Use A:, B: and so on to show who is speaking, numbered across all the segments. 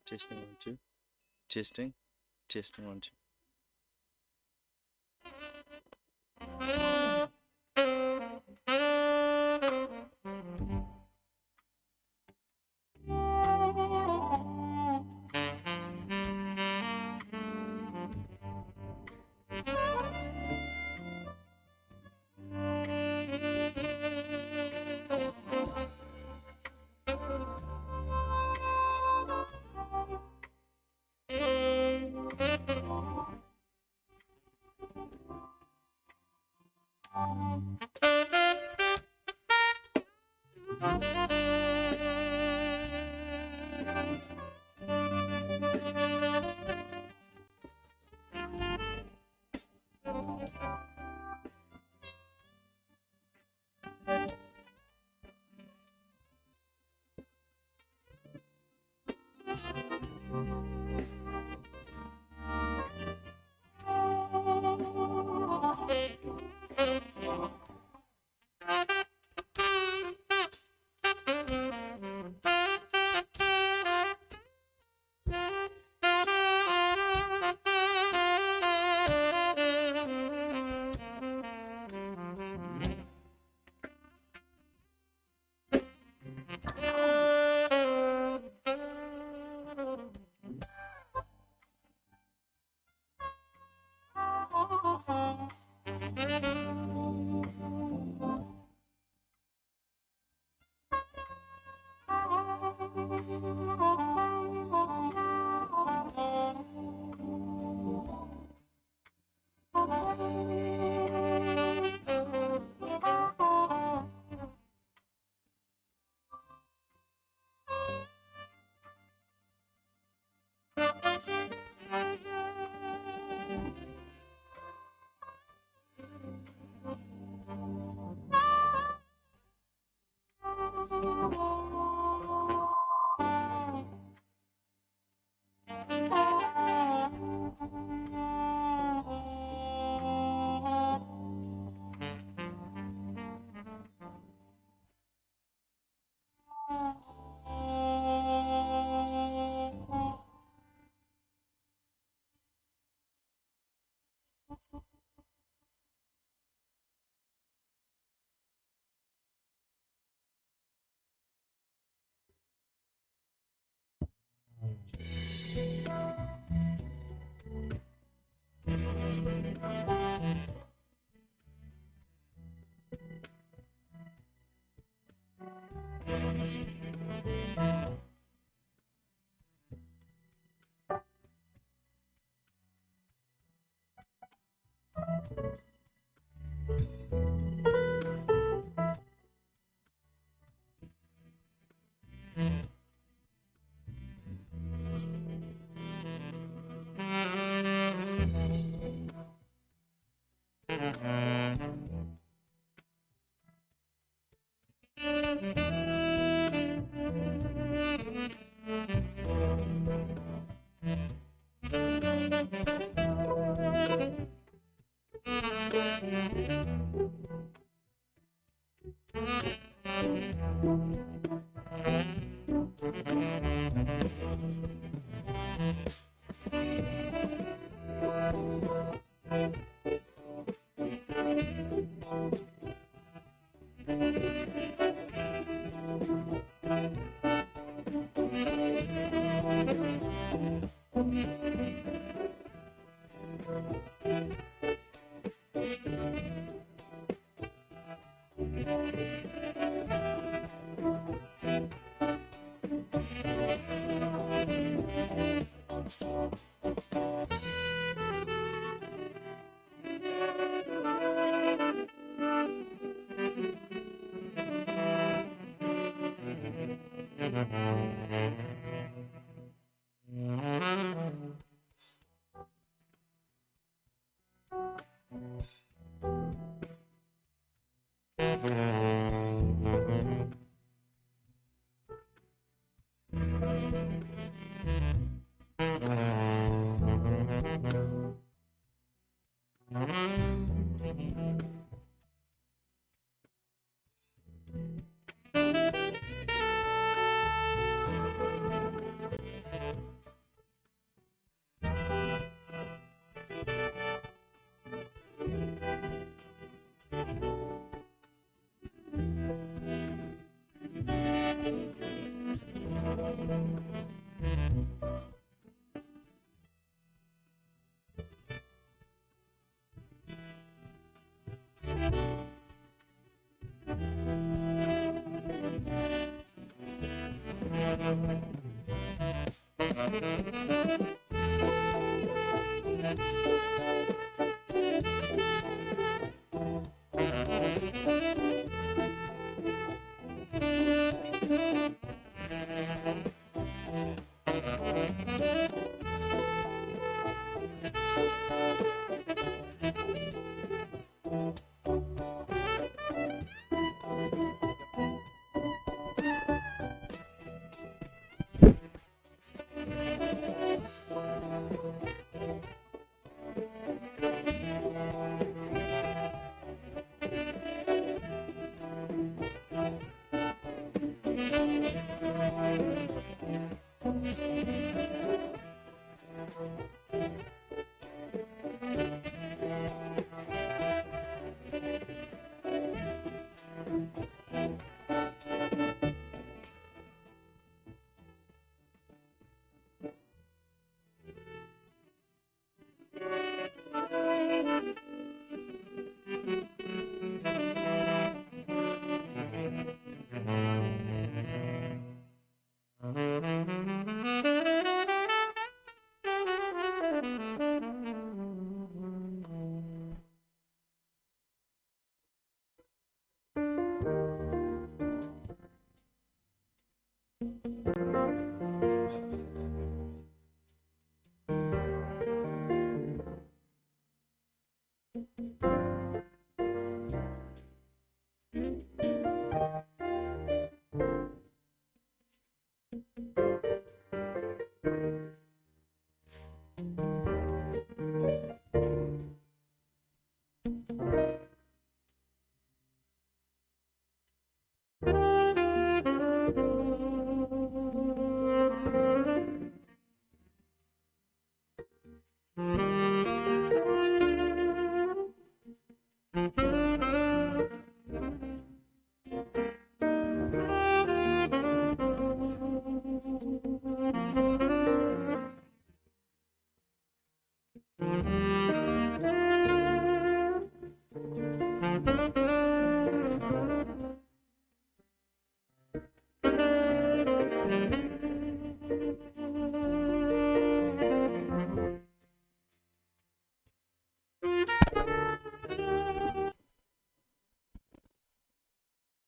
A: Testing one, two. Testing. Testing one, two.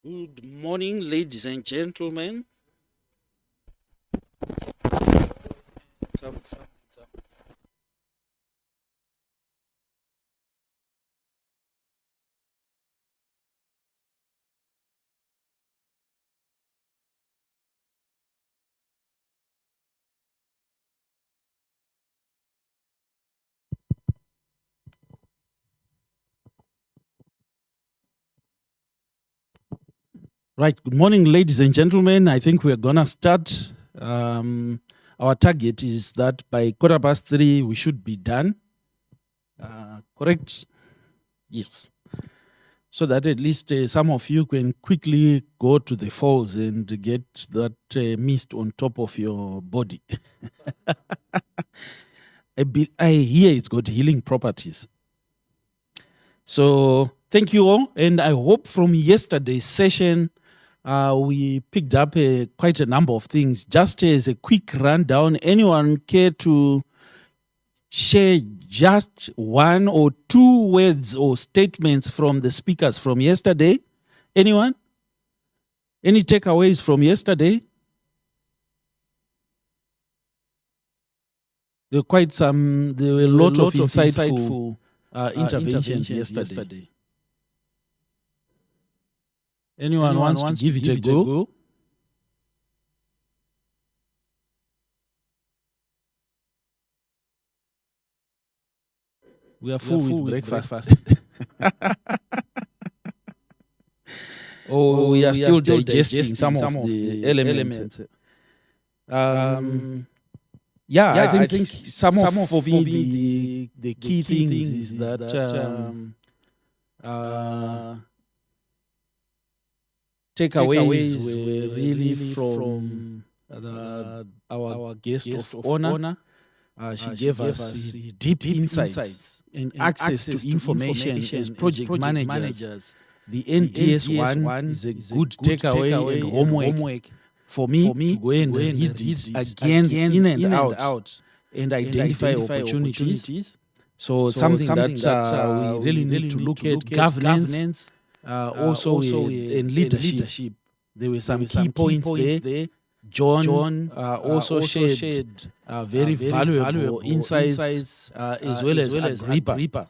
B: Good morning, ladies and gentlemen. Some. Right. Good morning, ladies and gentlemen. I think we're going to start. Our target is that by 3:15, we should be done. Correct? Yes. So that at least some of you can quickly go to the falls and get that mist on top of your body. I hear it's got healing properties. So thank you all. And I hope from yesterday's session, we picked up quite a number of things. Just as a quick rundown, anyone care to share just one or two words or statements from the speakers from yesterday? Anyone? Any takeaways from yesterday? There were a lot of insightful interventions yesterday. Anyone wants to give it a go? We are full with breakfast. We are still digesting some of the elements. I think some of the key things is that takeaways were really from our guest of honor. She gave us deep insights and access to information as project managers. The NTS one is a good takeaway and homework for me to go and read it again in and out and identify opportunities. So something that we really need to look at, governance, also in leadership. There were some key points there. John also shared very valuable insights as well as Agrippa.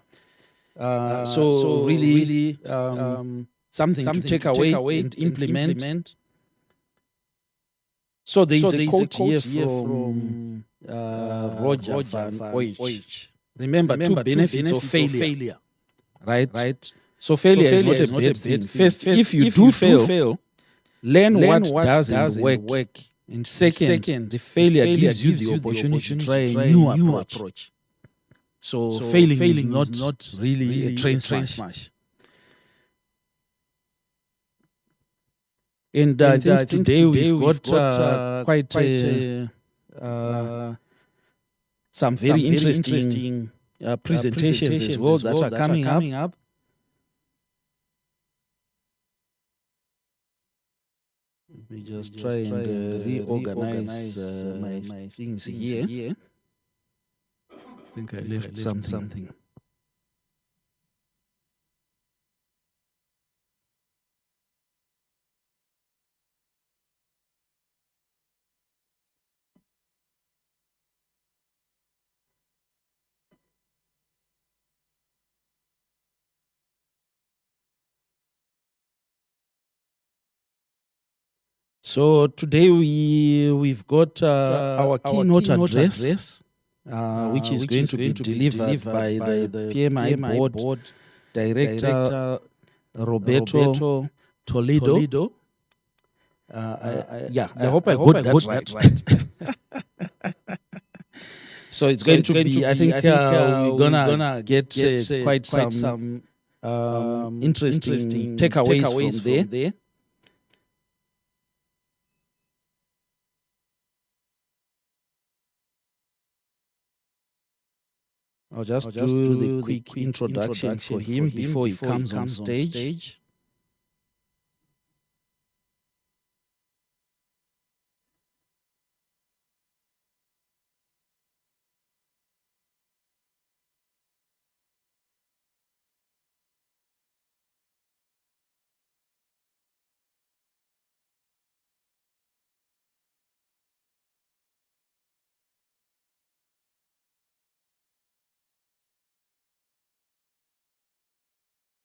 B: So really something to take away and implement. So there is a quote here from Roger Van Oyck. Remember, two benefits of failure, right? So failure is not a bad thing. First, if you do fail, learn what doesn't work. And second, the failure gives you the opportunity to try a new approach. So failing is not really a train smash. And I think today we've got quite some very interesting presentations as well that are coming up. Let me just try and reorganize my things here. I think I left something. So today we've got our keynote address, which is going to be delivered by the PMI board director Roberto Toledo. I hope I got that right. So it's going to be, I think we're gonna get quite some interesting takeaways from there. I'll just do the quick introduction for him before he comes on stage.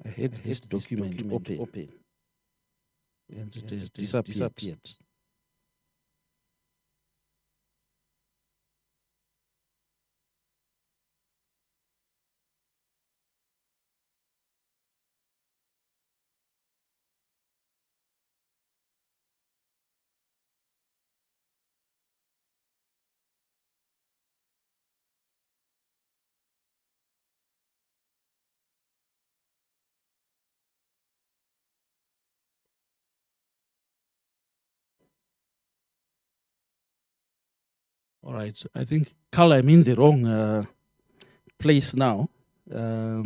B: I had this document open and it has disappeared. All right, I think, Carl, I'm in the wrong place now. I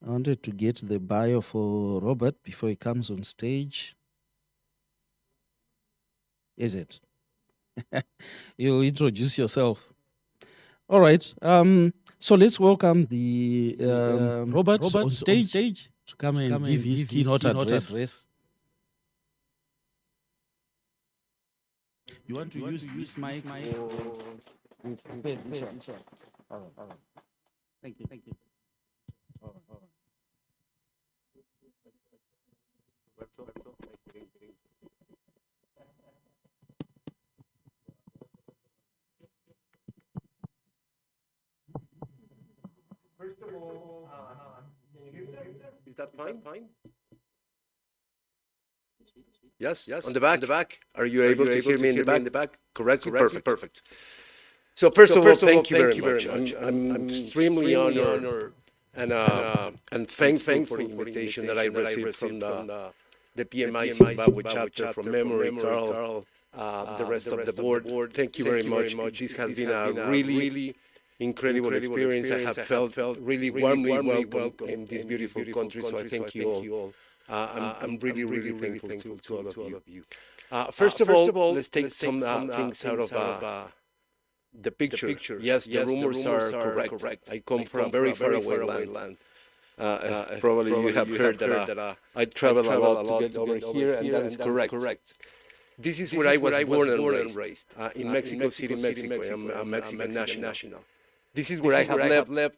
B: wanted to get the bio for Robert before he comes on stage. Is it? You introduce yourself. All right. So let's welcome the Robert on stage to come and give his keynote address. You want to use this mic or this one? All right. Thank you. All right.
C: First of all, is that fine? Yes. On the back. Are you able to hear me in the back? Correctly? Perfect. So first of all, thank you very much. I'm extremely honored and thankful for the invitation that I received from the PMI Zimbabwe chapter, from Memory, Carl, the rest of the board. Thank you very much. This has been a really incredible experience. I have felt really warmly welcome in this beautiful country, so I thank you all. I'm really, really thankful to all of you. First of all, let's take some things out of the picture. Yes, the rumors are correct. I come from very far away land. Probably you have heard that I travel a lot to get over here, and that is correct. This is where I was born and raised, in Mexico City, Mexico. I'm a Mexican national. This is where I have lived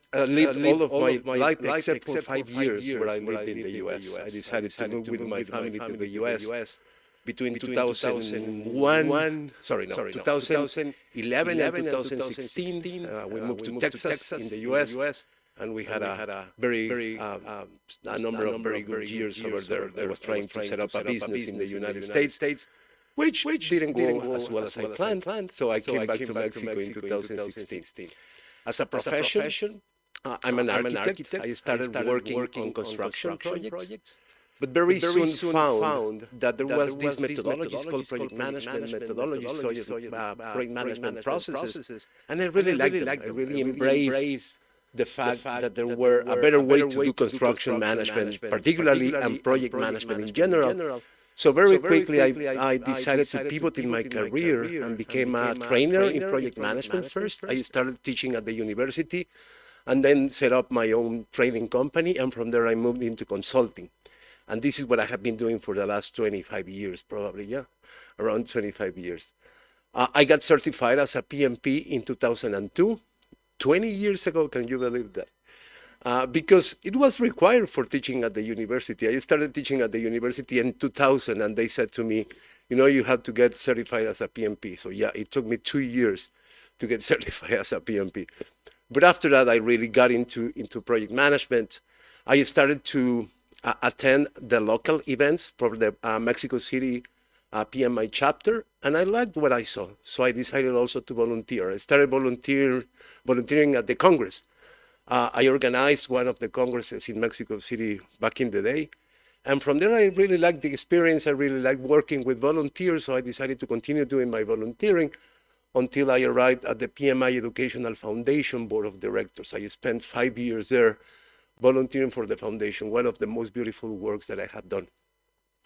C: all of my life, except for 5 years where I lived in the U.S. I decided to move with my family to the U.S. between 2011 and 2016. We moved to Texas in the U.S. And we had a very a number of very good years over there. I was trying to set up a business in the United States, which didn't go as well as I planned. So I came back to Mexico in 2016. As a profession, I'm an architect. I started working on construction projects, but very soon found that there was this methodology called project management methodology, project management processes, and I really liked it. I really embraced the fact that there were a better way to do construction management, particularly, and project management in general. So very quickly, I decided to pivot in my career and became a trainer in project management first. I started teaching at the university and then set up my own training company. And from there, I moved into consulting. And this is what I have been doing for the last 25 years, probably, around 25 years. I got certified as a PMP in 2002. 20 years ago, can you believe that? Because it was required for teaching at the university. I started teaching at the university in 2000, and they said to me, you have to get certified as a PMP. So it took me 2 years to get certified as a PMP. But after that, I really got into project management. I started to attend the local events for the Mexico City PMI chapter, and I liked what I saw. So I decided also to volunteer. I started volunteering at the Congress. I organized one of the congresses in Mexico City back in the day. And from there, I really liked the experience. I really liked working with volunteers. So I decided to continue doing my volunteering until I arrived at the PMI Educational Foundation Board of Directors. I spent 5 years there volunteering for the foundation, one of the most beautiful works that I had done.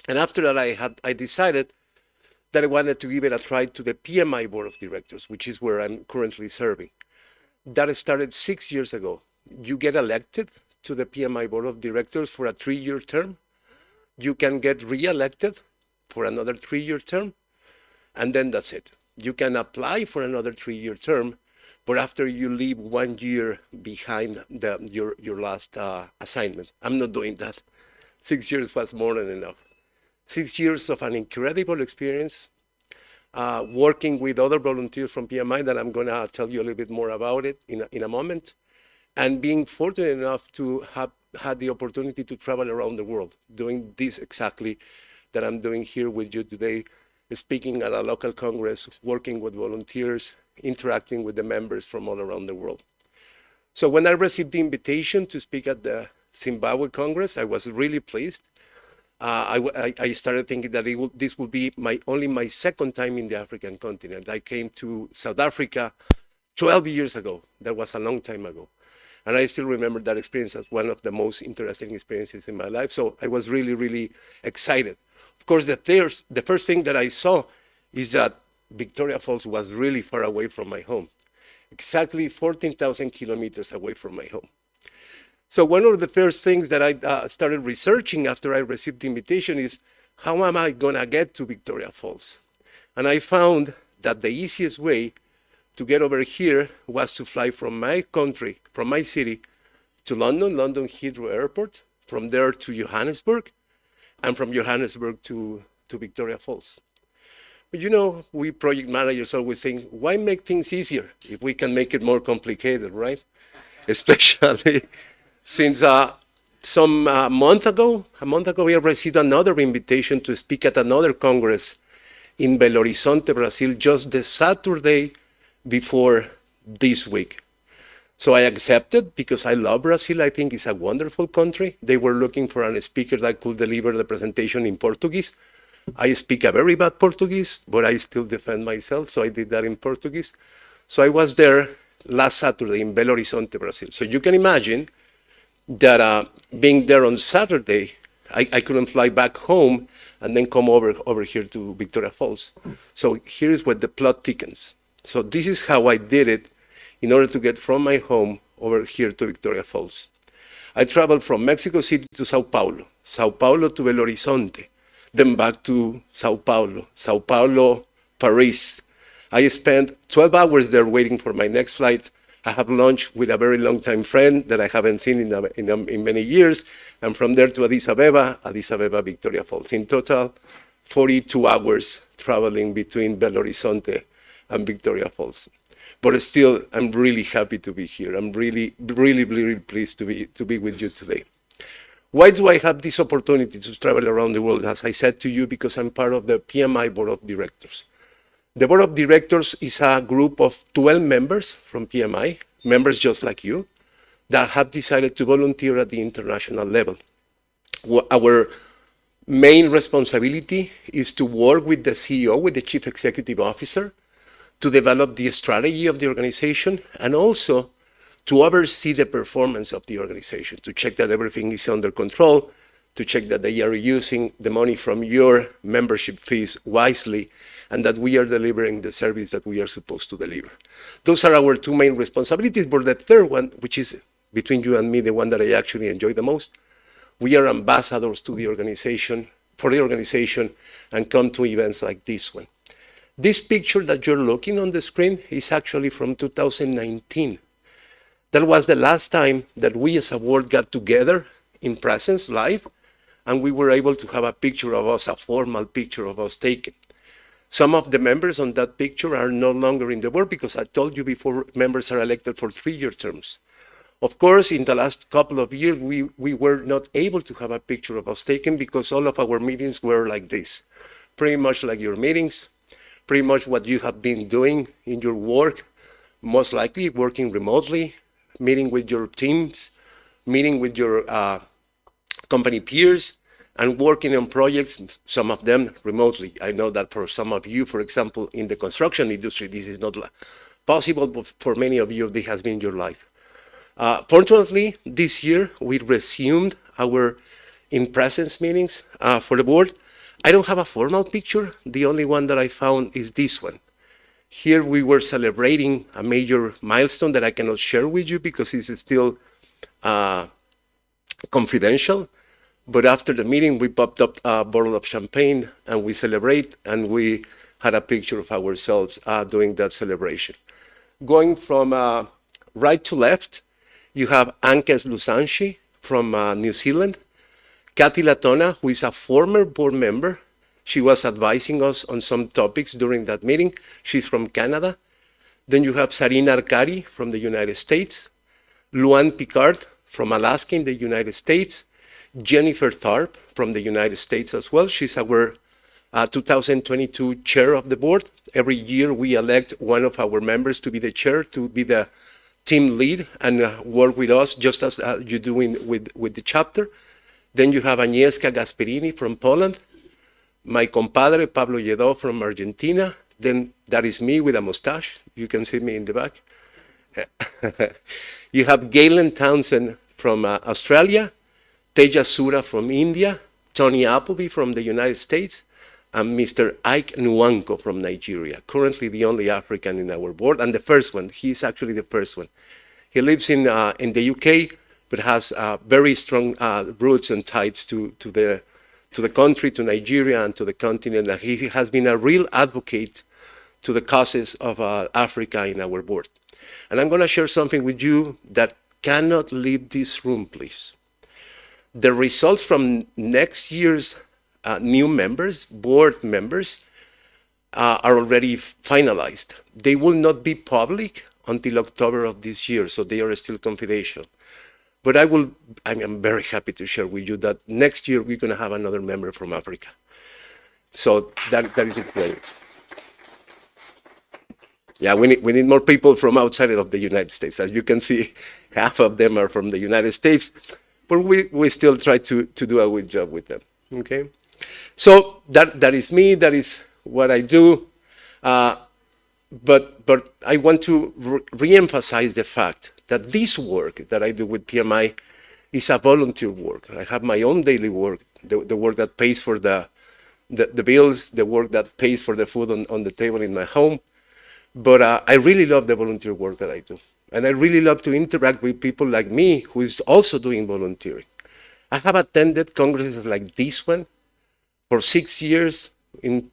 C: And after that, I decided that I wanted to give it a try to the PMI Board of Directors, which is where I'm currently serving. That started 6 years ago. You get elected to the PMI Board of Directors for a 3-year term. You can get re-elected for another 3-year term, and then that's it. You can apply for another 3-year term, but after you leave 1 year behind your last assignment. I'm not doing that. 6 years was more than enough. 6 years of an incredible experience, working with other volunteers from PMI that I'm going to tell you a little bit more about it in a moment, and being fortunate enough to have had the opportunity to travel around the world, doing this exactly that I'm doing here with you today, speaking at a local congress, working with volunteers, interacting with the members from all around the world. So when I received the invitation to speak at the Zimbabwe Congress, I was really pleased. I started thinking that this would be only my second time in the African continent. I came to South Africa 12 years ago. That was a long time ago. And I still remember that experience as one of the most interesting experiences in my life. So I was really, really excited. Of course, the first thing that I saw is that Victoria Falls was really far away from my home, exactly 14,000 kilometers away from my home. So one of the first things that I started researching after I received the invitation is, how am I going to get to Victoria Falls? And I found that the easiest way to get over here was to fly from my country, from my city, to London Heathrow Airport, from there to Johannesburg, and from Johannesburg to Victoria Falls. But we project managers always think, why make things easier if we can make it more complicated, right? Especially since some month ago, we have received another invitation to speak at another Congress in Belo Horizonte, Brazil, just the Saturday before this week. So I accepted because I love Brazil. I think it's a wonderful country. They were looking for a speaker that could deliver the presentation in Portuguese. I speak a very bad Portuguese, but I still defend myself, so I did that in Portuguese. So I was there last Saturday in Belo Horizonte, Brazil. So you can imagine that being there on Saturday, I couldn't fly back home and then come over here to Victoria Falls. So here's where the plot thickens. So this is how I did it in order to get from my home over here to Victoria Falls. I traveled from Mexico City to Sao Paulo to Belo Horizonte, then back to Sao Paulo, Paris. I spent 12 hours there waiting for my next flight. I have lunch with a very long-time friend that I haven't seen in many years, and from there to Addis Abeba, Victoria Falls. In total, 42 hours traveling between Belo Horizonte and Victoria Falls. But still, I'm really happy to be here. I'm really, really, really pleased to be with you today. Why do I have this opportunity to travel around the world? As I said to you, because I'm part of the PMI Board of Directors. The Board of Directors is a group of 12 members from PMI, members just like you, that have decided to volunteer at the international level. Our main responsibility is to work with the CEO, with the Chief Executive Officer, to develop the strategy of the organization and also to oversee the performance of the organization, to check that everything is under control, to check that they are using the money from your membership fees wisely, and that we are delivering the service that we are supposed to deliver. Those are our two main responsibilities, but the third one, which is between you and me, the one that I actually enjoy the most, we are ambassadors to the organization, for the organization, and come to events like this one. This picture that you're looking on the screen is actually from 2019. That was the last time that we as a board got together in presence, live, and we were able to have a picture of us, a formal picture of us taken. Some of the members on that picture are no longer in the board because I told you before, members are elected for 3-year terms. Of course, in the last couple of years, we were not able to have a picture of us taken because all of our meetings were like this, pretty much like your meetings, pretty much what you have been doing in your work, most likely working remotely, meeting with your teams, meeting with your company peers, and working on projects, some of them remotely. I know that for some of you, for example, in the construction industry, this is not possible, but for many of you, this has been your life. Fortunately, this year, we resumed our in-presence meetings for the board. I don't have a formal picture. The only one that I found is this one. Here we were celebrating a major milestone that I cannot share with you because it's still confidential. But after the meeting, we popped up a bottle of champagne and we celebrate, and we had a picture of ourselves doing that celebration. Going from right to left, you have Ankes Lusanshi from New Zealand, Kathy Latona, who is a former board member. She was advising us on some topics during that meeting. She's from Canada. Then you have Sarina Arcari from the United States, Luan Picard from Alaska in the United States, Jennifer Tharp from the United States as well. She's our 2022 chair of the board. Every year we elect one of our members to be the chair, to be the team lead and work with us just as you're doing with the chapter. Then you have Agnieszka Gasperini from Poland, my compadre Pablo Lledó from Argentina. Then that is me with a mustache. You can see me in the back. You have Galen Townsend from Australia, Teja Sura from India, Tony Appleby from the United States, and Mr. Ike Nwanko from Nigeria, currently the only African in our board, and the first one. He's actually the first one. He lives in the UK, but has very strong roots and ties to the country, to Nigeria, and to the continent. And he has been a real advocate to the causes of Africa in our board. And I'm going to share something with you that cannot leave this room, please. The results from next year's new members, board members, are already finalized. They will not be public until October of this year, so they are still confidential. But I'm very happy to share with you that next year we're going to have another member from Africa. So that is great. Yeah, we need more people from outside of the United States. As you can see, half of them are from the United States, but we still try to do a good job with them, okay? So that is me, that is what I do. but I want to re-emphasize the fact that this work that I do with PMI is a volunteer work. I have my own daily work, the work that pays for the bills, the work that pays for the food on the table in my home. But I really love the volunteer work that I do. And I really love to interact with people like me who is also doing volunteering. I have attended congresses like this one for 6 years, in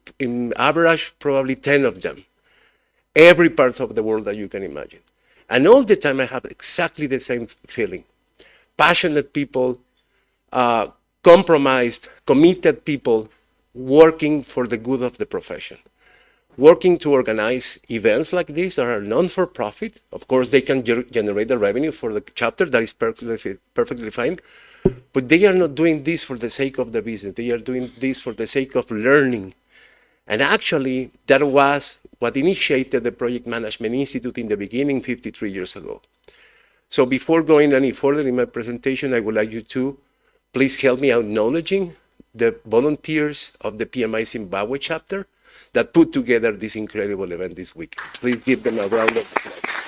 C: average, probably 10 of them. Every part of the world that you can imagine. And all the time I have exactly the same feeling. Passionate people, compromised, committed people working for the good of the profession. Working to organize events like this that are non-for-profit. Of course, they can generate the revenue for the chapter, that is perfectly fine. But they are not doing this for the sake of the business. They are doing this for the sake of learning. And actually, that was what initiated the Project Management Institute in the beginning 53 years ago. So before going any further in my presentation, I would like you to please help me acknowledging the volunteers of the PMI Zimbabwe chapter that put together this incredible event this week. Please give them a round of applause.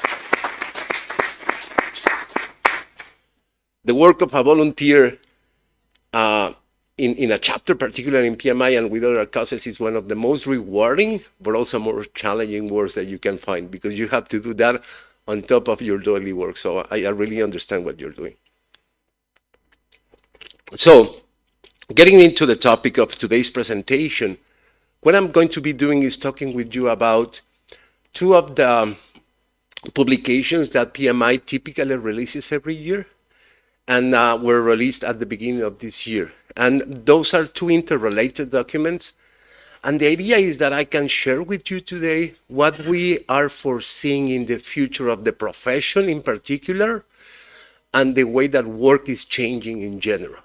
C: The work of a volunteer in a chapter, particularly in PMI and with other causes, is one of the most rewarding, but also more challenging works that you can find, because you have to do that on top of your daily work. So I really understand what you're doing. So, getting into the topic of today's presentation, what I'm going to be doing is talking with you about two of the publications that PMI typically releases every year, and were released at the beginning of this year. And those are two interrelated documents. And the idea is that I can share with you today what we are foreseeing in the future of the profession in particular, and the way that work is changing in general.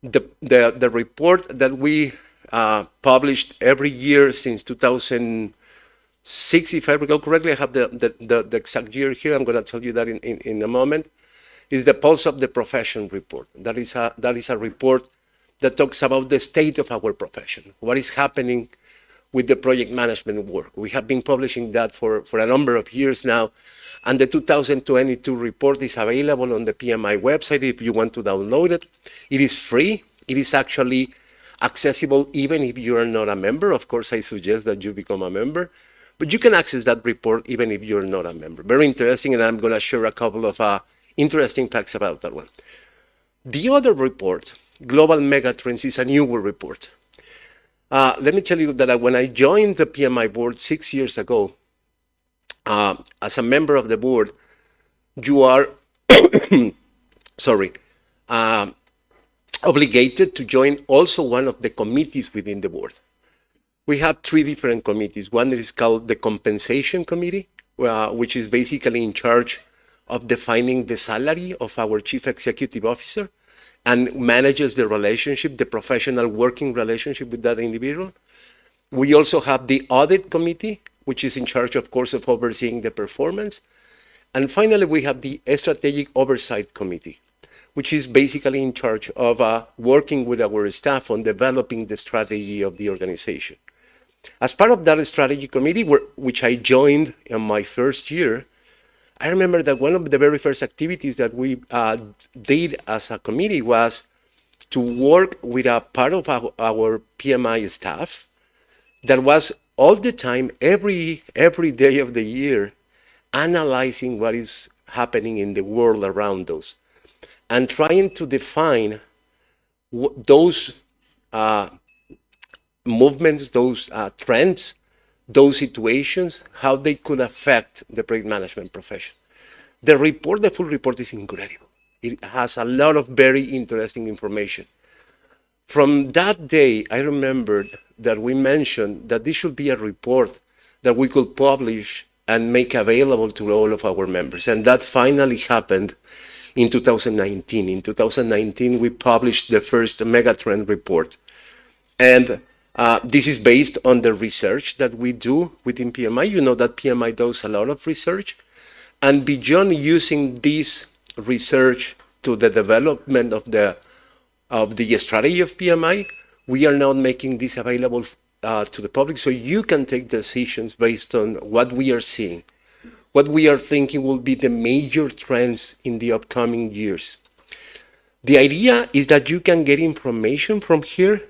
C: The report that we published every year since 2006, if I recall correctly, I have the exact year here, I'm going to tell you that in a moment, is the Pulse of the Profession report. That is a report that talks about the state of our profession, what is happening with the project management work. We have been publishing that for a number of years now, and the 2022 report is available on the PMI website if you want to download it. It is free. It is actually accessible even if you are not a member. Of course, I suggest that you become a member, but you can access that report even if you're not a member. Very interesting, and I'm going to share a couple of interesting facts about that one. The other report, Global Megatrends, is a newer report. Let me tell you that when I joined the PMI board 6 years ago, as a member of the board, you are obligated to join also one of the committees within the board. We have three different committees. One is called the Compensation Committee, which is basically in charge of defining the salary of our chief executive officer and manages the relationship, the professional working relationship with that individual. We also have the Audit Committee, which is in charge, of course, of overseeing the performance. And finally, we have the Strategic Oversight Committee, which is basically in charge of working with our staff on developing the strategy of the organization. As part of that strategy committee, which I joined in my first year, I remember that one of the very first activities that we did as a committee was to work with a part of our PMI staff that was all the time, every day of the year, analyzing what is happening in the world around us and trying to define those movements, those trends, those situations, how they could affect the project management profession. The report, the full report, is incredible. It has a lot of very interesting information. From that day, I remembered that we mentioned that this should be a report that we could publish and make available to all of our members. And that finally happened in 2019. In 2019, we published the first Megatrend report. And this is based on the research that we do within PMI. You know that PMI does a lot of research. And beyond using this research to the development of the strategy of PMI, we are now making this available to the public so you can take decisions based on what we are seeing, what we are thinking will be the major trends in the upcoming years. The idea is that you can get information from here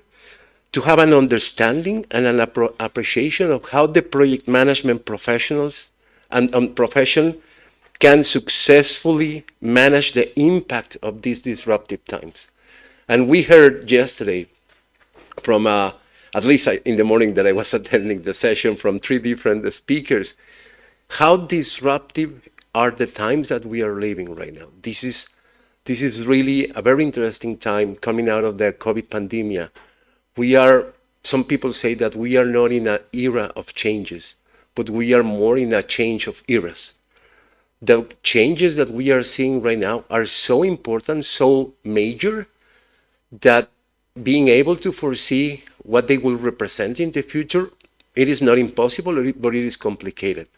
C: to have an understanding and an appreciation of how the project management professionals and profession can successfully manage the impact of these disruptive times. And we heard yesterday from, at least in the morning that I was attending the session, from 3 different speakers, how disruptive are the times that we are living right now. This is really a very interesting time coming out of the COVID pandemic. Some people say that we are not in an era of changes, but we are more in a change of eras. The changes that we are seeing right now are so important, so major, that being able to foresee what they will represent in the future, it is not impossible, but it is complicated.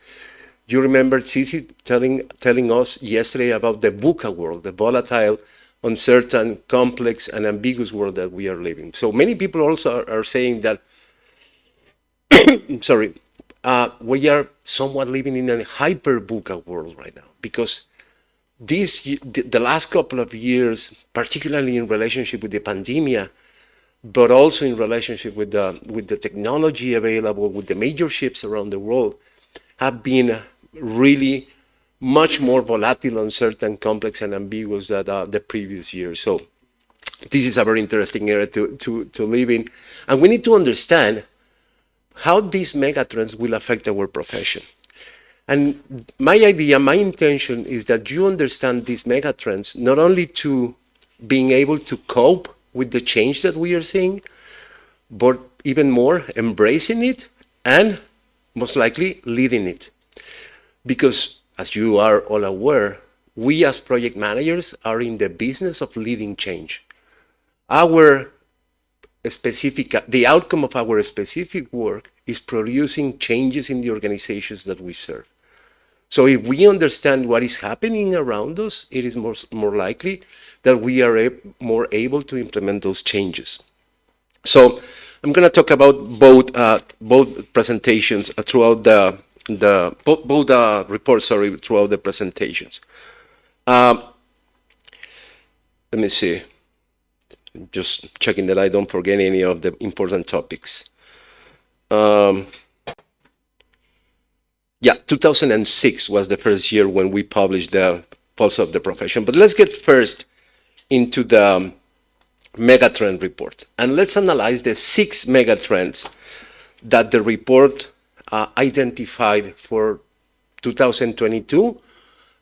C: You remember Cici telling us yesterday about the VUCA world, the volatile, uncertain, complex, and ambiguous world that we are living. So many people also are saying that, we are somewhat living in a hyper VUCA world right now, because the last couple of years, particularly in relationship with the pandemic, but also in relationship with the technology available, with the major shifts around the world, have been really much more volatile, uncertain, complex, and ambiguous than the previous year. So this is a very interesting area to live in. And we need to understand how these megatrends will affect our profession. And my idea, my intention is that you understand these megatrends not only to being able to cope with the change that we are seeing, but even more embracing it and most likely leading it. Because as you are all aware, we as project managers are in the business of leading change. The outcome of our specific work is producing changes in the organizations that we serve. So if we understand what is happening around us, it is more likely that we are more able to implement those changes. So I'm going to talk about both presentations throughout both reports, throughout the presentations. Let me see. Just checking that I don't forget any of the important topics. 2006 was the first year when we published the Pulse of the Profession. But let's get first into the megatrend report. And let's analyze the 6 megatrends that the report identified for 2022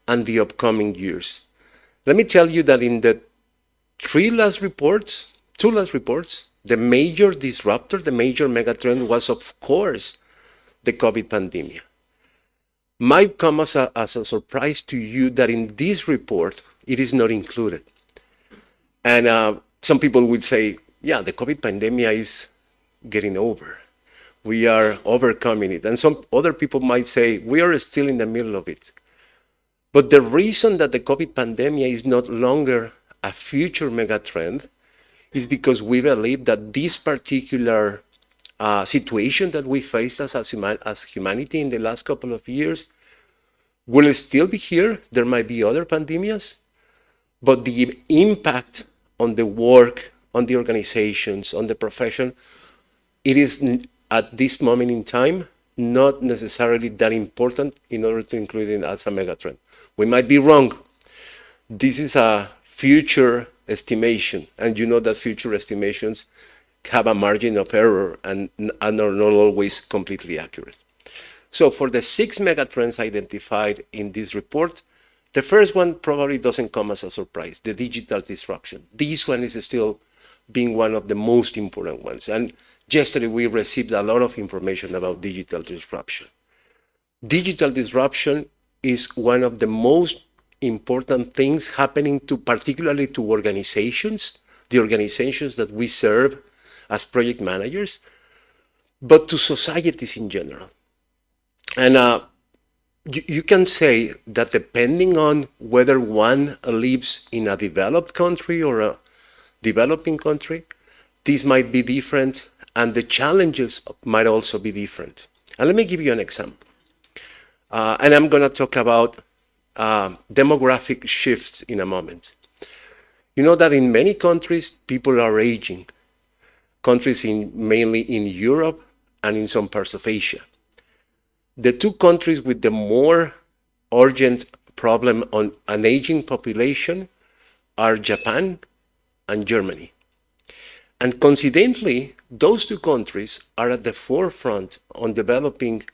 C: and the upcoming years. Let me tell you that in the 2 last reports, the major disruptor, the major megatrend was, of course, the COVID pandemic. Might come as a surprise to you that in this report, it is not included. And some people would say, yeah, the COVID pandemic is getting over. We are overcoming it. And some other people might say, we are still in the middle of it. But the reason that the COVID pandemic is not longer a future megatrend is because we believe that this particular situation that we faced as humanity in the last couple of years will still be here. There might be other pandemics, but the impact on the work, on the organizations, on the profession, it is at this moment in time not necessarily that important in order to include it as a megatrend. We might be wrong. This is a future estimation, and you know that future estimations have a margin of error and are not always completely accurate. So for the 6 megatrends identified in this report, the first one probably doesn't come as a surprise, the digital disruption. This one is still being one of the most important ones. And yesterday we received a lot of information about digital disruption. Digital disruption is one of the most important things happening particularly to organizations, the organizations that we serve as project managers, but to societies in general. And you can say that depending on whether one lives in a developed country or a developing country, this might be different and the challenges might also be different. And let me give you an example. And I'm going to talk about demographic shifts in a moment. You know that in many countries, people are aging. Countries mainly in Europe and in some parts of Asia. The two countries with the more urgent problem on an aging population are Japan and Germany. And coincidentally, those two countries are at the forefront on developing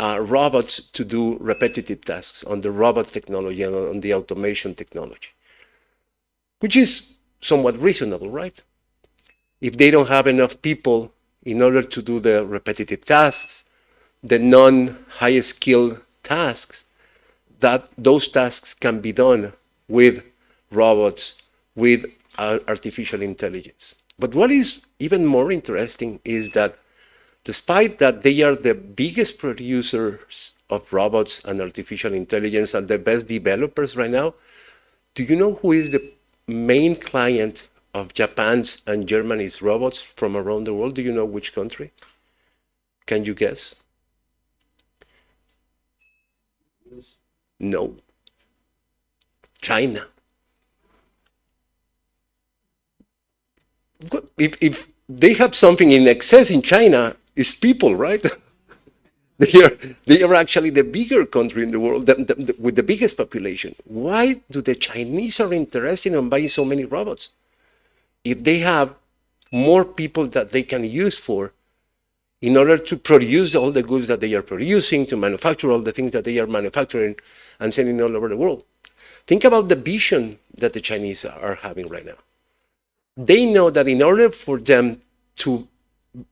C: robots to do repetitive tasks on the robot technology and on the automation technology, which is somewhat reasonable, right? If they don't have enough people in order to do the repetitive tasks, the non-high skill tasks, that those tasks can be done with robots, with artificial intelligence. But what is even more interesting is that despite that they are the biggest producers of robots and artificial intelligence and the best developers right now, do you know who is the main client of Japan's and Germany's robots from around the world? Do you know which country? Can you guess? No. China. If they have something in excess in China, it's people, right? They are actually the bigger country in the world with the biggest population. Why do the Chinese are interested in buying so many robots? If they have more people that they can use for in order to produce all the goods that they are producing, to manufacture all the things that they are manufacturing and sending all over the world. Think about the vision that the Chinese are having right now. They know that in order for them to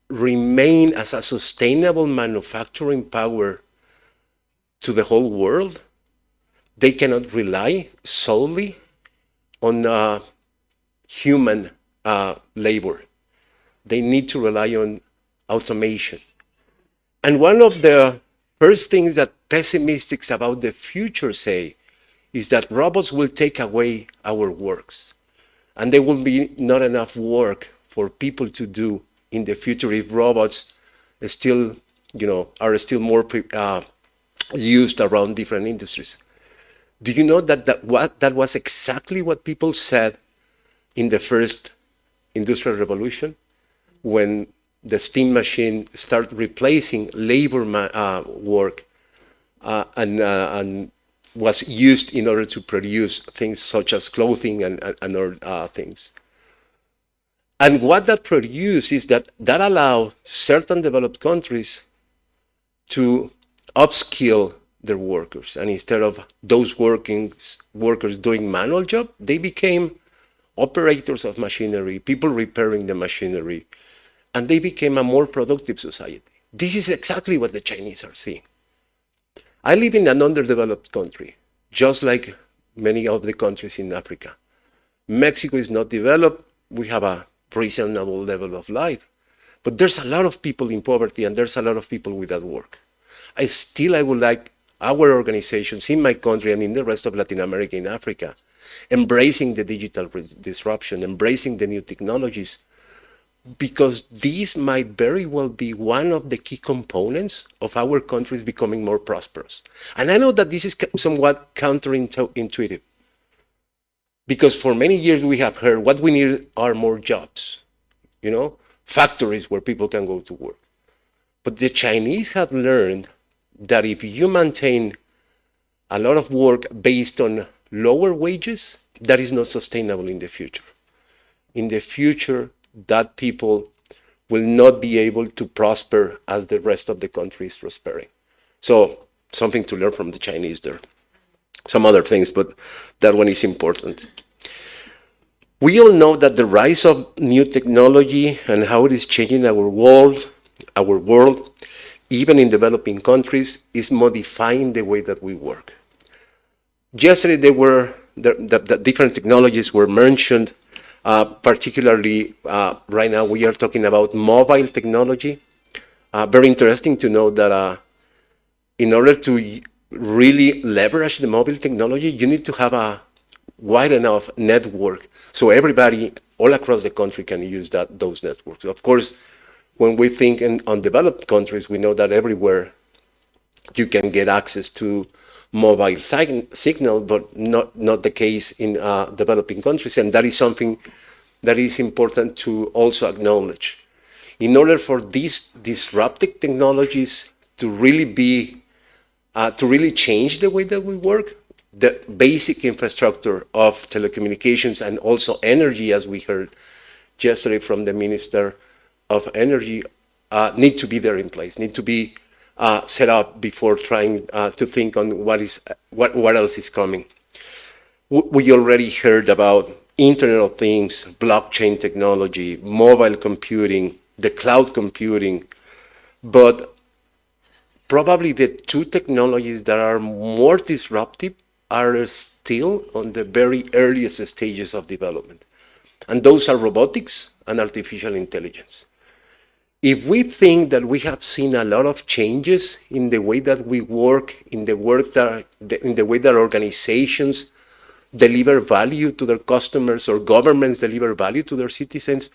C: remain as a sustainable manufacturing power to the whole world, they cannot rely solely on human labor. They need to rely on automation. And one of the first things that pessimists about the future say is that robots will take away our works. And there will be not enough work for people to do in the future if robots still, are still more used around different industries. Do you know that was exactly what people said in the first industrial revolution, when the steam machine started replacing labor work and was used in order to produce things such as clothing and other things. And what that produced is that allowed certain developed countries to upskill their workers. And instead of those workers doing manual job, they became operators of machinery, people repairing the machinery, and they became a more productive society. This is exactly what the Chinese are seeing. I live in an underdeveloped country, just like many of the countries in Africa. Mexico is not developed. We have a reasonable level of life, but there's a lot of people in poverty and there's a lot of people without work. I would like our organizations in my country and in the rest of Latin America and Africa, embracing the digital disruption, embracing the new technologies, because these might very well be one of the key components of our countries becoming more prosperous. And I know that this is somewhat counterintuitive, because for many years we have heard what we need are more jobs, factories where people can go to work. But the Chinese have learned that if you maintain a lot of work based on lower wages, that is not sustainable in the future. In the future, that people will not be able to prosper as the rest of the country is prospering. So something to learn from the Chinese there. Some other things, but that one is important. We all know that the rise of new technology and how it is changing our world, even in developing countries, is modifying the way that we work. Yesterday, the different technologies were mentioned. Particularly, right now we are talking about mobile technology. Very interesting to know that in order to really leverage the mobile technology, you need to have a wide enough network so everybody all across the country can use those networks. Of course, when we think on developed countries, we know that everywhere you can get access to mobile signal, but not the case in developing countries. And that is something that is important to also acknowledge. In order for these disruptive technologies to really change the way that we work, the basic infrastructure of telecommunications and also energy, as we heard yesterday from the Minister of Energy, need to be there in place, need to be set up before trying to think on what else is coming. We already heard about Internet of Things, blockchain technology, mobile computing, the cloud computing, but probably the two technologies that are more disruptive are still on the very earliest stages of development. And those are robotics and artificial intelligence. If we think that we have seen a lot of changes in the way that we work, in the way that organizations deliver value to their customers or governments deliver value to their citizens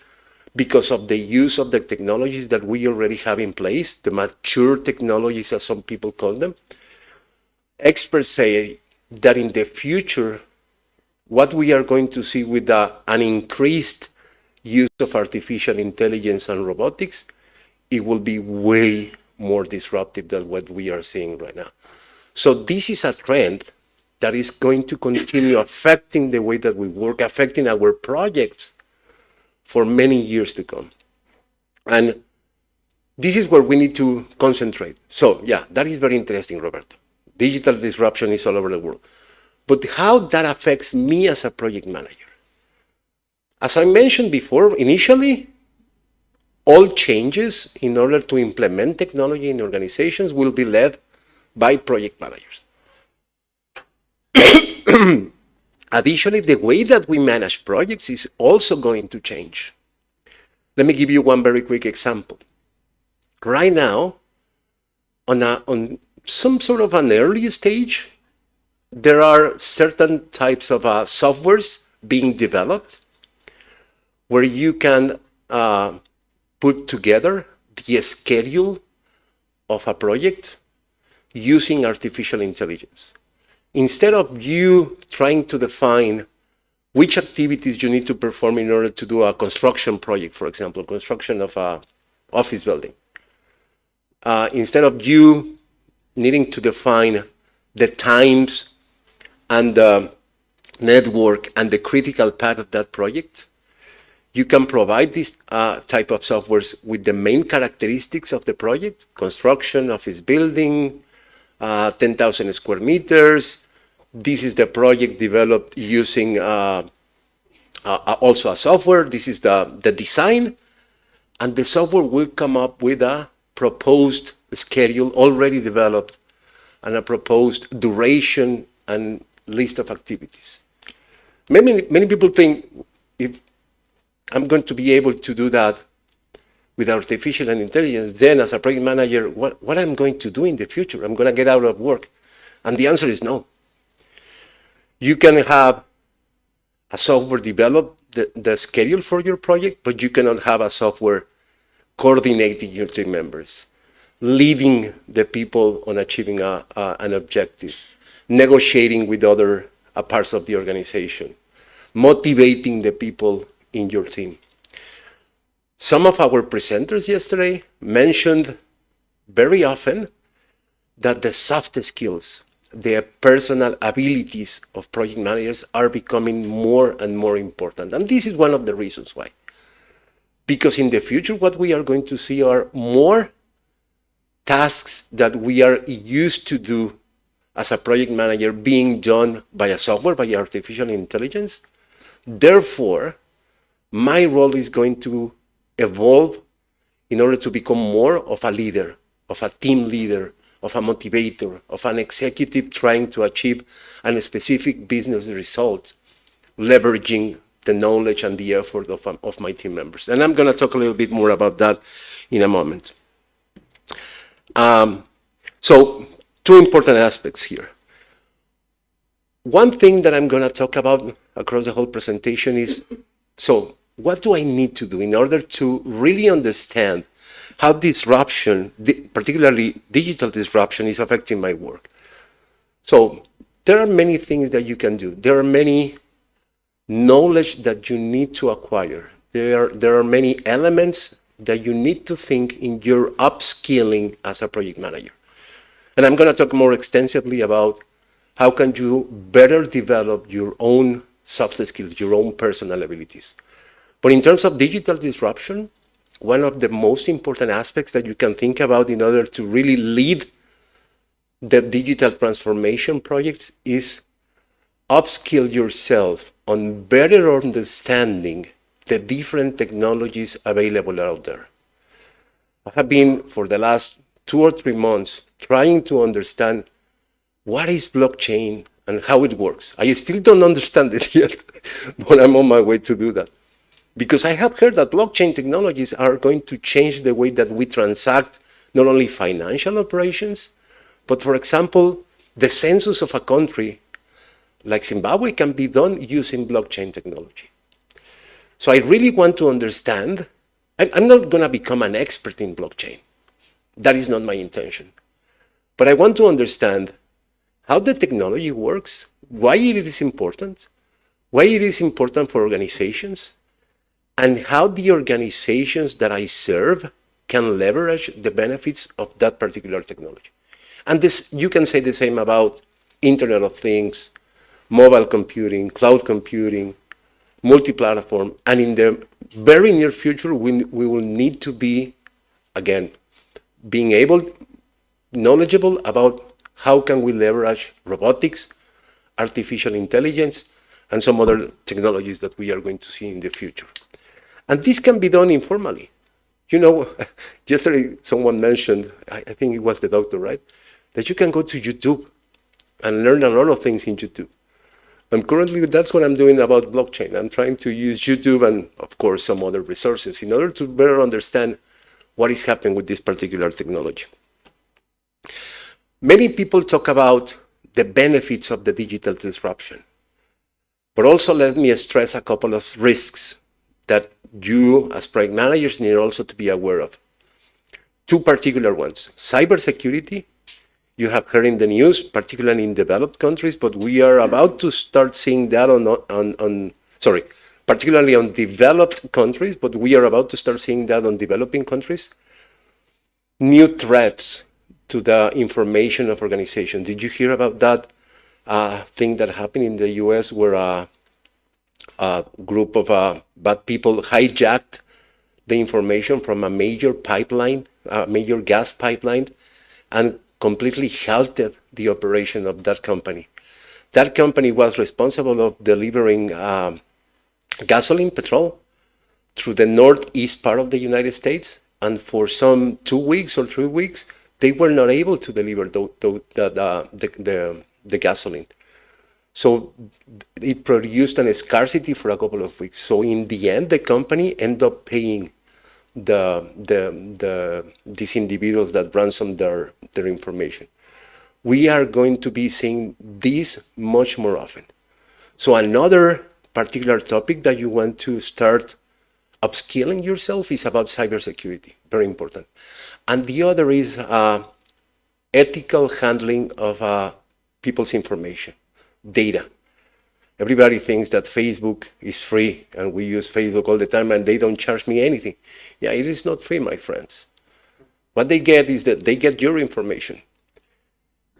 C: because of the use of the technologies that we already have in place, the mature technologies as some people call them, experts say that in the future, what we are going to see with an increased use of artificial intelligence and robotics, it will be way more disruptive than what we are seeing right now. So this is a trend that is going to continue affecting the way that we work, affecting our projects for many years to come. And this is where we need to concentrate. So yeah, that is very interesting, Roberto. Digital disruption is all over the world. But how that affects me as a project manager? As I mentioned before, initially, all changes in order to implement technology in organizations will be led by project managers. Additionally, the way that we manage projects is also going to change. Let me give you one very quick example. Right now, on some sort of an early stage, there are certain types of softwares being developed where you can put together the schedule of a project using artificial intelligence. Instead of you trying to define which activities you need to perform in order to do a construction project, for example, construction of an office building, instead of you needing to define the times and the network and the critical path of that project, you can provide this type of softwares with the main characteristics of the project: construction, office building, 10,000 square meters. This is the project developed using also a software. This is the design. And the software will come up with a proposed schedule already developed and a proposed duration and list of activities. Many people think, if I'm going to be able to do that with artificial intelligence, then as a project manager, what I'm going to do in the future? I'm going to get out of work. And the answer is no. You can have a software develop the schedule for your project, but you cannot have a software coordinating your team members, leading the people on achieving an objective, negotiating with other parts of the organization, motivating the people in your team. Some of our presenters yesterday mentioned very often that the soft skills, the personal abilities of project managers are becoming more and more important. And this is one of the reasons why. Because in the future, what we are going to see are more tasks that we are used to do as a project manager being done by a software, by artificial intelligence. Therefore, my role is going to evolve in order to become more of a leader, of a team leader, of a motivator, of an executive trying to achieve a specific business result, leveraging the knowledge and the effort of my team members. And I'm going to talk a little bit more about that in a moment. So, two important aspects here. One thing that I'm going to talk about across the whole presentation is, so what do I need to do in order to really understand how disruption, particularly digital disruption, is affecting my work. So there are many things that you can do. There are many knowledge that you need to acquire. There are many elements that you need to think in your upskilling as a project manager. And I'm going to talk more extensively about how can you better develop your own soft skills, your own personal abilities. But in terms of digital disruption, one of the most important aspects that you can think about in order to really lead the digital transformation projects is upskill yourself on better understanding the different technologies available out there. I have been, for the last 2 or 3 months, trying to understand what is blockchain and how it works. I still don't understand it yet, but I'm on my way to do that. Because I have heard that blockchain technologies are going to change the way that we transact not only financial operations, but for example, the census of a country like Zimbabwe can be done using blockchain technology. So I really want to understand. I'm not going to become an expert in blockchain. That is not my intention. But I want to understand how the technology works, why it is important, why it is important for organizations, and how the organizations that I serve can leverage the benefits of that particular technology. And this, you can say the same about Internet of Things, mobile computing, cloud computing, multi-platform, and in the very near future, we will need to be, again, being knowledgeable about how can we leverage robotics, artificial intelligence, and some other technologies that we are going to see in the future. And this can be done informally. You know, yesterday someone mentioned, I think it was the doctor, right? That you can go to YouTube and learn a lot of things in YouTube. And currently, that's what I'm doing about blockchain. I'm trying to use YouTube and, of course, some other resources in order to better understand what is happening with this particular technology. Many people talk about the benefits of the digital disruption. But also let me stress a couple of risks that you, as project managers, need also to be aware of. 2 particular ones. Cybersecurity. You have heard in the news, particularly in developed countries, but we are about to start seeing that particularly on developed countries, but we are about to start seeing that on developing countries. New threats to the information of organizations. Did you hear about that thing that happened in the US where a group of bad people hijacked the information from a major pipeline, a major gas pipeline, and completely halted the operation of that company. That company was responsible of delivering gasoline, petrol, through the northeast part of the United States, and for some 2 weeks or 3 weeks, they were not able to deliver the gasoline. So it produced a scarcity for a couple of weeks. So in the end, the company ended up paying these individuals that ransomed their information. We are going to be seeing this much more often. So another particular topic that you want to start upskilling yourself is about cybersecurity, very important. And the other is ethical handling of people's information, data. Everybody thinks that Facebook is free and we use Facebook all the time and they don't charge me anything. Yeah, it is not free, my friends. What they get is that they get your information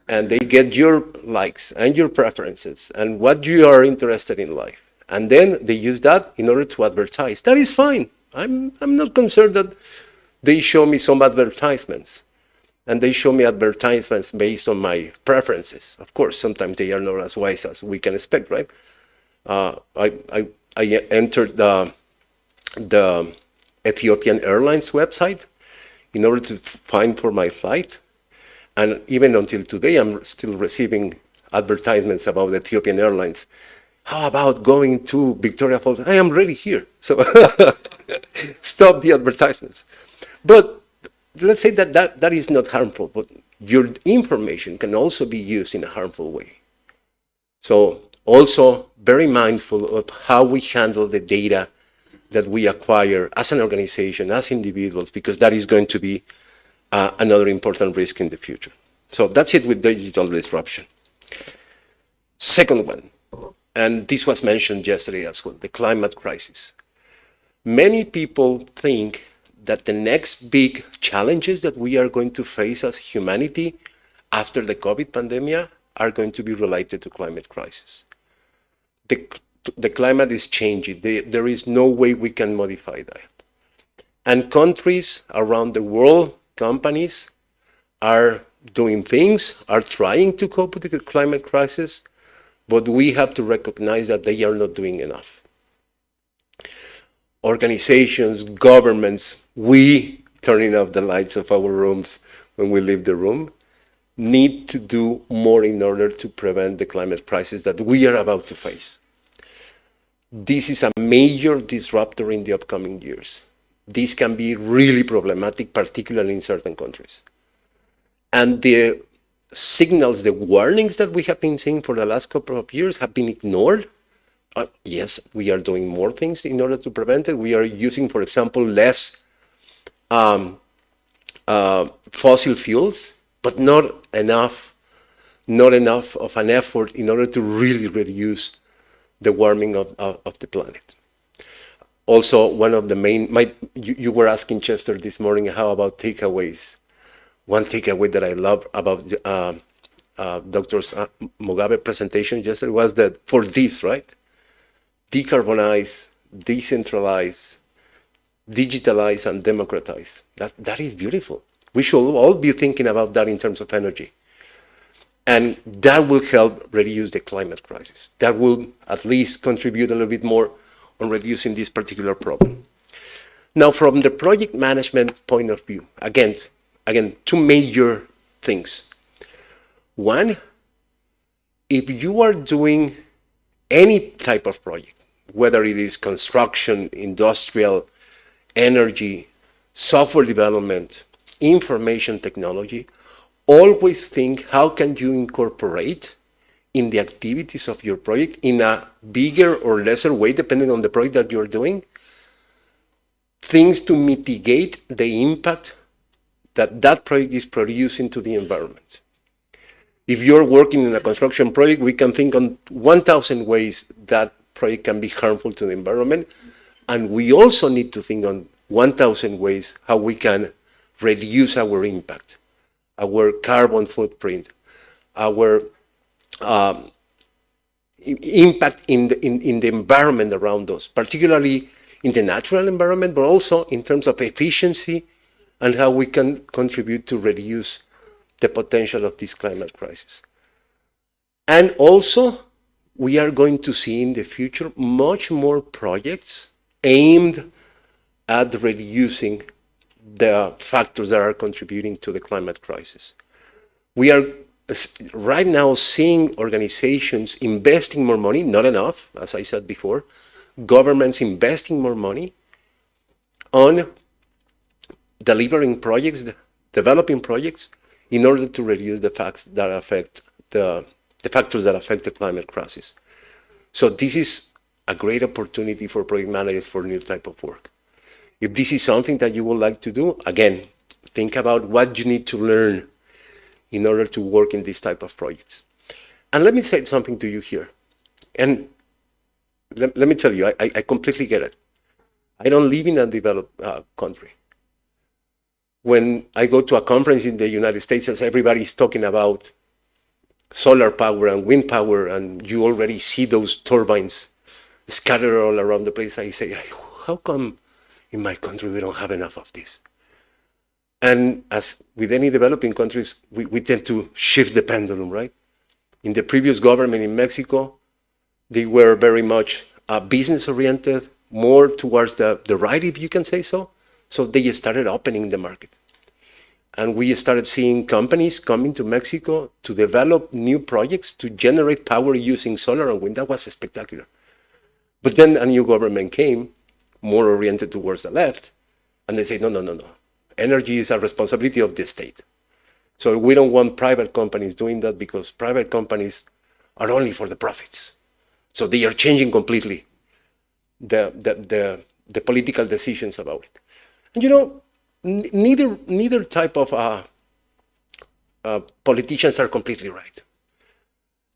C: and they get your likes and your preferences and what you are interested in life. And then they use that in order to advertise. That is fine. I'm not concerned that they show me some advertisements. And they show me advertisements based on my preferences. Of course, sometimes they are not as wise as we can expect, right? I entered the Ethiopian Airlines website in order to find for my flight. And even until today, I'm still receiving advertisements about Ethiopian Airlines. How about going to Victoria Falls? I am already here. So stop the advertisements. But let's say that is not harmful, but your information can also be used in a harmful way. So also very mindful of how we handle the data that we acquire as an organization, as individuals, because that is going to be another important risk in the future. So that's it with digital disruption. Second one, and this was mentioned yesterday as well, the climate crisis. Many people think that the next big challenges that we are going to face as humanity after the COVID pandemic are going to be related to climate crisis. The climate is changing. There is no way we can modify that. And countries around the world, companies, are doing things, are trying to cope with the climate crisis, but we have to recognize that they are not doing enough. Organizations, governments, we turning off the lights of our rooms when we leave the room, need to do more in order to prevent the climate crisis that we are about to face. This is a major disruptor in the upcoming years. This can be really problematic, particularly in certain countries. And the signals, the warnings that we have been seeing for the last couple of years have been ignored. Yes, we are doing more things in order to prevent it. We are using, for example, less fossil fuels, but not enough of an effort in order to really reduce the warming of the planet. Also, one of the main, you were asking Chester this morning, how about takeaways? One takeaway that I love about Dr. Mugabe's presentation yesterday was that for this, right? Decarbonize, decentralize, digitalize, and democratize. That is beautiful. We should all be thinking about that in terms of energy. And that will help reduce the climate crisis. That will at least contribute a little bit more on reducing this particular problem. Now, from the project management point of view, again, two major things. One, if you are doing any type of project, whether it is construction, industrial, energy, software development, information technology, always think how can you incorporate in the activities of your project in a bigger or lesser way, depending on the project that you're doing, things to mitigate the impact that that project is producing to the environment. If you're working in a construction project, we can think on 1,000 ways that project can be harmful to the environment. And we also need to think on 1,000 ways how we can reduce our impact, our carbon footprint, our impact in the environment around us, particularly in the natural environment, but also in terms of efficiency and how we can contribute to reduce the potential of this climate crisis. And also, we are going to see in the future much more projects aimed at reducing the factors that are contributing to the climate crisis. We are right now seeing organizations investing more money, not enough, as I said before, governments investing more money on delivering projects, developing projects in order to reduce the factors that affect the climate crisis. So this is a great opportunity for project managers for new type of work. If this is something that you would like to do, again, think about what you need to learn in order to work in this type of projects. And let me say something to you here. And let me tell you, I completely get it. I don't live in a developed country. When I go to a conference in the United States, as everybody's talking about solar power and wind power, and you already see those turbines scattered all around the place, I say, how come in my country we don't have enough of this? And as with any developing countries, we tend to shift the pendulum, right? In the previous government in Mexico, they were very much business-oriented, more towards the right, if you can say so. So they started opening the market. And we started seeing companies coming to Mexico to develop new projects to generate power using solar and wind. That was spectacular. But then a new government came, more oriented towards the left, and they say, no. Energy is a responsibility of the state. So we don't want private companies doing that because private companies are only for the profits. So they are changing completely the the political decisions about it. And you know, neither type of politicians are completely right.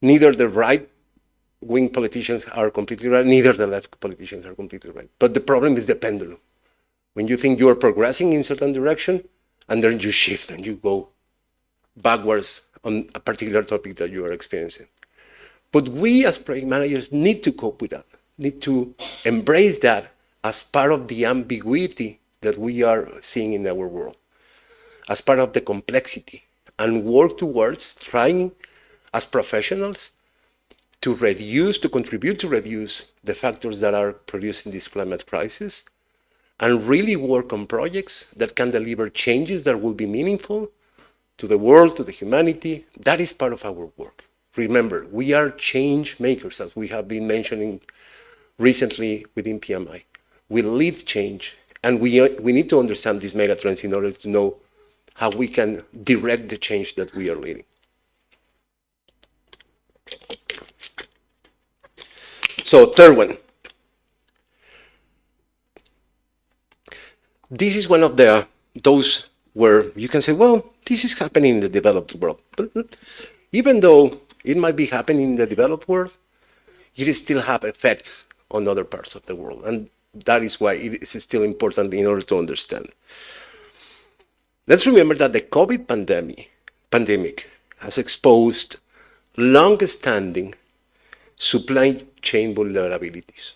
C: Neither the right-wing politicians are completely right, neither the left politicians are completely right. But the problem is the pendulum. When you think you are progressing in a certain direction, and then you shift and you go backwards on a particular topic that you are experiencing. But we as project managers need to cope with that, need to embrace that as part of the ambiguity that we are seeing in our world, as part of the complexity, and work towards trying as professionals to contribute to reduce the factors that are producing this climate crisis, and really work on projects that can deliver changes that will be meaningful to the world, to the humanity. That is part of our work. Remember, we are change makers, as we have been mentioning recently within PMI. We lead change, and we need to understand these megatrends in order to know how we can direct the change that we are leading. So, third one. This is one of those where you can say, well, this is happening in the developed world. But even though it might be happening in the developed world, it still have effects on other parts of the world. And that is why it is still important in order to understand. Let's remember that the COVID pandemic has exposed long-standing supply chain vulnerabilities,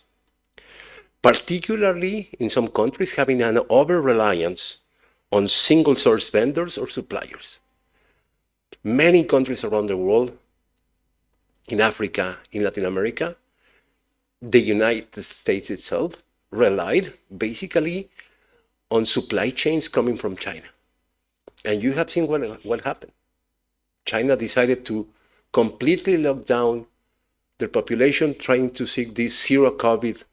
C: particularly in some countries having an over-reliance on single-source vendors or suppliers. Many countries around the world, in Africa, in Latin America, the United States itself relied basically on supply chains coming from China. And you have seen what happened. China decided to completely lock down their population, trying to seek this zero COVID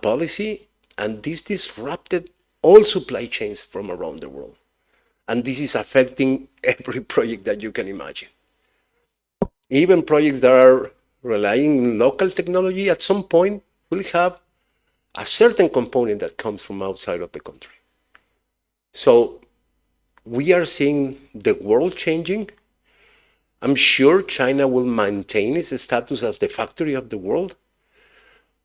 C: policy, and this disrupted all supply chains from around the world. And this is affecting every project that you can imagine. Even projects that are relying on local technology at some point will have a certain component that comes from outside of the country. So we are seeing the world changing. I'm sure China will maintain its status as the factory of the world,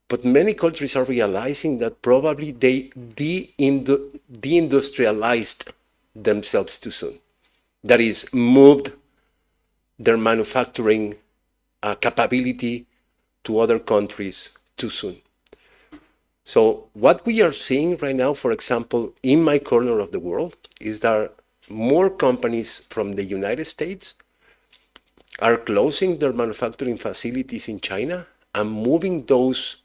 C: but many countries are realizing that probably they deindustrialized themselves too soon. That is, moved their manufacturing capability to other countries too soon. So what we are seeing right now, for example, in my corner of the world, is that more companies from the United States are closing their manufacturing facilities in China and moving those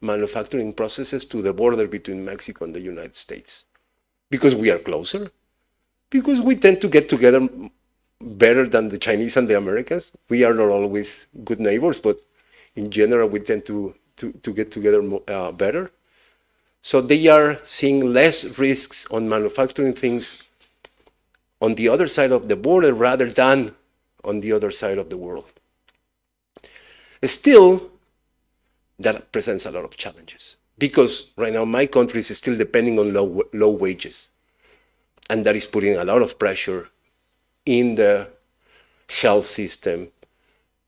C: manufacturing processes to the border between Mexico and the United States. Because we are closer, because we tend to get together better than the Chinese and the Americans. We are not always good neighbors, but in general, we tend to get together better. So they are seeing less risks on manufacturing things on the other side of the border rather than on the other side of the world. Still, that presents a lot of challenges because right now my country is still depending on low wages, and that is putting a lot of pressure in the health system,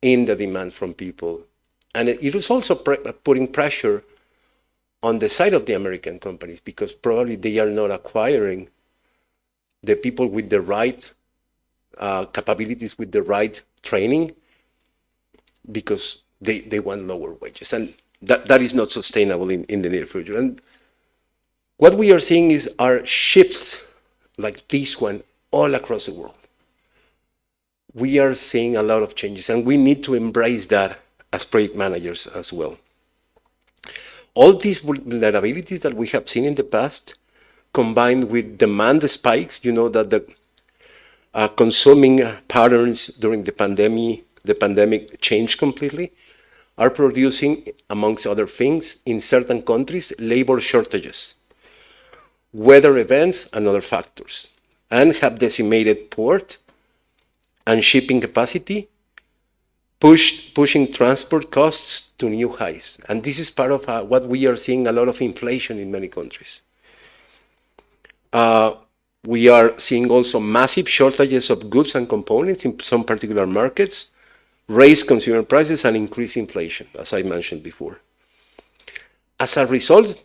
C: in the demand from people, and it is also putting pressure on the side of the American companies because probably they are not acquiring the people with the right capabilities, with the right training, because they want lower wages. And that is not sustainable in the near future. And what we are seeing are shifts like this one all across the world. We are seeing a lot of changes, and we need to embrace that as project managers as well. All these vulnerabilities that we have seen in the past, combined with demand spikes, you know that the consuming patterns during the pandemic changed completely, are producing, amongst other things, in certain countries, labor shortages, weather events, and other factors, and have decimated port and shipping capacity, pushing transport costs to new highs. And this is part of what we are seeing, a lot of inflation in many countries. We are seeing also massive shortages of goods and components in some particular markets, raise consumer prices, and increase inflation, as I mentioned before. As a result,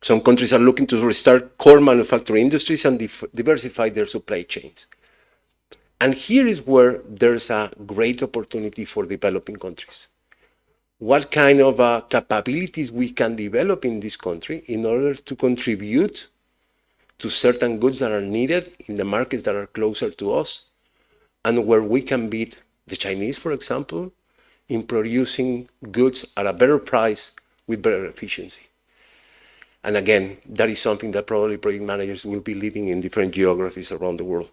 C: some countries are looking to restart core manufacturing industries and diversify their supply chains. And here is where there's a great opportunity for developing countries. What kind of capabilities we can develop in this country in order to contribute to certain goods that are needed in the markets that are closer to us, and where we can beat the Chinese, for example, in producing goods at a better price with better efficiency. And again, that is something that probably project managers will be living in different geographies around the world.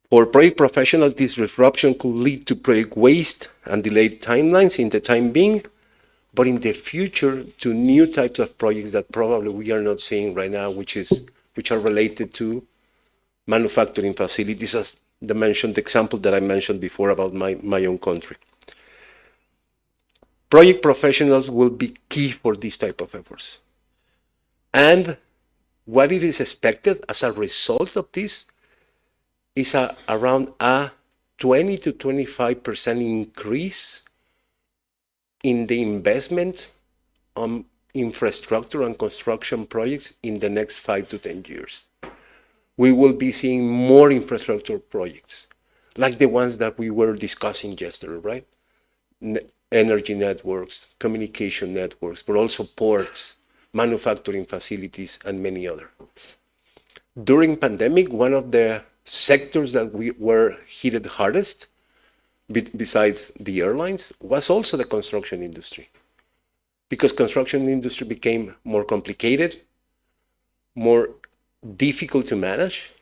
C: For project professionals, this disruption could lead to project waste and delayed timelines in the time being, but in the future to new types of projects that probably we are not seeing right now, which are related to manufacturing facilities, as the example that I mentioned before about my own country. Project professionals will be key for this type of efforts. And what it is expected as a result of this is around a 20 to 25% increase in the investment on infrastructure and construction projects in the next 5 to 10 years. We will be seeing more infrastructure projects, like the ones that we were discussing yesterday, right? Energy networks, communication networks, but also ports, manufacturing facilities, and many others. During pandemic, one of the sectors that we were hit hardest, besides the airlines, was also the construction industry. Because construction industry became more complicated, more difficult to manage,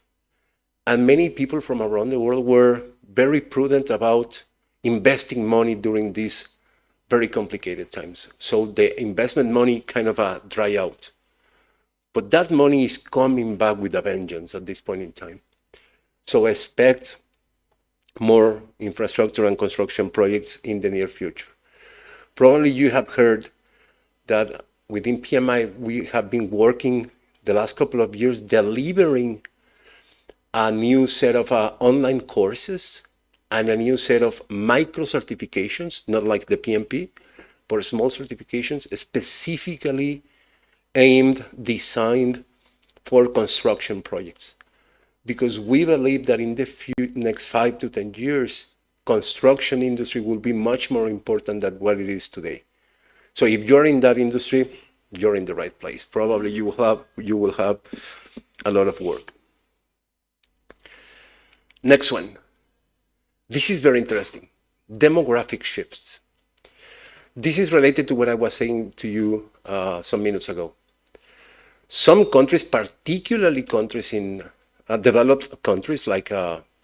C: and many people from around the world were very prudent about investing money during these very complicated times. So the investment money kind of dry out. But that money is coming back with a vengeance at this point in time. So expect more infrastructure and construction projects in the near future. Probably you have heard that within PMI, we have been working the last couple of years delivering a new set of online courses and a new set of micro certifications, not like the PMP, but small certifications specifically designed for construction projects. Because we believe that in the next 5 to 10 years, construction industry will be much more important than what it is today. So if you're in that industry, you're in the right place. Probably you will have a lot of work. Next one. This is very interesting. Demographic shifts. This is related to what I was saying to you some minutes ago. Some countries, particularly countries in developed countries like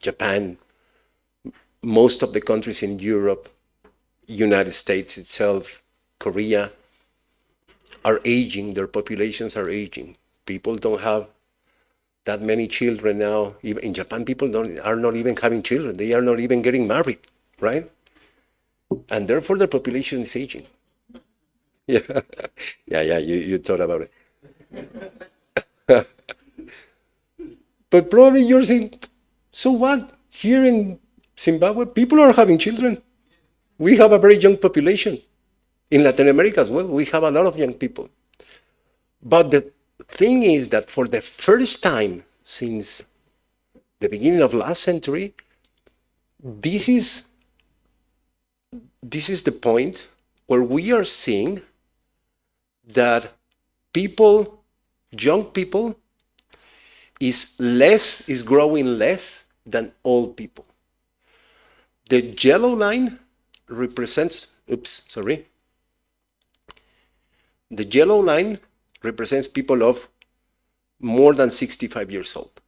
C: Japan, most of the countries in Europe, United States itself, Korea, are aging, their populations are aging. People don't have that many children now. Even in Japan, people are not even having children. They are not even getting married, right? And therefore, their population is aging. Yeah, you thought about it. But probably you're saying, so what? Here in Zimbabwe, people are having children. We have a very young population. In Latin America as well, we have a lot of young people. But the thing is that for the first time since the beginning of last century, this is the point where we are seeing that young people, is growing less than old people. The yellow line represents, the yellow line represents people of more than 65 years old.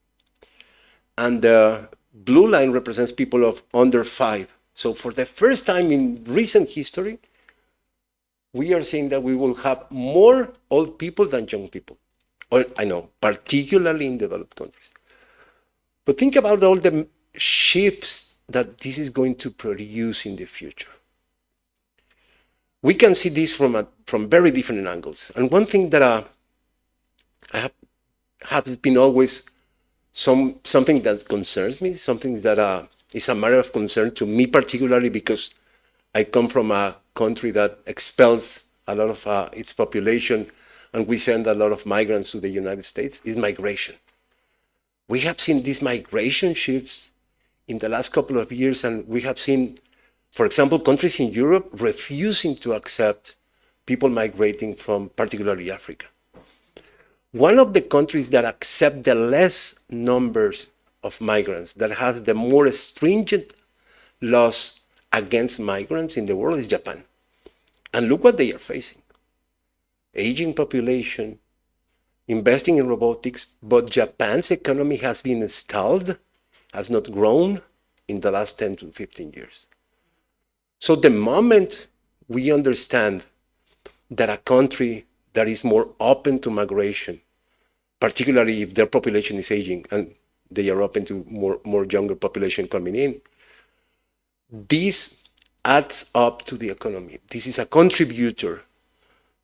C: And the blue line represents people of under 5. So for the first time in recent history, we are seeing that we will have more old people than young people. I know, particularly in developed countries. But think about all the shifts that this is going to produce in the future. We can see this from very different angles. And one thing that I has been always something that concerns me, something that is a matter of concern to me particularly because I come from a country that expels a lot of its population, and we send a lot of migrants to the United States, is migration. We have seen these migration shifts in the last couple of years, and we have seen, for example, countries in Europe refusing to accept people migrating from particularly Africa. One of the countries that accept the less numbers of migrants, that has the more stringent laws against migrants in the world, is Japan. And look what they are facing. Aging population, investing in robotics, but Japan's economy has been stalled, has not grown in the last 10 to 15 years. So the moment we understand that a country that is more open to migration, particularly if their population is aging and they are open to more younger population coming in, this adds up to the economy. This is a contributor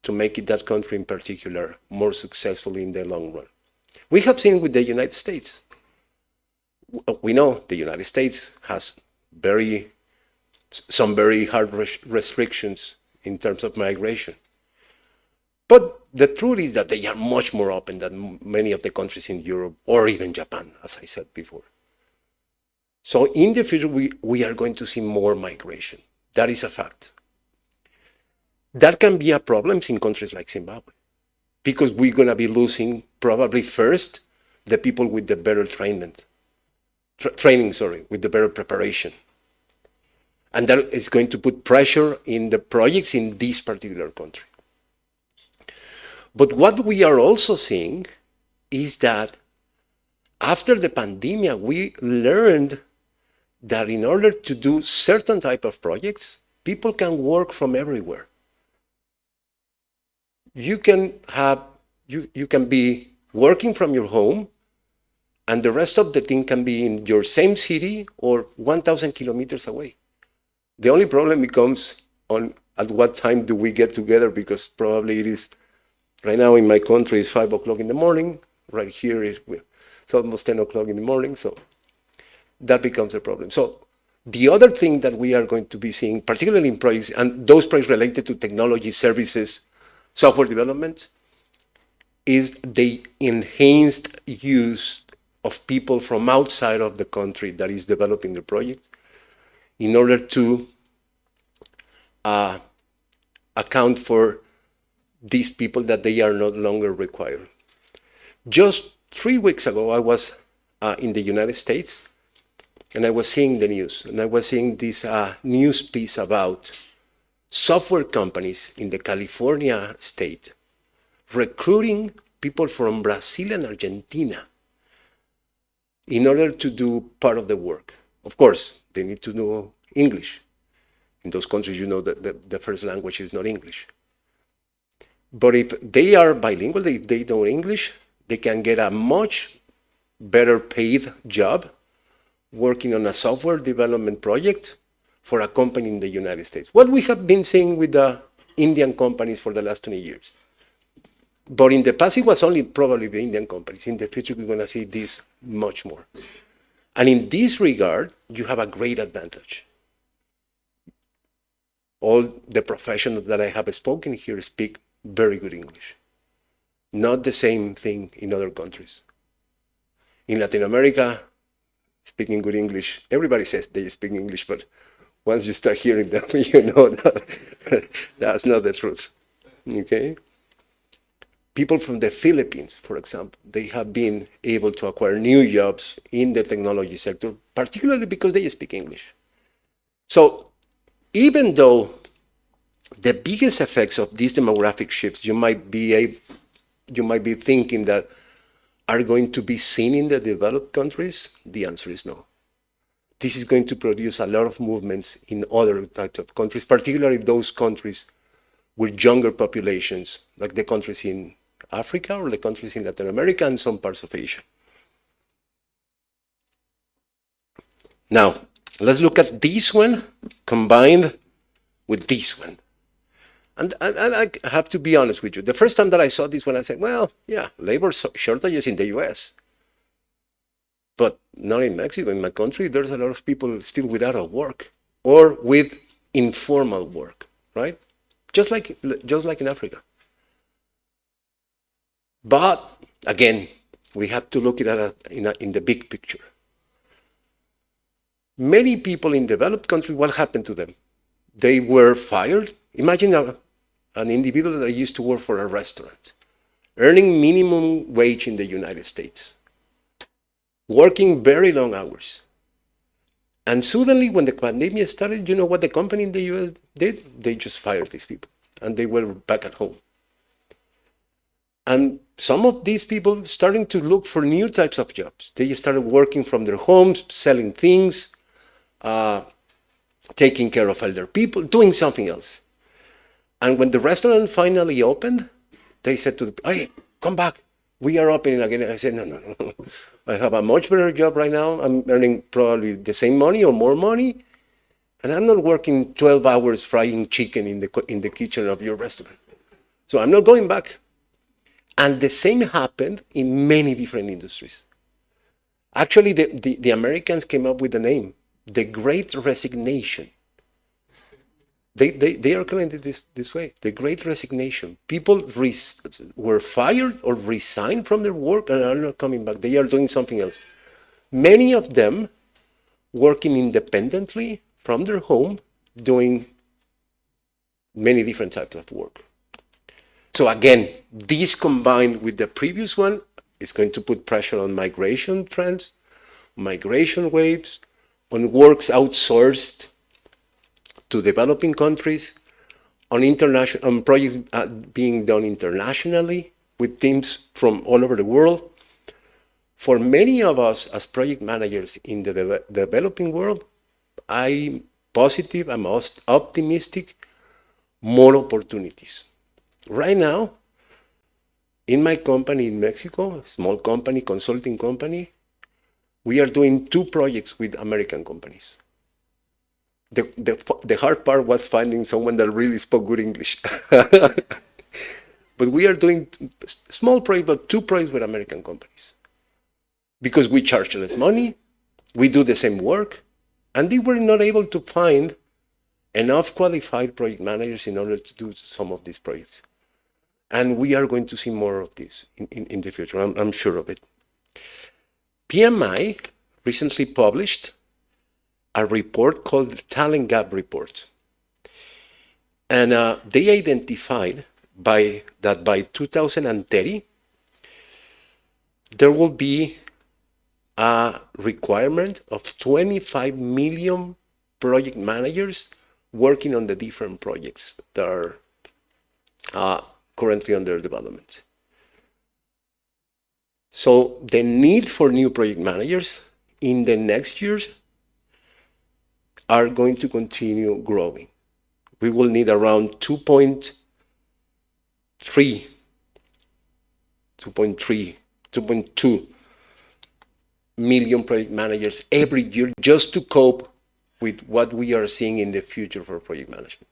C: to make it, that country in particular, more successful in the long run. We have seen with the United States. We know the United States has some very hard restrictions in terms of migration. But the truth is that they are much more open than many of the countries in Europe or even Japan, as I said before. So in the future, we are going to see more migration. That is a fact. That can be a problem in countries like Zimbabwe, because we're going to be losing probably first the people with the better training, with the better preparation. And that is going to put pressure in the projects in this particular country. But what we are also seeing is that after the pandemic, we learned that in order to do certain type of projects, people can work from everywhere. You can be working from your home, and the rest of the team can be in your same city or 1,000 kilometers away. The only problem becomes at what time do we get together, because probably it is, right now in my country, it's 5 o'clock in the morning. Right here, it's almost 10 o'clock in the morning, so that becomes a problem. So the other thing that we are going to be seeing, particularly in projects, and those projects related to technology, services, software development, is the enhanced use of people from outside of the country that is developing the project in order to account for these people that they are no longer required. Just 3 weeks ago, I was in the United States, and I was seeing the news, and I was seeing this news piece about software companies in the California state recruiting people from Brazil and Argentina in order to do part of the work. Of course, they need to know English. In those countries, you know that the first language is not English. But if they are bilingual, if they know English, they can get a much better paid job working on a software development project for a company in the United States. What we have been seeing with the Indian companies for the last 20 years. But in the past, it was only probably the Indian companies. In the future, we're going to see this much more. And in this regard, you have a great advantage. All the professionals that I have spoken here speak very good English. Not the same thing in other countries. In Latin America, speaking good English, everybody says they speak English, but once you start hearing them, you know that that's not the truth. Okay? People from the Philippines, for example, they have been able to acquire new jobs in the technology sector, particularly because they speak English. So even though the biggest effects of these demographic shifts you might be thinking that are going to be seen in the developed countries, the answer is no. This is going to produce a lot of movements in other types of countries, particularly those countries with younger populations, like the countries in Africa or the countries in Latin America and some parts of Asia. Now, Let's look at this one combined with this one. And I have to be honest with you. The first time that I saw this one, I said, well, yeah, labor shortages in the US. But not in Mexico. In my country, there's a lot of people still without a work or with informal work, right? Just like in Africa. But again, we have to look at it in the big picture. Many people in developed countries, what happened to them? They were fired. Imagine an individual that used to work for a restaurant, earning minimum wage in the United States, working very long hours. And suddenly, when the pandemic started, you know what the company in the US did? They just fired these people, and they were back at home. And some of these people starting to look for new types of jobs. They started working from their homes, selling things, taking care of elder people, doing something else. And when the restaurant finally opened, they said to the, hey, come back. We are opening again. I said, no. I have a much better job right now. I'm earning probably the same money or more money. And I'm not working 12 hours frying chicken in the kitchen of your restaurant. So I'm not going back. And the same happened in many different industries. Actually, the Americans came up with the name, the Great Resignation. They are calling it this way, the Great Resignation. People were fired or resigned from their work and are not coming back. They are doing something else. Many of them working independently from their home, doing many different types of work. So again, this combined with the previous one is going to put pressure on migration trends, migration waves, on works outsourced to developing countries, on projects being done internationally with teams from all over the world. For many of us as project managers in the developing world, I'm positive, I'm optimistic, more opportunities. Right now, in my company in Mexico, small company, consulting company, we are doing 2 projects with American companies. The hard part was finding someone that really spoke good English. But we are doing small projects, but 2 projects with American companies. Because we charge less money, we do the same work, and they were not able to find enough qualified project managers in order to do some of these projects. And we are going to see more of this in the future, I'm sure of it. PMI recently published a report called the Talent Gap Report. And they identified that by 2030, there will be a requirement of 25 million project managers working on the different projects that are currently under development. So the need for new project managers in the next years are going to continue growing. We will need around 2.2 million project managers every year just to cope with what we are seeing in the future for project management.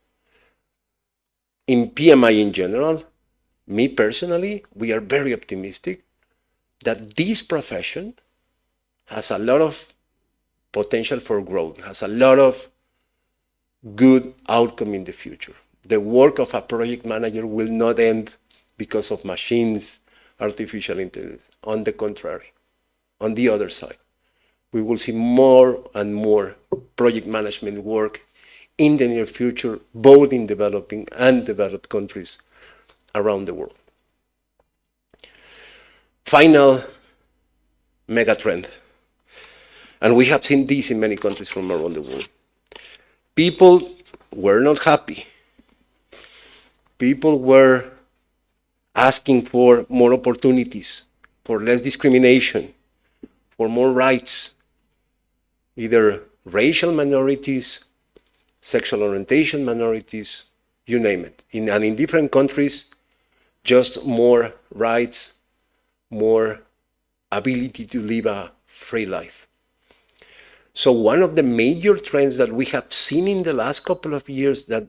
C: In PMI in general, me personally, we are very optimistic that this profession has a lot of potential for growth, has a lot of good outcome in the future. The work of a project manager will not end because of machines, artificial intelligence. On the contrary, on the other side, we will see more and more project management work in the near future, both in developing and developed countries around the world. Final megatrend, and we have seen this in many countries from around the world. People were not happy. People were asking for more opportunities, for less discrimination, for more rights, either racial minorities, sexual orientation minorities, you name it. And in different countries, just more rights, more ability to live a free life. So one of the major trends that we have seen in the last couple of years that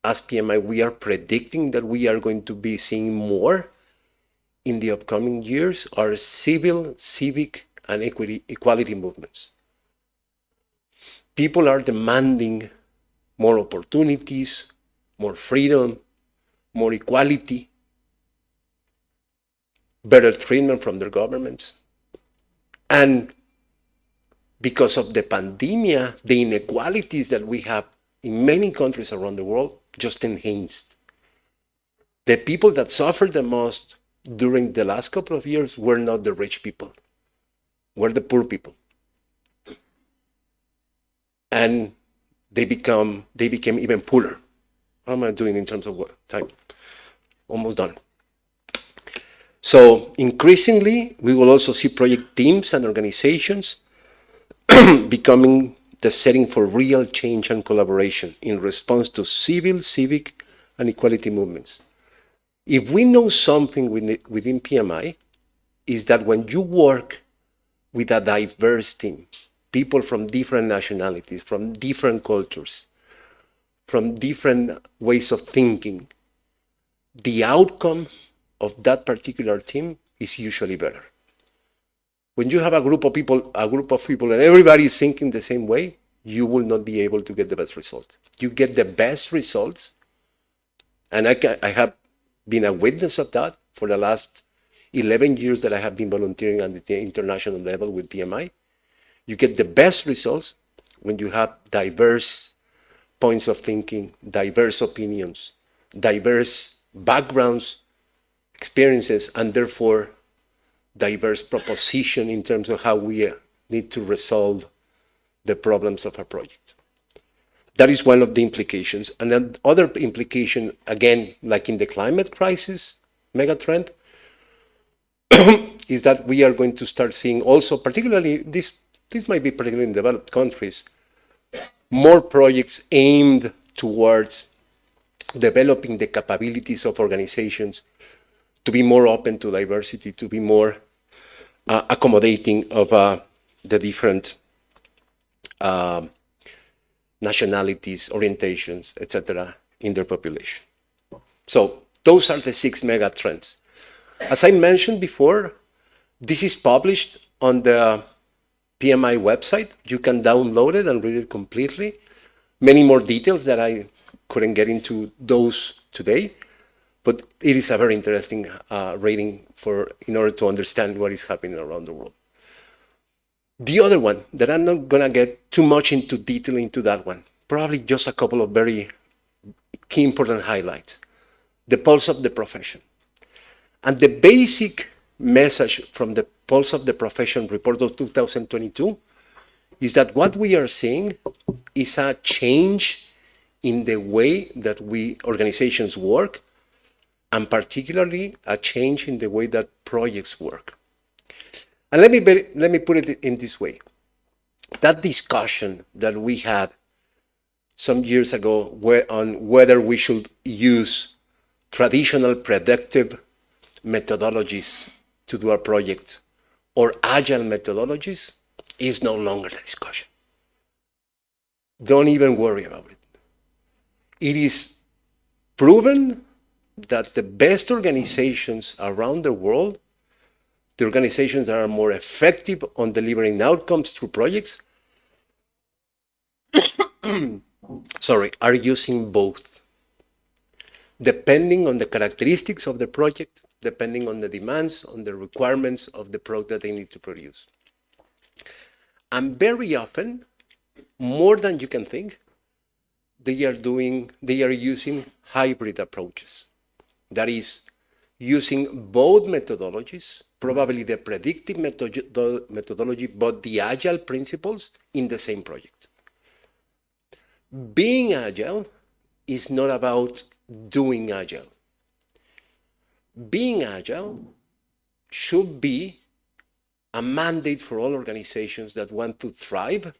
C: as PMI, we are predicting that we are going to be seeing more in the upcoming years are civil, civic, and equality movements. People are demanding more opportunities, more freedom, more equality, better treatment from their governments. And because of the pandemic, the inequalities that we have in many countries around the world just enhanced. The people that suffered the most during the last couple of years were not the rich people, were the poor people. And they became even poorer. How am I doing in terms of what time? Almost done. So increasingly, we will also see project teams and organizations becoming the setting for real change and collaboration in response to civil, civic, and equality movements. If we know something within PMI, is that when you work with a diverse team, people from different nationalities, from different cultures, from different ways of thinking, the outcome of that particular team is usually better. When you have a group of people and everybody is thinking the same way, you will not be able to get the best result. You get the best results, and I have been a witness of that for the last 11 years that I have been volunteering at the international level with PMI. You get the best results when you have diverse points of thinking, diverse opinions, diverse backgrounds, experiences, and therefore diverse proposition in terms of how we need to resolve the problems of a project. That is one of the implications. And another implication, again, like in the climate crisis megatrend, is that we are going to start seeing also, particularly, this might be particularly in developed countries, more projects aimed towards developing the capabilities of organizations to be more open to diversity, to be more accommodating of the different nationalities, orientations, etc., in their population. So those are the 6 mega trends. As I mentioned before, this is published on the PMI website. You can download it and read it completely. Many more details that I couldn't get into those today, but it is a very interesting reading in order to understand what is happening around the world. The other one that I'm not gonna get too much into detail into that one, probably just a couple of very key important highlights. The pulse of the profession. And the basic message from the Pulse of the Profession report of 2022 is that what we are seeing is a change in the way that organizations work, and particularly a change in the way that projects work. And let me put it in this way. That discussion that we had some years ago on whether we should use traditional predictive methodologies to do a project or agile methodologies is no longer the discussion. Don't even worry about it. It is proven that the best organizations around the world, the organizations that are more effective on delivering outcomes through projects, are using both, depending on the characteristics of the project, depending on the demands, on the requirements of the product that they need to produce. And very often, more than you can think, they are using hybrid approaches. That is, using both methodologies, probably the predictive methodology, but the agile principles in the same project. Being agile is not about doing agile. Being agile should be a mandate for all organizations that want to thrive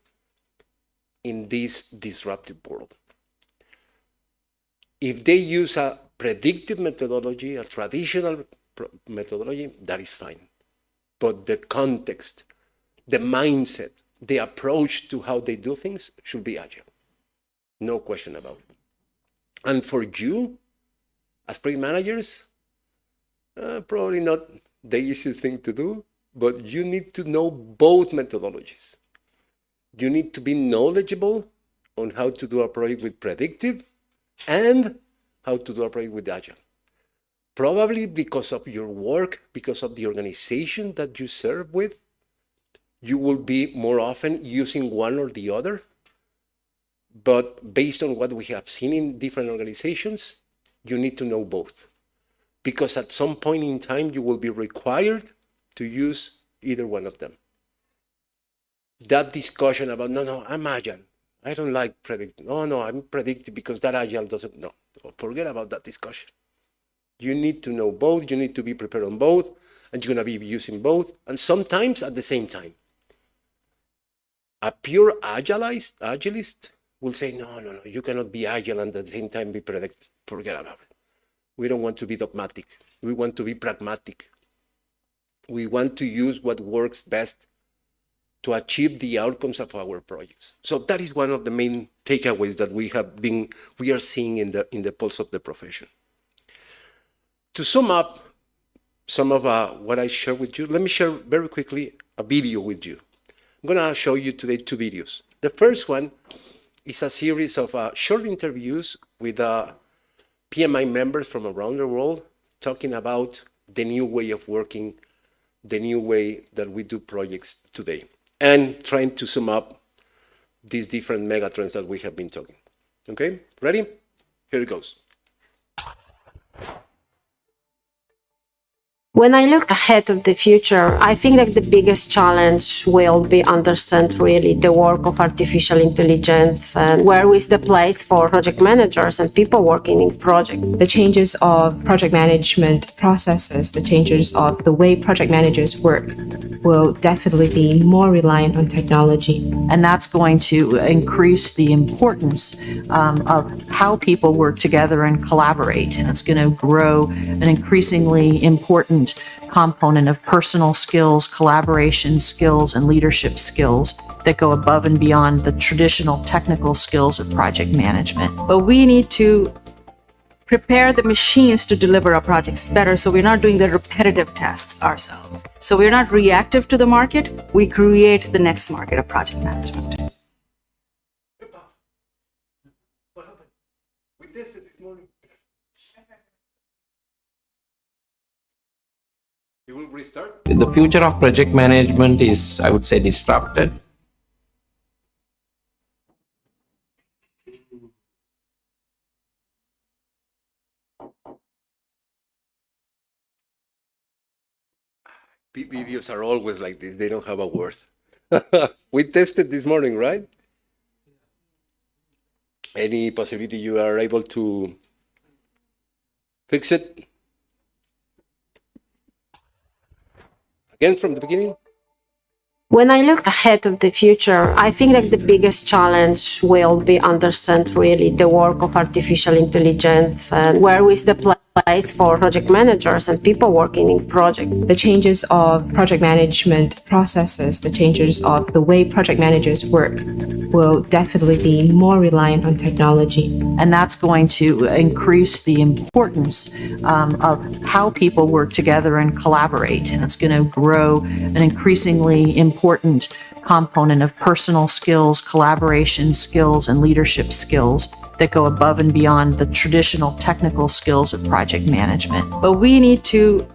C: in this disruptive world. If they use a predictive methodology, a traditional methodology, that is fine. But the context, the mindset, the approach to how they do things should be agile. No question about it. And for you, as project managers, probably not the easiest thing to do, but you need to know both methodologies. You need to be knowledgeable on how to do a project with predictive and how to do a project with agile. Probably because of your work, because of the organization that you serve with, you will be more often using one or the other. But based on what we have seen in different organizations, you need to know both. Because at some point in time, you will be required to use either one of them. That discussion about, no, I'm agile. I don't like predictive. No, I'm predictive because that agile doesn't, no. Forget about that discussion. You need to know both, you need to be prepared on both, and you're gonna be using both, and sometimes at the same time. A pure agilist will say, no, you cannot be agile and at the same time be predictive. Forget about it. We don't want to be dogmatic. We want to be pragmatic. We want to use what works best to achieve the outcomes of our projects. So that is one of the main takeaways that we are seeing in the pulse of the profession. To sum up some of what I shared with you, let me share very quickly a video with you. I'm gonna show you today 2 videos. The first one is a series of short interviews with PMI members from around the world talking about the new way of working, the new way that we do projects today, and trying to sum up these different megatrends that we have been talking. Okay, ready? Here it goes.
D: When I look ahead of the future, I think that the biggest challenge will be understand really the work of artificial intelligence and where is the place for project managers and people working in project.
E: The changes of project management processes, the changes of the way project managers work will definitely be more reliant on technology.
F: And that's going to increase the importance of how people work together and collaborate. And it's going to grow an increasingly important component of personal skills, collaboration skills, and leadership skills that go above and beyond the traditional technical skills of project management.
G: But we need to prepare the machines to deliver our projects better so we're not doing the repetitive tasks ourselves. So we're not reactive to the market, we create the next market of project management.
C: What happened? We tested this morning. You will restart?
H: The future of project management is, I would say, disrupted.
C: Videos are always like this. They don't have a word. We tested this morning, right? Any possibility you are able to fix it? Again, from the beginning?
D: When I look ahead of the future, I think that the biggest challenge will be understand really the work of artificial intelligence and where is the place for project managers and people working in project.
E: The changes of project management processes, the changes of the way project managers work will definitely be more reliant on technology.
F: And that's going to increase the importance of how people work together and collaborate. And it's going to grow an increasingly important component of personal skills, collaboration skills, and leadership skills that go above and beyond the traditional technical skills of project management.
G: But we need to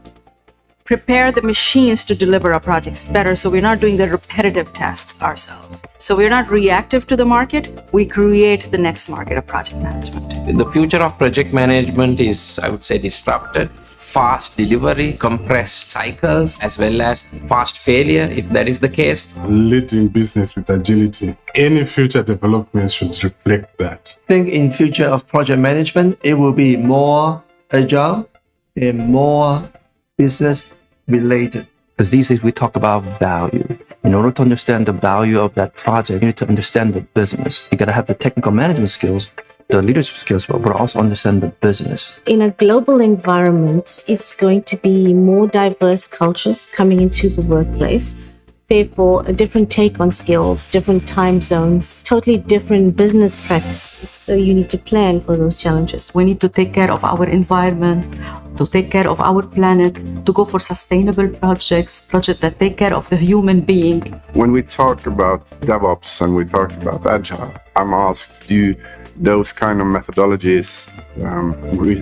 G: prepare the machines to deliver our projects better so we're not doing the repetitive tasks ourselves. So we're not reactive to the market, we create the next market of project management.
H: The future of project management is, I would say, disrupted. Fast delivery, compressed cycles, as well as fast failure, if that is the case.
I: Leading business with agility. Any future developments should reflect that.
J: I think in future of project management, it will be more agile and more business related.
K: Because these days we talk about value. In order to understand the value of that project, you need to understand the business. You got to have the technical management skills, the leadership skills, but also understand the business.
L: In a global environment, it's going to be more diverse cultures coming into the workplace. therefore a different take on skills, different time zones, totally different business practices. So you need to plan for those challenges.
G: We need to take care of our environment, to take care of our planet, to go for sustainable projects that take care of the human being.
M: When we talk about DevOps and we talk about Agile, I'm asked, do those kind of methodologies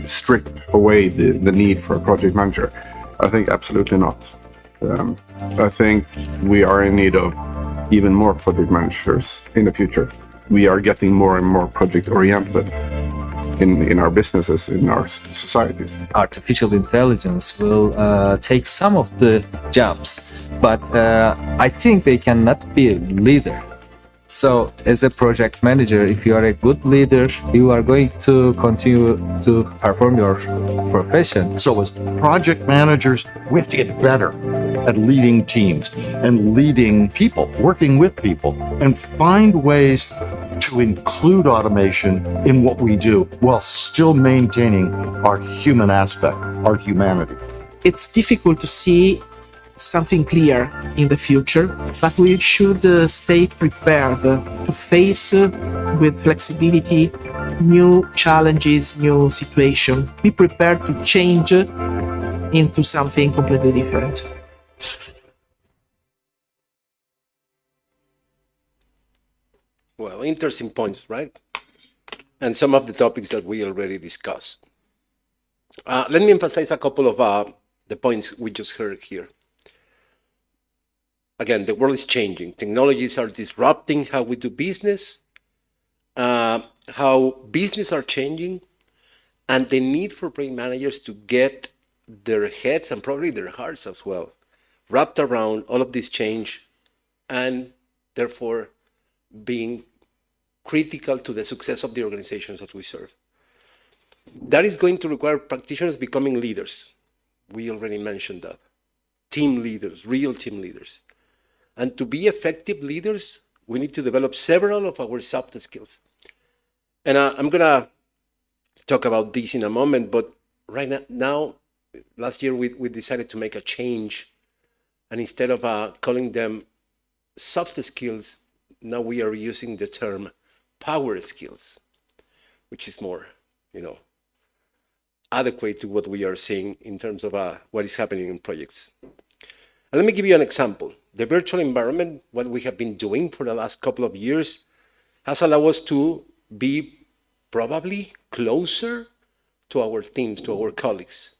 M: strip away the need for a project manager? I think absolutely not. I think we are in need of even more project managers in the future. We are getting more and more project oriented in our businesses, in our societies.
N: Artificial intelligence will take some of the jobs, but I think they cannot be a leader. So as a project manager, if you are a good leader, you are going to continue to perform your profession.
O: So as project managers, we have to get better at leading teams and leading people, working with people, and find ways to include automation in what we do while still maintaining our human aspect, our humanity.
P: It's difficult to see something clear in the future, but we should stay prepared to face with flexibility new challenges, new situation. Be prepared to change into something completely different.
C: Well, interesting points, right? And some of the topics that we already discussed. Let me emphasize a couple of the points we just heard here. Again, the world is changing. Technologies are disrupting how we do business, how business are changing, and the need for project managers to get their heads and probably their hearts as well wrapped around all of this change and therefore being critical to the success of the organizations that we serve. That is going to require practitioners becoming leaders. We already mentioned that. Team leaders, real team leaders. And to be effective leaders, we need to develop several of our soft skills. And I'm going to talk about this in a moment, but right now, last year we decided to make a change. And instead of calling them soft skills, now we are using the term power skills, which is more, adequate to what we are seeing in terms of what is happening in projects. And let me give you an example. The virtual environment, what we have been doing for the last couple of years, has allowed us to be probably closer to our teams, to our colleagues,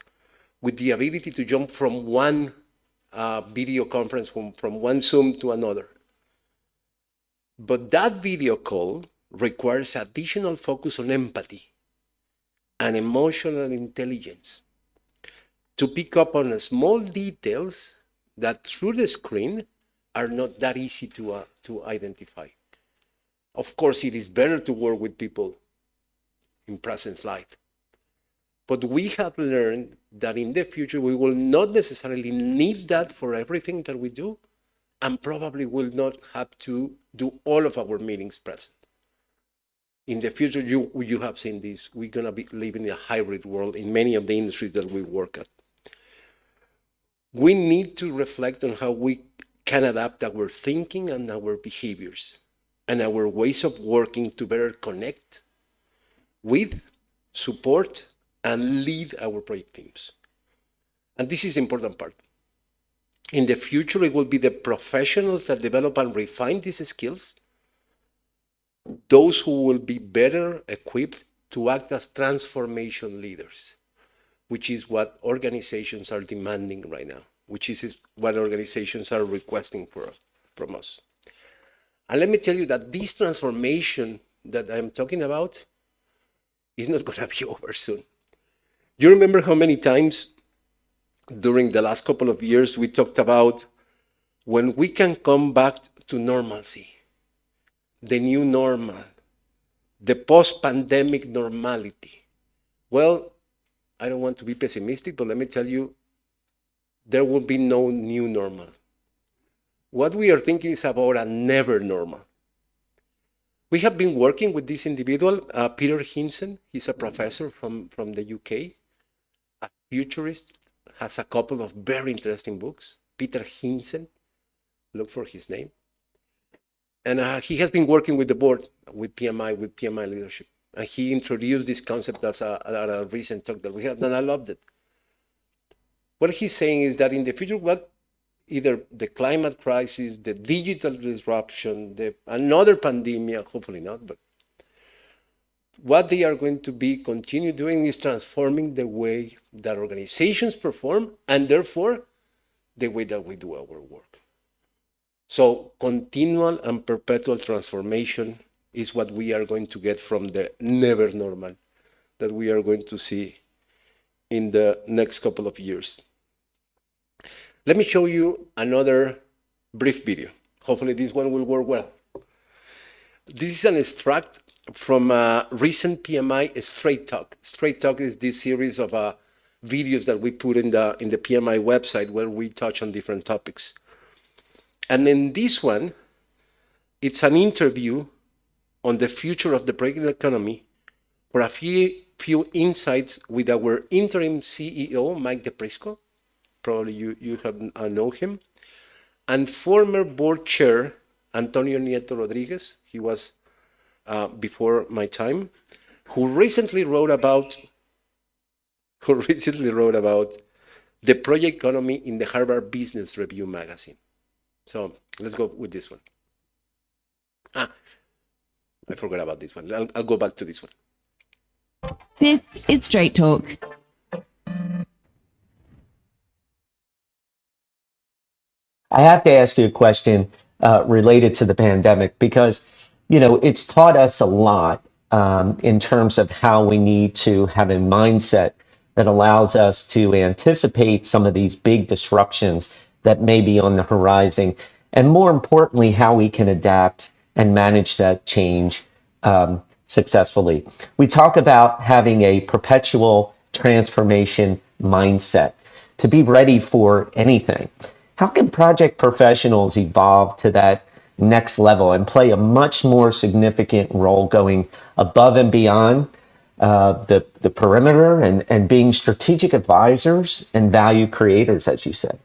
C: with the ability to jump from one video conference, from one Zoom to another. But that video call requires additional focus on empathy and emotional intelligence to pick up on small details that through the screen are not that easy to identify. Of course, it is better to work with people in presence live. But we have learned that in the future, we will not necessarily need that for everything that we do, and probably will not have to do all of our meetings present. In the future, you have seen this. We're going to be living in a hybrid world in many of the industries that we work at. We need to reflect on how we can adapt our thinking and our behaviors and our ways of working to better connect with, support, and lead our project teams. And this is the important part. In the future, it will be the professionals that develop and refine these skills, those who will be better equipped to act as transformation leaders, which is what organizations are demanding right now, which is what organizations are requesting from us. And let me tell you that this transformation that I'm talking about is not going to be over soon. You remember how many times during the last couple of years we talked about when we can come back to normalcy, the new normal, the post-pandemic normality. Well, I don't want to be pessimistic, but let me tell you, there will be no new normal. What we are thinking is about a never normal. We have been working with this individual, Peter Hinson. He's a professor from the UK, a futurist, has a couple of very interesting books. Peter Hinson, Look for his name. And he has been working with the board, with PMI leadership. And he introduced this concept at a recent talk that we had, and I loved it. What he's saying is that in the future, either the climate crisis, the digital disruption, another pandemic, hopefully not, but what they are going to continue doing is transforming the way that organizations perform, and therefore the way that we do our work. So continual and perpetual transformation is what we are going to get from the never normal that we are going to see in the next couple of years. Let me show you another brief video. Hopefully this one will work well. This is an extract from a recent PMI Straight Talk. Straight Talk is this series of videos that we put in the PMI website where we touch on different topics. And in this one, it's an interview on the future of the project economy for a few insights with our interim CEO, Mike DePrisco. Probably you have know him. And former board chair, Antonio Nieto Rodriguez. He was before my time, who recently wrote about the project economy in the Harvard Business Review magazine. So let's go with this one. I forgot about this one. I'll go back to this one.
Q: This is Straight Talk.
R: I have to ask you a question related to the pandemic because, you know, it's taught us a lot in terms of how we need to have a mindset that allows us to anticipate some of these big disruptions that may be on the horizon, and more importantly, how we can adapt and manage that change successfully. We talk about having a perpetual transformation mindset to be ready for anything. How can project professionals evolve to that next level and play a much more significant role going above and beyond the perimeter and being strategic advisors and value creators, as you said?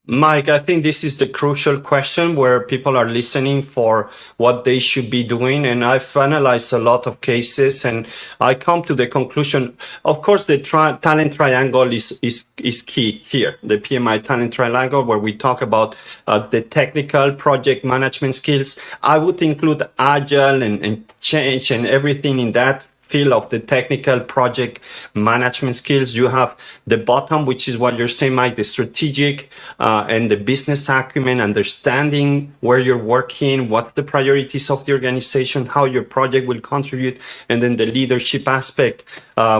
S: Mike, I think this is the crucial question where people are listening for what they should be doing. And I've analyzed a lot of cases and I come to the conclusion, of course, the talent triangle is key here. The PMI talent triangle, where we talk about the technical project management skills. I would include agile and change and everything in that field of the technical project management skills. You have the bottom, which is what you're saying, Mike, the strategic and the business acumen, understanding where you're working, what the priorities of the organization, how your project will contribute, and then the leadership aspect,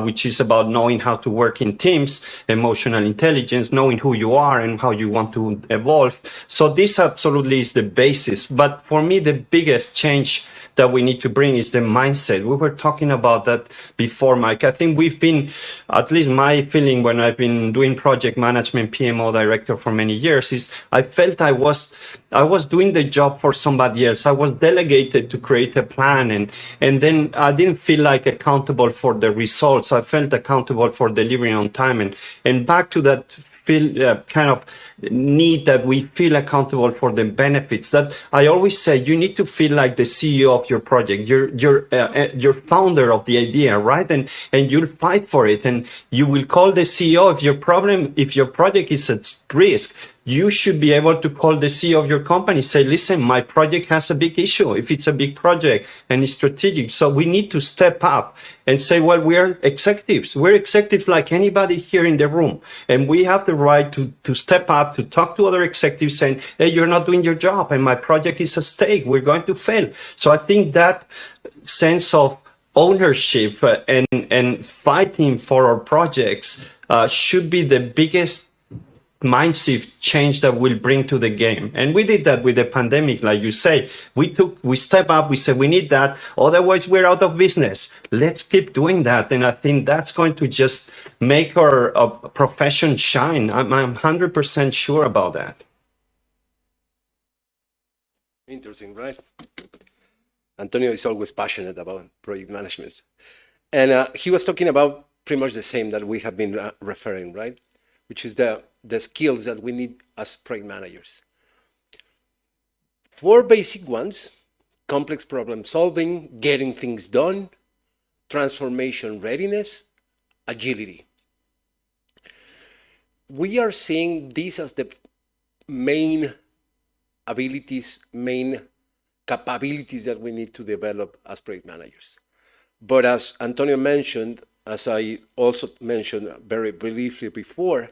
S: which is about knowing how to work in teams, emotional intelligence, knowing who you are and how you want to evolve. So this absolutely is the basis. But for me, the biggest change that we need to bring is the mindset. We were talking about that before, Mike. I think we've been, at least my feeling when I've been doing project management, PMO director for many years, is I felt I was doing the job for somebody else. I was delegated to create a plan, and then I didn't feel like accountable for the results. I felt accountable for delivering on time, and back to that kind of need that we feel accountable for the benefits. That I always say, you need to feel like the CEO of your project. You're founder of the idea, right? And you'll fight for it, and you will call the CEO if your project is at risk. You should be able to call the CEO of your company, say, listen, my project has a big issue, if it's a big project and it's strategic. So we need to step up and say, well, we're executives. We're executives like anybody here in the room. And we have the right to step up, to talk to other executives saying, hey, you're not doing your job and my project is at stake. We're going to fail. So I think that sense of ownership and fighting for our projects should be the biggest mindset change that we'll bring to the game. And we did that with the pandemic, like you say. We step up, we said we need that, otherwise we're out of business. Let's keep doing that. And I think that's going to just make our profession shine. I'm 100% sure about that.
C: Interesting, right? Antonio is always passionate about project management. And he was talking about pretty much the same that we have been referring, right? Which is the skills that we need as project managers. 4 basic ones: complex problem solving, getting things done, transformation readiness, agility. We are seeing these as the main abilities, main capabilities that we need to develop as project managers. But as Antonio mentioned, as I also mentioned very briefly before,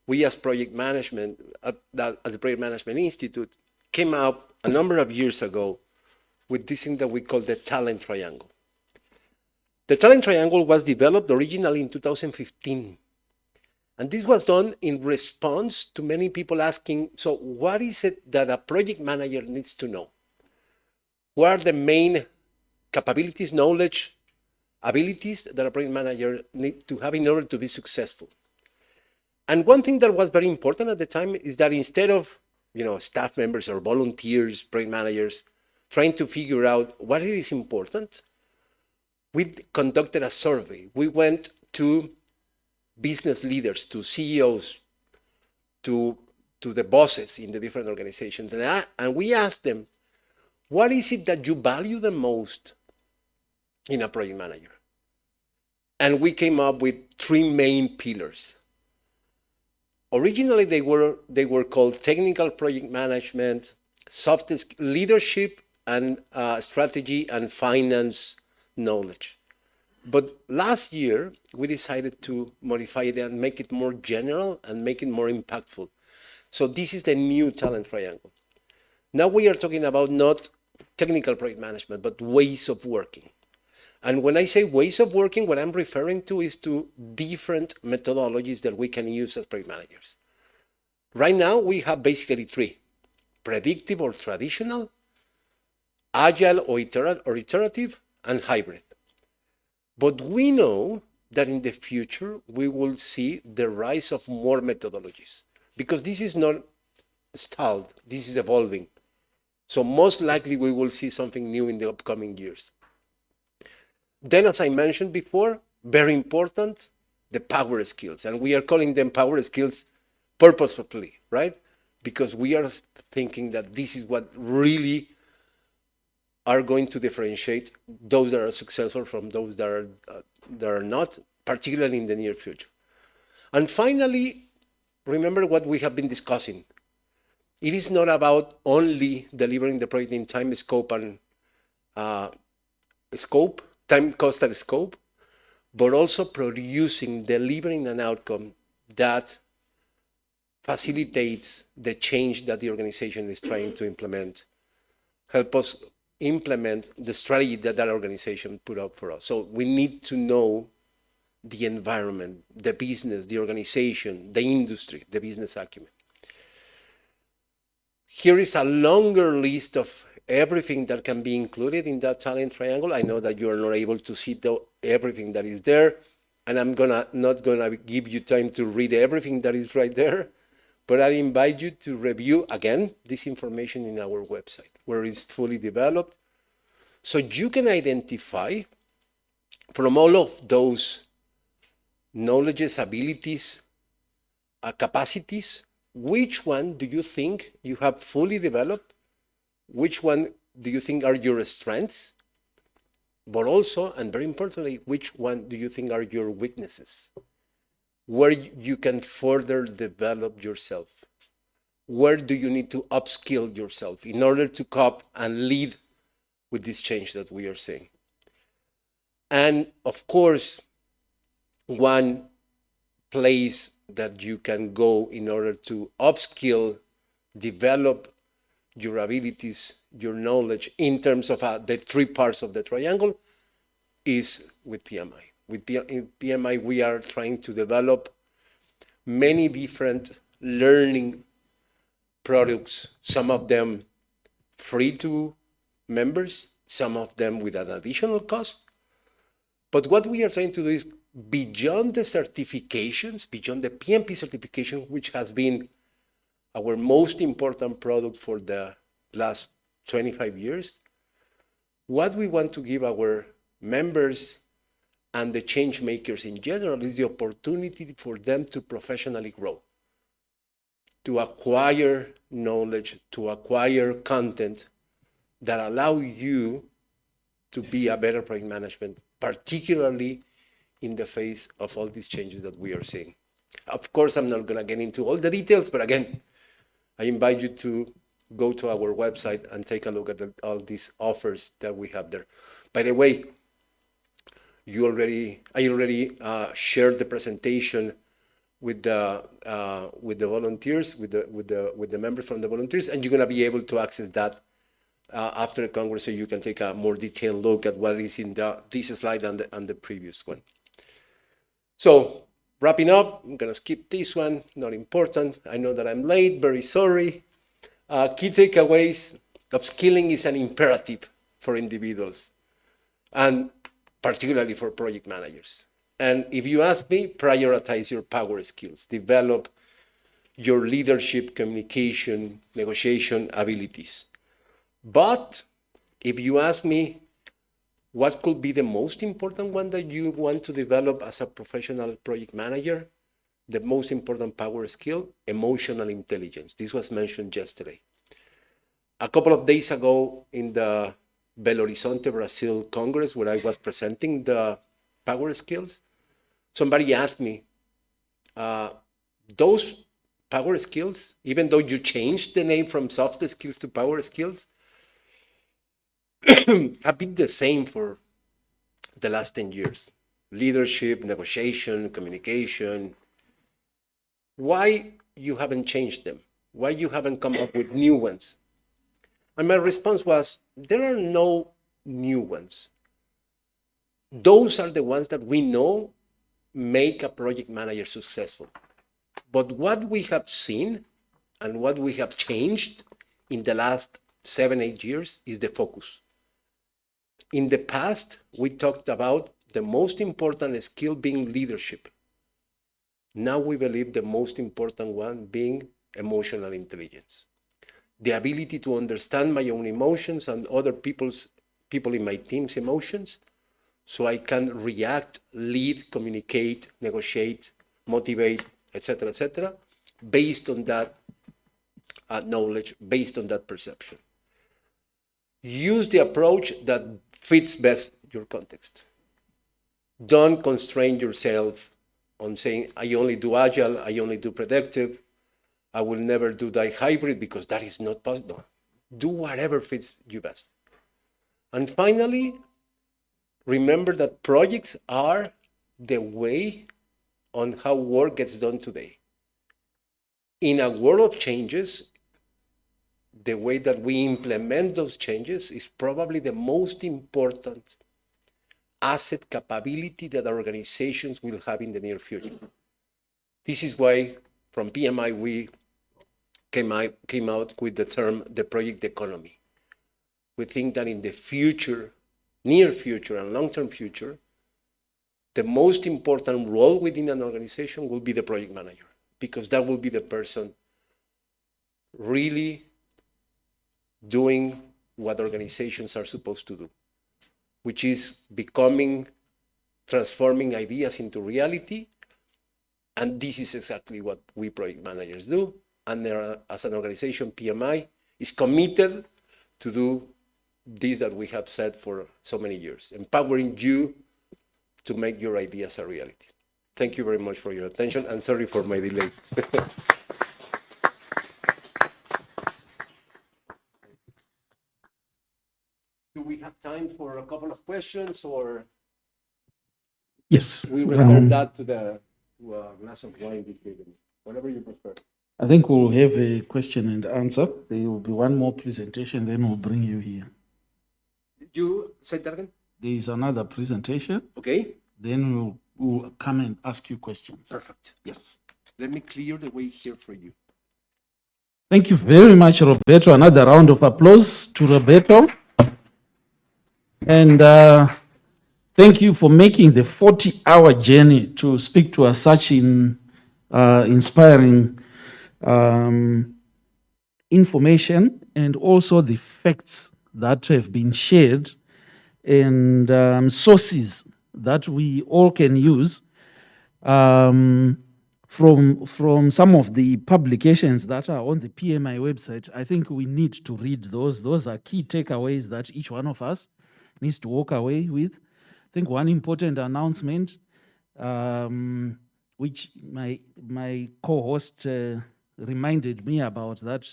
C: we as project management, as the Project Management Institute, came up a number of years ago with this thing that we call the talent triangle. The talent triangle was developed originally in 2015. And this was done in response to many people asking, so what is it that a project manager needs to know? What are the main capabilities, knowledge, abilities that a project manager needs to have in order to be successful? And one thing that was very important at the time is that instead of, staff members or volunteers, project managers, trying to figure out what it is important, we conducted a survey. We went to business leaders, to CEOs, to the bosses in the different organizations. And we asked them, what is it that you value the most in a project manager? And we came up with 3 main pillars. Originally, they were called technical project management, soft leadership, and strategy and finance knowledge. But last year, we decided to modify it and make it more general and make it more impactful. So this is the new talent triangle. Now we are talking about not technical project management, but ways of working. And when I say ways of working, what I'm referring to is to different methodologies that we can use as project managers. Right now, we have basically 3: predictive or traditional, agile or iterative, and hybrid. But we know that in the future, we will see the rise of more methodologies, because this is not stalled, this is evolving. So most likely we will see something new in the upcoming years. Then, as I mentioned before, very important, the power skills. And we are calling them power skills purposefully, right? Because we are thinking that this is what really are going to differentiate those that are successful from those that are not, particularly in the near future. And finally, remember what we have been discussing. It is not about only delivering the project in time, scope, and time, cost, and scope, but also delivering an outcome that facilitates the change that the organization is trying to implement, help us implement the strategy that organization put up for us. So we need to know the environment, the business, the organization, the industry, the business acumen. Here is a longer list of everything that can be included in that talent triangle. I know that you are not able to see everything that is there, and I'm not gonna give you time to read everything that is right there, but I invite you to review again this information in our website, where it's fully developed, so you can identify from all of those knowledges, abilities, capacities, which one do you think you have fully developed? Which one do you think are your strengths? But also, and very importantly, which one do you think are your weaknesses? Where you can further develop yourself? Where do you need to upskill yourself in order to cope and lead with this change that we are seeing? And of course, one place that you can go in order to upskill, develop your abilities, your knowledge in terms of the 3 parts of the triangle is with PMI. With PMI, we are trying to develop many different learning products, some of them free to members, some of them with an additional cost. But what we are trying to do is beyond the certifications, beyond the PMP certification, which has been our most important product for the last 25 years, what we want to give our members and the change makers in general is the opportunity for them to professionally grow. to acquire knowledge, to acquire content that allow you to be a better project management, particularly in the face of all these changes that we are seeing. Of course, I'm not going to get into all the details, but again, I invite you to go to our website and take a look at all these offers that we have there. By the way, I already shared the presentation with the volunteers, with the members from the volunteers, and you're going to be able to access that after the Congress, so you can take a more detailed look at what is in this slide and the previous one. So wrapping up, I'm going to skip this one, not important. I know that I'm late, very sorry. Key takeaways: upskilling is an imperative for individuals, and particularly for project managers. And if you ask me, prioritize your power skills, develop your leadership, communication, negotiation abilities. But if you ask me, what could be the most important one that you want to develop as a professional project manager? The most important power skill, emotional intelligence. This was mentioned yesterday. A couple of days ago in the Belo Horizonte, Brazil Congress, where I was presenting the power skills, somebody asked me, those power skills, even though you changed the name from soft skills to power skills, have been the same for the last 10 years. Leadership, negotiation, communication. Why you haven't changed them? Why you haven't come up with new ones? And my response was, there are no new ones. Those are the ones that we know make a project manager successful. But what we have seen and what we have changed in the last 7-8 years is the focus. In the past, we talked about the most important skill being leadership. Now we believe the most important one being emotional intelligence. The ability to understand my own emotions and other people in my team's emotions, so I can react, lead, communicate, negotiate, motivate, etc., based on that knowledge, based on that perception. Use the approach that fits best your context. Don't constrain yourself on saying, I only do agile, I only do predictive, I will never do that hybrid because that is not possible. Do whatever fits you best. And finally, remember that projects are the way on how work gets done today. In a world of changes, the way that we implement those changes is probably the most important asset capability that our organizations will have in the near future. This is why from PMI we came out with the term the project economy. We think that in the future, near future and long-term future, the most important role within an organization will be the project manager, because that will be the person really doing what organizations are supposed to do, which is transforming ideas into reality. And this is exactly what we project managers do. And as an organization, PMI is committed to do this that we have said for so many years, empowering you to make your ideas a reality. Thank you very much for your attention, and sorry for my delay. Do we have time for a couple of questions, or
B: Yes.
C: we reserve that to a glass of wine this evening? Whatever you prefer.
B: I think we'll have a question and answer. There will be one more presentation, then we'll bring you here.
C: You say that again?
B: There is another presentation.
C: Okay.
B: Then we'll come and ask you questions.
C: Perfect.
B: Yes.
C: Let me clear the way here for you.
B: Thank you very much, Roberto. Another round of applause to Roberto. And thank you for making the 40-hour journey to speak to us such inspiring information, and also the facts that have been shared and sources that we all can use from some of the publications that are on the PMI website. I think we need to read those. Those are key takeaways that each one of us needs to walk away with. I think one important announcement, which my co-host reminded me about, that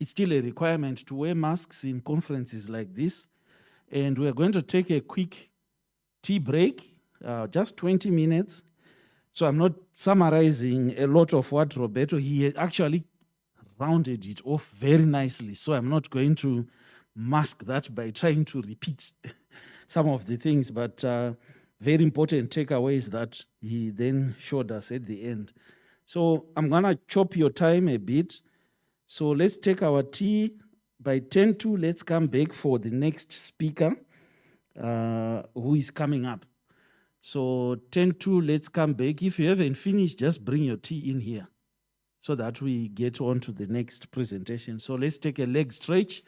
B: it's still a requirement to wear masks in conferences like this. And we're going to take a quick tea break, just 20 minutes. So I'm not summarizing a lot of what Roberto, he actually rounded it off very nicely. So I'm not going to mask that by trying to repeat some of the things, but very important takeaways that he then showed us at the end. So I'm going to chop your time a bit. So let's take our tea. By 10 to, let's come back for the next speaker who is coming up. So 10 to, let's come back. If you haven't finished, just bring your tea in here so that we get on to the next presentation. So let's take a leg stretch,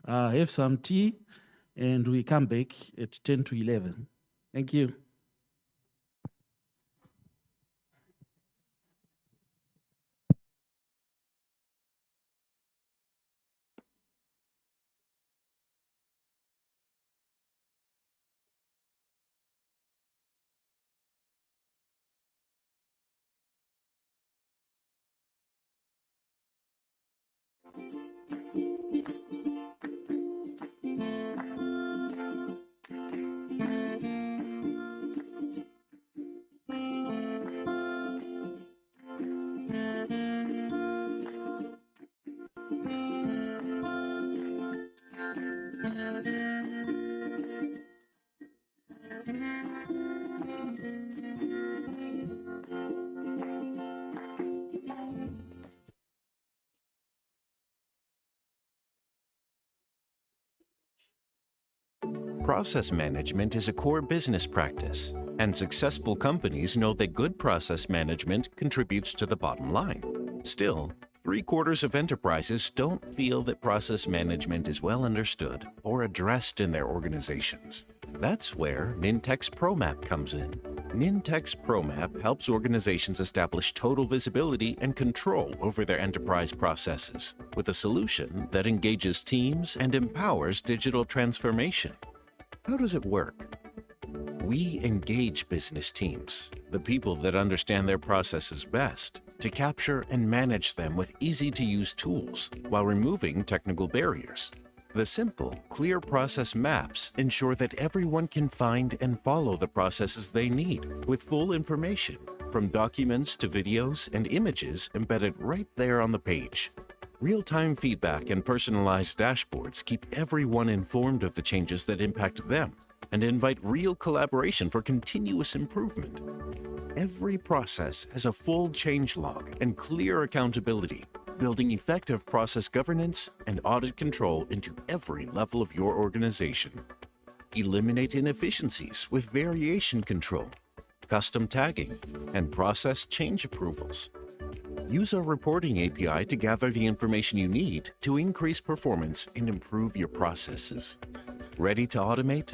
B: have some tea, and we come back at 10 to 11. Thank you.
T: Process management is a core business practice, and successful companies know that good process management contributes to the bottom line. Still, 3/4 of enterprises don't feel that process management is well understood or addressed in their organizations. That's where Nintex ProMap comes in. Nintex ProMap helps organizations establish total visibility and control over their enterprise processes with a solution that engages teams and empowers digital transformation. How does it work? We engage business teams, the people that understand their processes best, to capture and manage them with easy-to-use tools while removing technical barriers. The simple, clear process maps ensure that everyone can find and follow the processes they need with full information, from documents to videos and images embedded right there on the page. Real-time feedback and personalized dashboards keep everyone informed of the changes that impact them and invite real collaboration for continuous improvement. Every process has a full change log and clear accountability, building effective process governance and audit control into every level of your organization. Eliminate inefficiencies with variation control, custom tagging, and process change approvals. Use our reporting API to gather the information you need to increase performance and improve your processes. Ready to automate?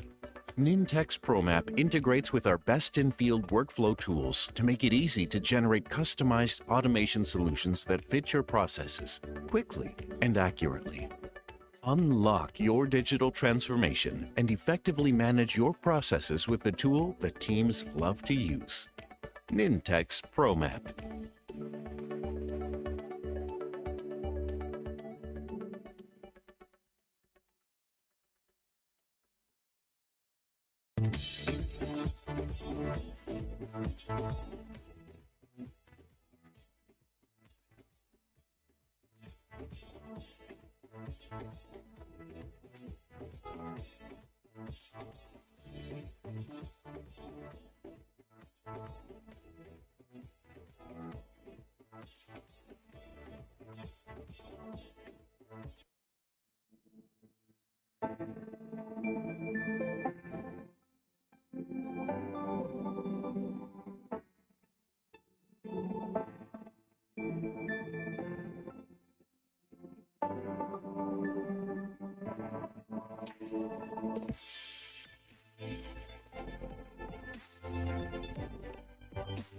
T: Nintex ProMap integrates with our best-in-field workflow tools to make it easy to generate customized automation solutions that fit your processes quickly and accurately. Unlock your digital transformation and effectively manage your processes with the tool that teams love to use. Nintex ProMap.
C: These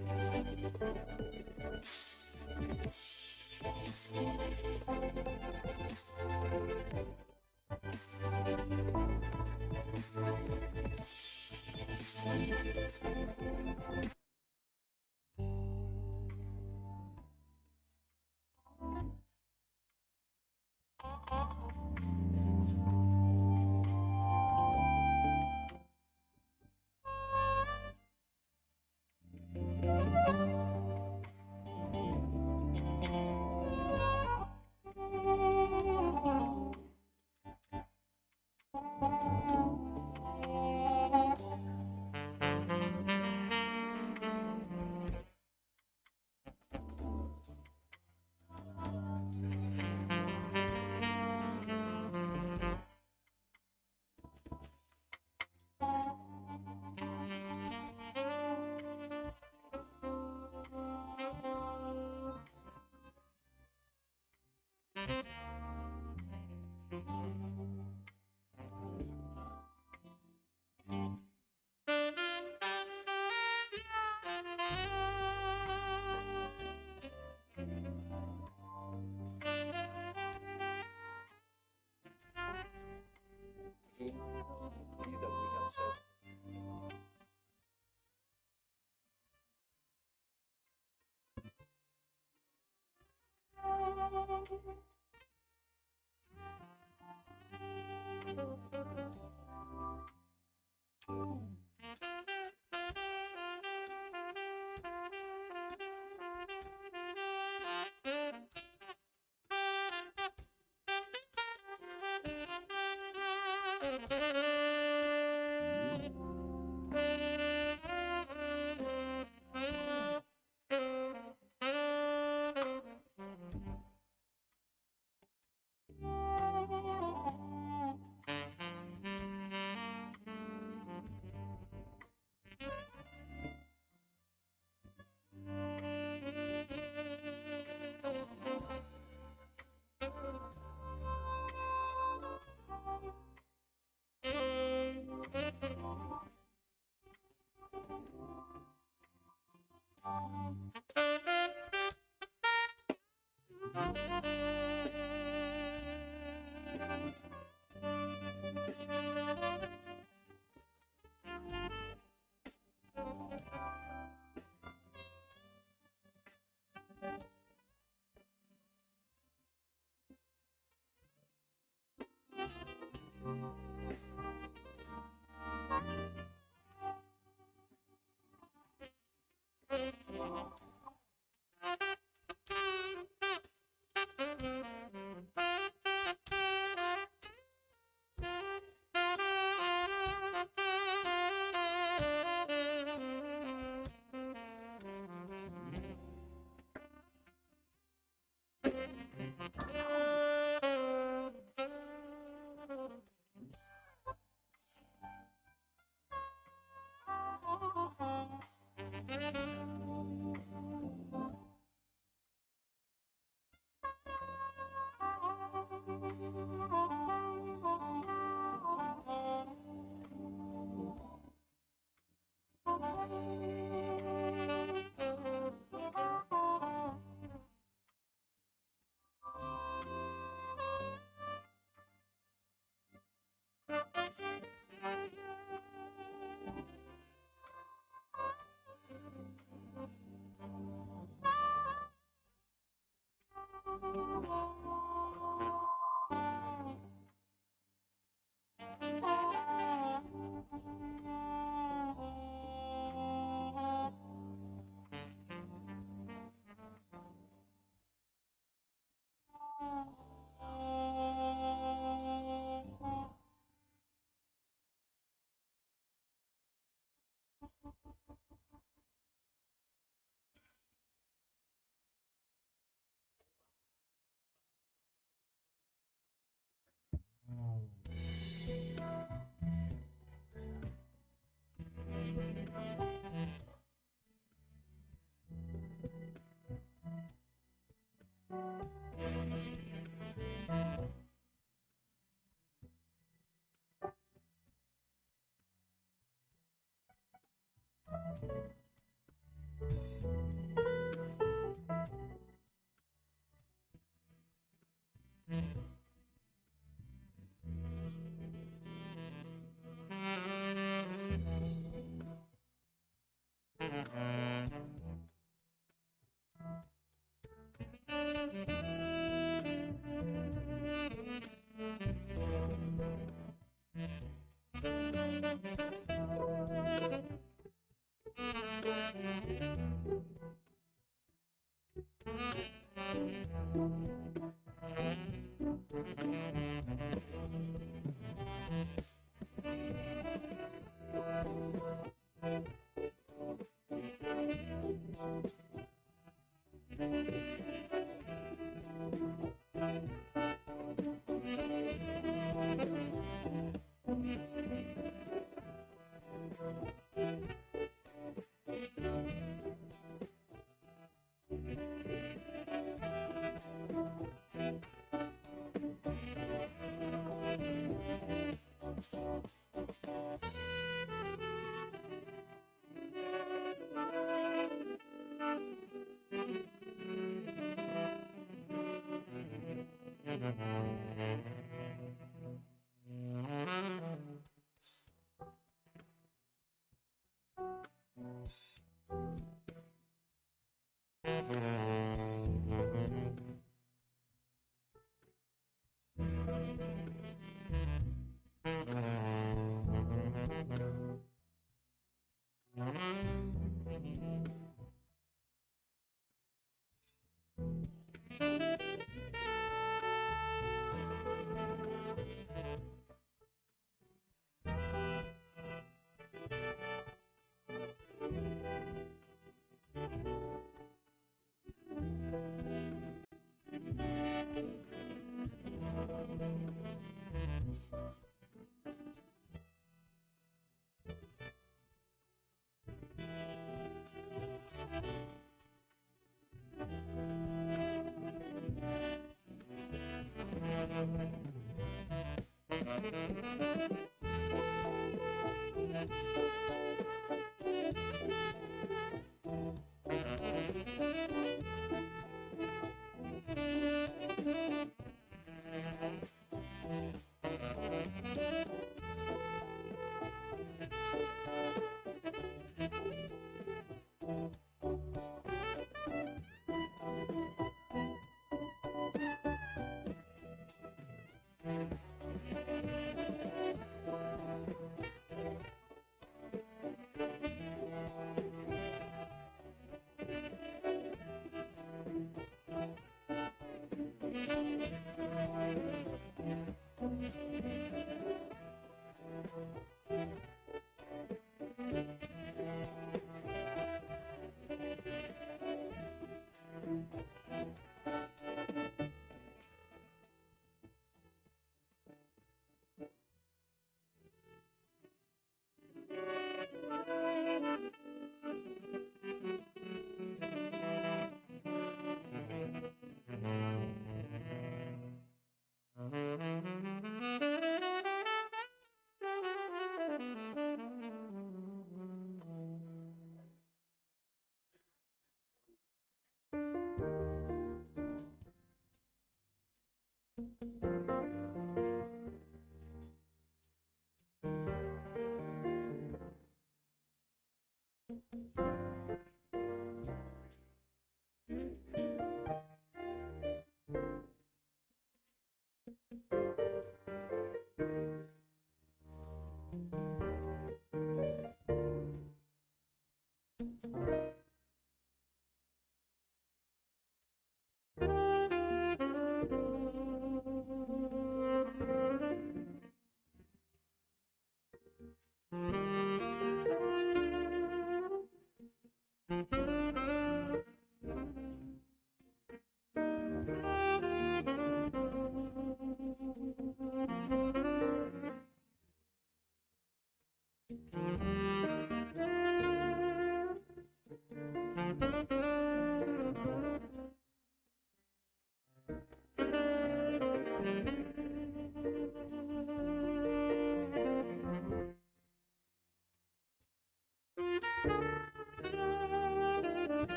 C: that we have said.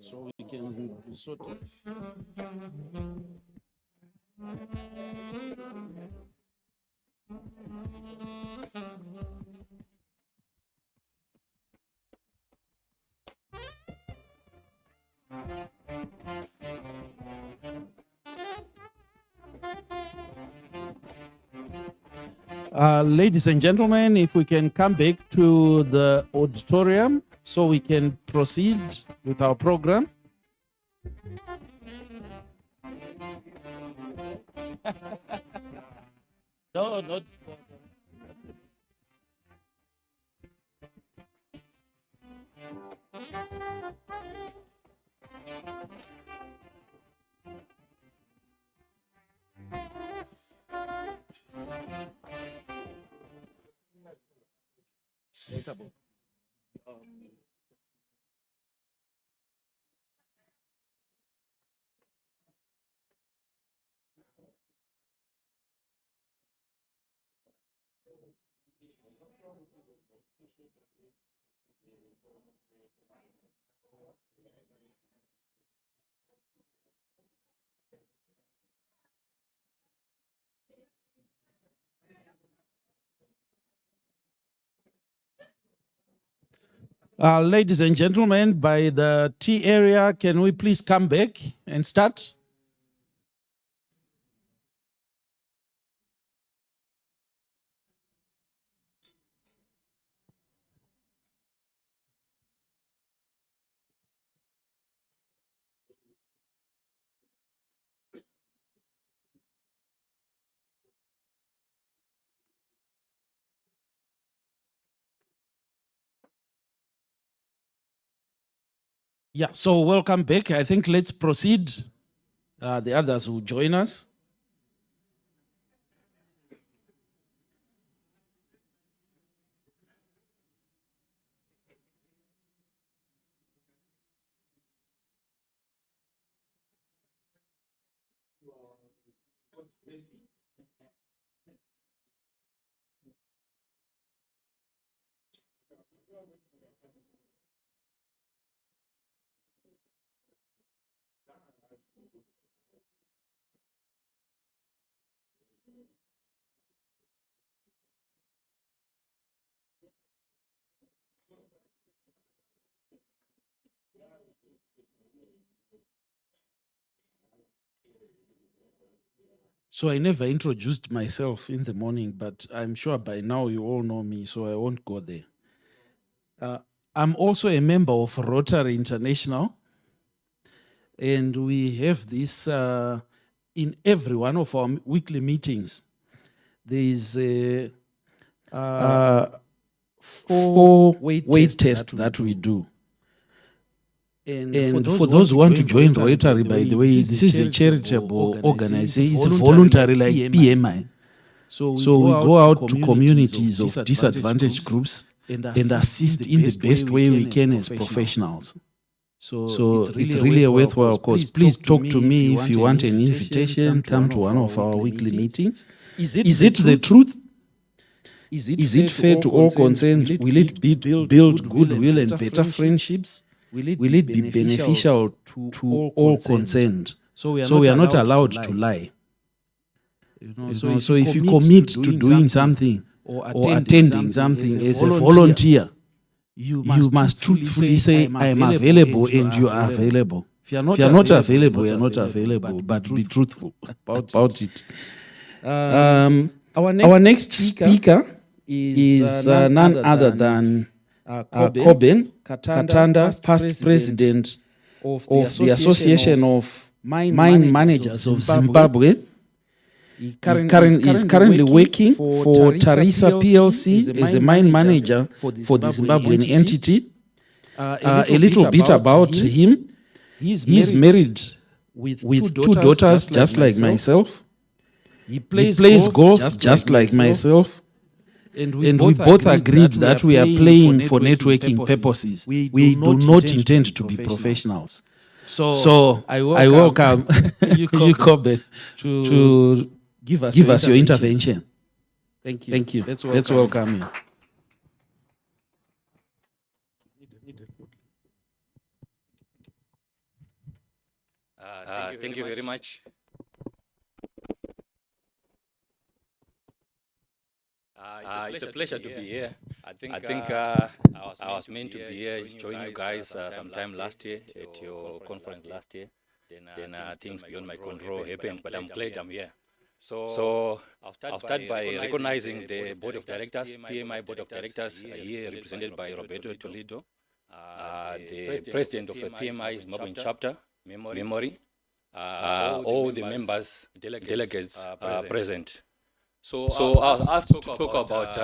B: So we can sort of. Ladies and gentlemen, if we can come back to the auditorium so we can proceed with our program. No, not. Ladies and gentlemen, by the T area, can we please come back and start? Yeah, so welcome back. I think let's proceed. The others will join us. So I never introduced myself in the morning, but I'm sure by now you all know me, so I won't go there. I'm also a member of Rotary International, and we have this in every one of our weekly meetings. There is a 4 weight test that we do. And for those who want to join Rotary, by the way, this is a charitable organization. It's voluntary like PMI. So we go out to communities of disadvantaged groups and assist in the best way we can as professionals. So it's really a worthwhile cause. Please talk to me if you want an invitation. Come to one of our weekly meetings. Is it the truth? Is it fair to all concerned? Will it build goodwill and better friendships? Will it be beneficial to all concerned? So we are not allowed to lie. So if you commit to doing something or attending something as a volunteer, you must truthfully say, I am available and you are available. If you are not available, you are not available, but be truthful about it. Our next speaker is none other than Coben Katanda, past president of the Association of Mine Managers of Zimbabwe. He is currently working for Tarisa PLC as a mine manager for the Zimbabwean entity. A little bit about him. He's married with two daughters, just like myself. He plays golf just like myself. And we both agreed that we are playing for networking purposes. We do not intend to be professionals. So I welcome you, Coben, to give us your intervention. Thank you. Let's welcome you.
U: Thank you very much. It's a pleasure to be here. I think I was meant to be here, join you guys sometime last year at your conference last year. Then things beyond my control happened, but I'm glad I'm here. So I'll start by recognizing the board of directors, PMI board of directors, here represented by Roberto Toledo, the president of the PMI Zimbabwean chapter, Memory, all the members, delegates present. So I was asked to talk about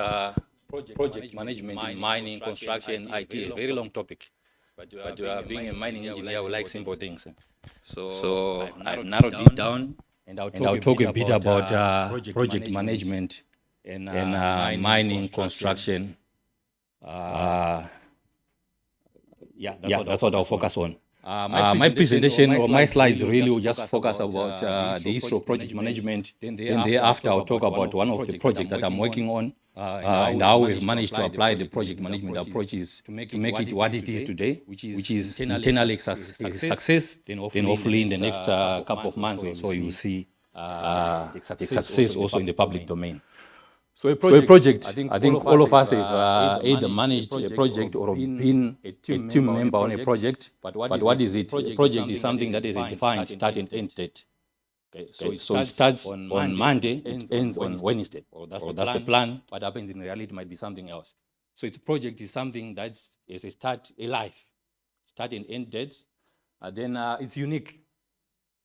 U: project management in mining, construction, IT, a very long topic. But being a mining engineer, we like simple things. So I've narrowed it down, and I'll talk a bit about project management and mining, construction. That's what I'll focus on. My presentation or my slides really will just focus about the issue of project management. Then thereafter, I'll talk about one of the projects that I'm working on and how we've managed to apply the project management approaches to make it what it is today, which is internally success. Then hopefully in the next couple of months or so, you will see the success also in the public domain. So a project, I think all of us have either managed a project or been a team member on a project. But what is it? A project is something that is a defined start and end date. Okay. So it starts on Monday, it ends on Wednesday. Or that's the plan. What happens in reality might be something else. So a project is something that is a start, a life, start and end date. Then it's unique.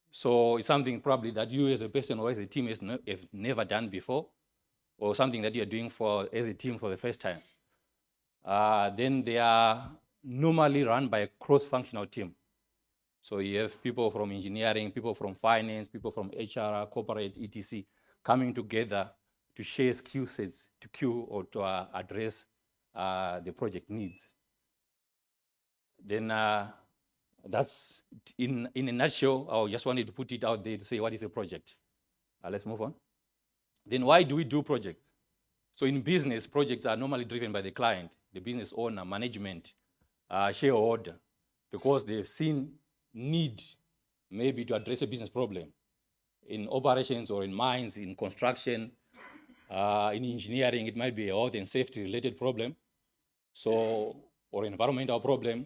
U: So it's something probably that you as a person or as a team have never done before, or something that you're doing as a team for the first time. Then they are normally run by a cross-functional team. So you have people from engineering, people from finance, people from HR, corporate, etc., coming together to share skill sets to queue or to address the project needs. Then that's, in a nutshell, I just wanted to put it out there to say what is a project. Let's move on. Then why do we do projects? So in business, projects are normally driven by the client, the business owner, management, shareholder, because they've seen need maybe to address a business problem in operations or in mines, in construction, in engineering. It might be a health and safety related problem, or environmental problem.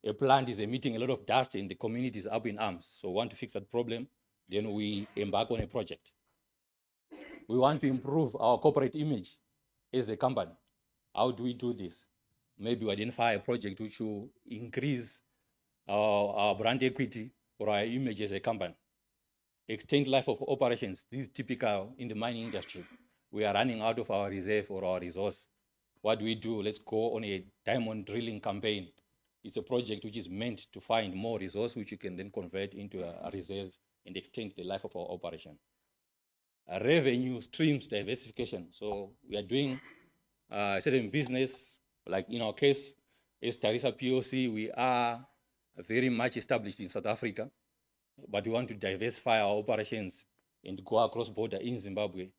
U: A plant is emitting a lot of dust and the community is up in arms. So we want to fix that problem. Then we embark on a project. We want to improve our corporate image as a company. How do we do this? Maybe we identify a project which will increase our brand equity or our image as a company. Extend life of operations. This is typical in the mining industry. We are running out of our reserve or our resource. What do we do? Let's go on a diamond drilling campaign. It's a project which is meant to find more resource, which you can then convert into a reserve and extend the life of our operation. Revenue streams diversification. So we are doing certain business, like in our case, as Tharisa POC, we are very much established in South Africa, but we want to diversify our operations and go across border in Zimbabwe.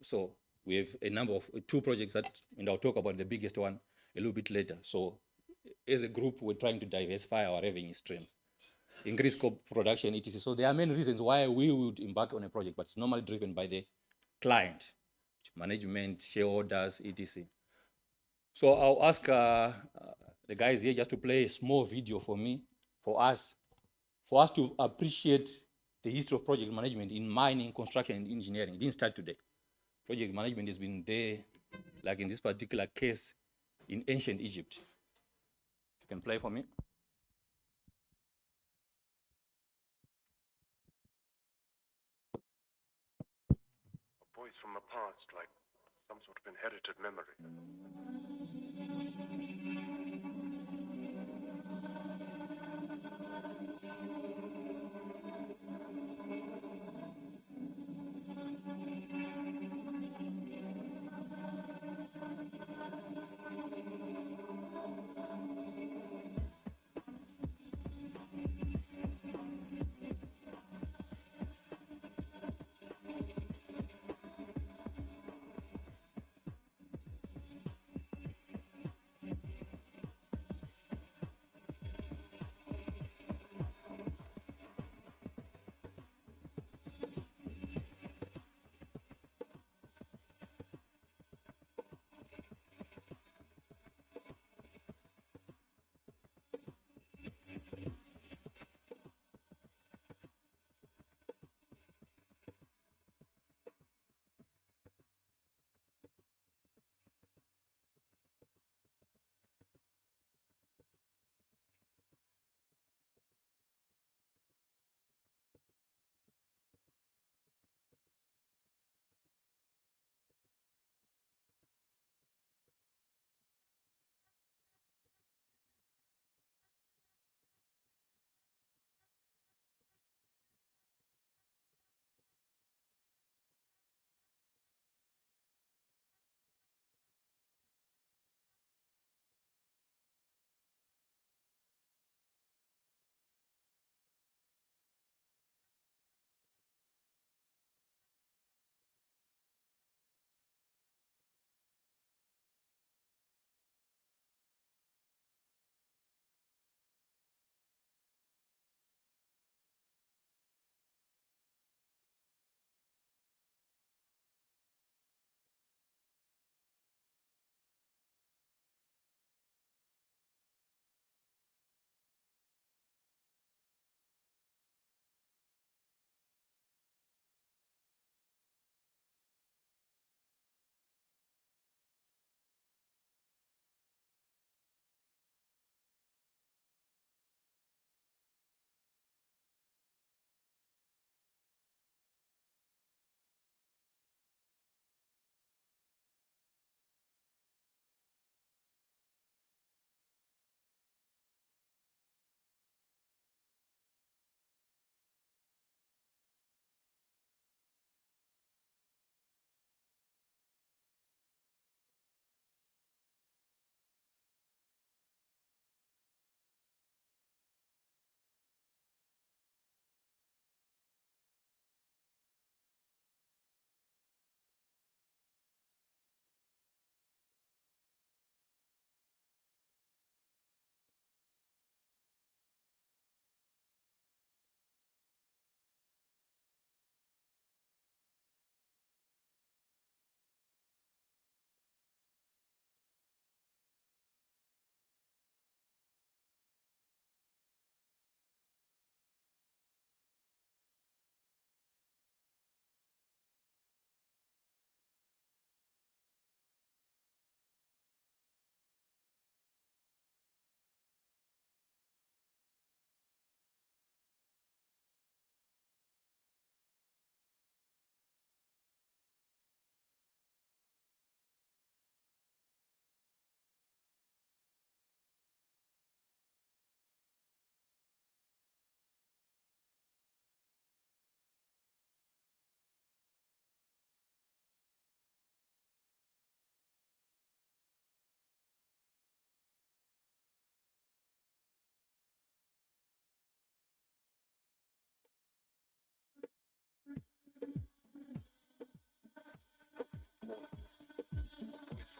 U: So we have a number of 2 projects that, and I'll talk about the biggest one a little bit later. So as a group, we're trying to diversify our revenue streams, increase production, etc. So there are many reasons why we would embark on a project, but it's normally driven by the client, management, shareholders, etc. So I'll ask the guys here just to play a small video for me, for us to appreciate the history of project management in mining, construction, and engineering. It didn't start today. Project management has been there, like in this particular case, in ancient Egypt. If you can play for me.
A: A voice from the past, like some sort of inherited memory.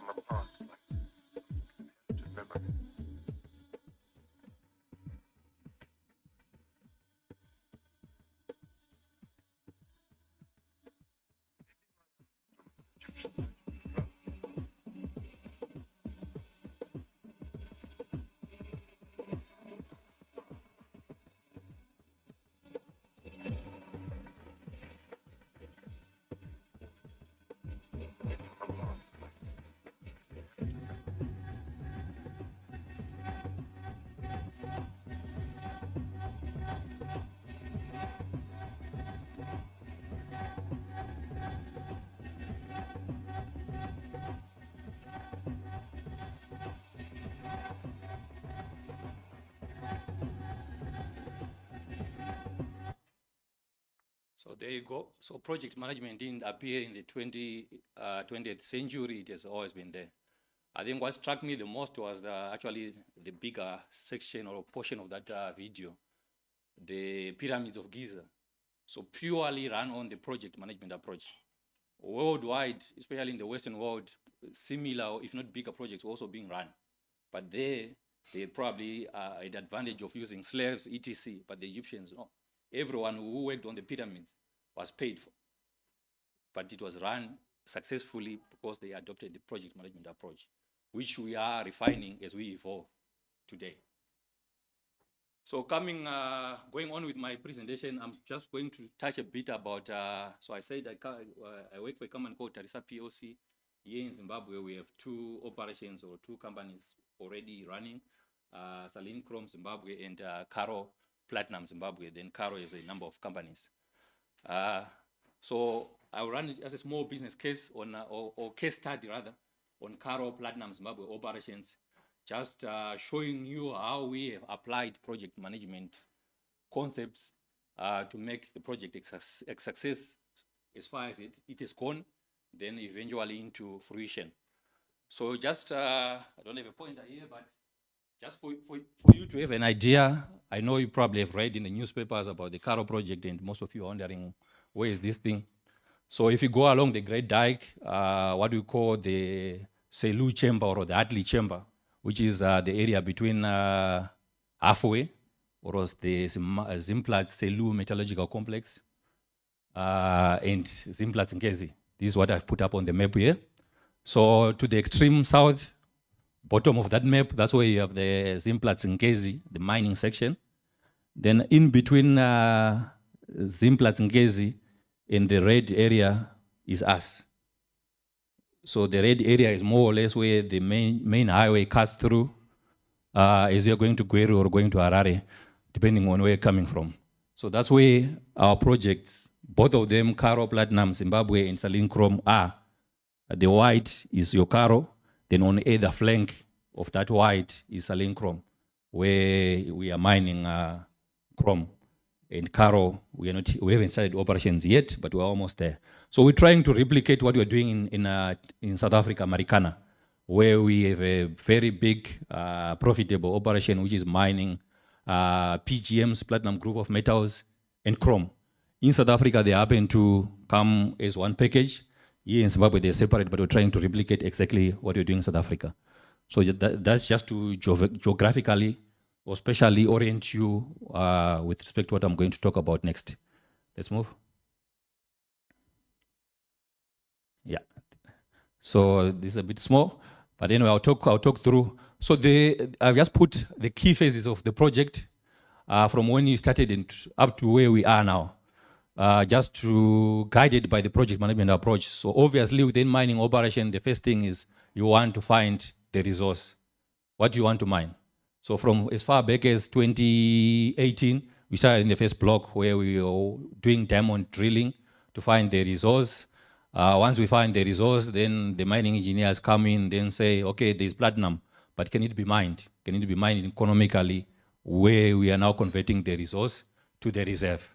A: from the past, like distant memory.
U: So there you go. So project management didn't appear in the 20th century. It has always been there. I think what struck me the most was actually the bigger section or portion of that video, the pyramids of Giza. So purely run on the project management approach. Worldwide, especially in the Western world, similar, if not bigger projects were also being run. But they probably had the advantage of using slaves, etc. But the Egyptians, no. Everyone who worked on the pyramids was paid for. But it was run successfully because they adopted the project management approach, which we are refining as we evolve today. So going on with my presentation, I'm just going to touch a bit about, so I said I work for a company called Tarisa PLC. Here in Zimbabwe, we have two operations or two companies already running, Saline Chrome Zimbabwe and Caro Platinum Zimbabwe. Then Caro is a number of companies. So I will run it as a small business case on, or case study rather, on Caro Platinum Zimbabwe operations, just showing you how we have applied project management concepts to make the project a success as far as it is gone, then eventually into fruition. So just, I don't have a pointer here, but just for you to have an idea, I know you probably have read in the newspapers about the Caro project, and most of you are wondering, where is this thing? So if you go along the Great Dyke, what we call the Selous Chamber or the Hartley Chamber, which is the area between halfway, or was the Zimplats Selous Metallurgical Complex, and Zimplats Nkezi. This is what I've put up on the map here. So to the extreme south, bottom of that map, that's where you have the Zimplats Nkezi, the mining section. Then in between Zimplats Nkezi and the red area is us. So the red area is more or less where the main highway cuts through as you're going to Gweru or going to Harare, depending on where you're coming from. So that's where our projects, both of them, Caro Platinum Zimbabwe and Saline Chrome, are. The white is your Caro, then on either flank of that white is Saline Chrome, where we are mining chrome. And Caro, we haven't started operations yet, but we're almost there. So we're trying to replicate what we're doing in South Africa, Marikana, where we have a very big, profitable operation, which is mining PGMs, platinum group of metals, and chrome. In South Africa, they happen to come as one package. Here in Zimbabwe, they're separate, but we're trying to replicate exactly what we're doing in South Africa. So that's just to geographically or specially orient you with respect to what I'm going to talk about next. Let's move. Yeah. So this is a bit small, but anyway, I'll talk through. So I've just put the key phases of the project from when you started and up to where we are now. Just to guided by the project management approach. So obviously within mining operation, the first thing is you want to find the resource. What do you want to mine? So from as far back as 2018, we started in the first block where we were doing diamond drilling to find the resource. Once we find the resource, then the mining engineers come in, then say, okay, there's platinum, but can it be mined? Can it be mined economically, where we are now converting the resource to the reserve?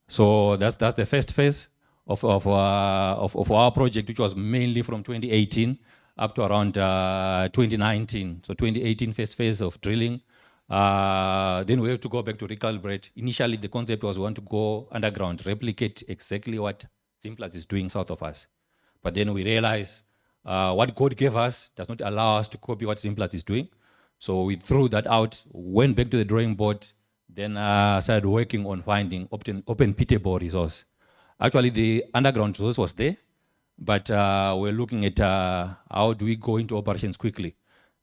U: So that's the first phase of our project, which was mainly from 2018 up to around 2019. So 2018 first phase of drilling. Then we have to go back to recalibrate. Initially, the concept was we want to go underground, replicate exactly what Zimplats is doing south of us. But then we realized what God gave us does not allow us to copy what Zimplats is doing. So we threw that out, went back to the drawing board, then started working on finding open pitable resource. Actually, the underground resource was there, but we're looking at how do we go into operations quickly,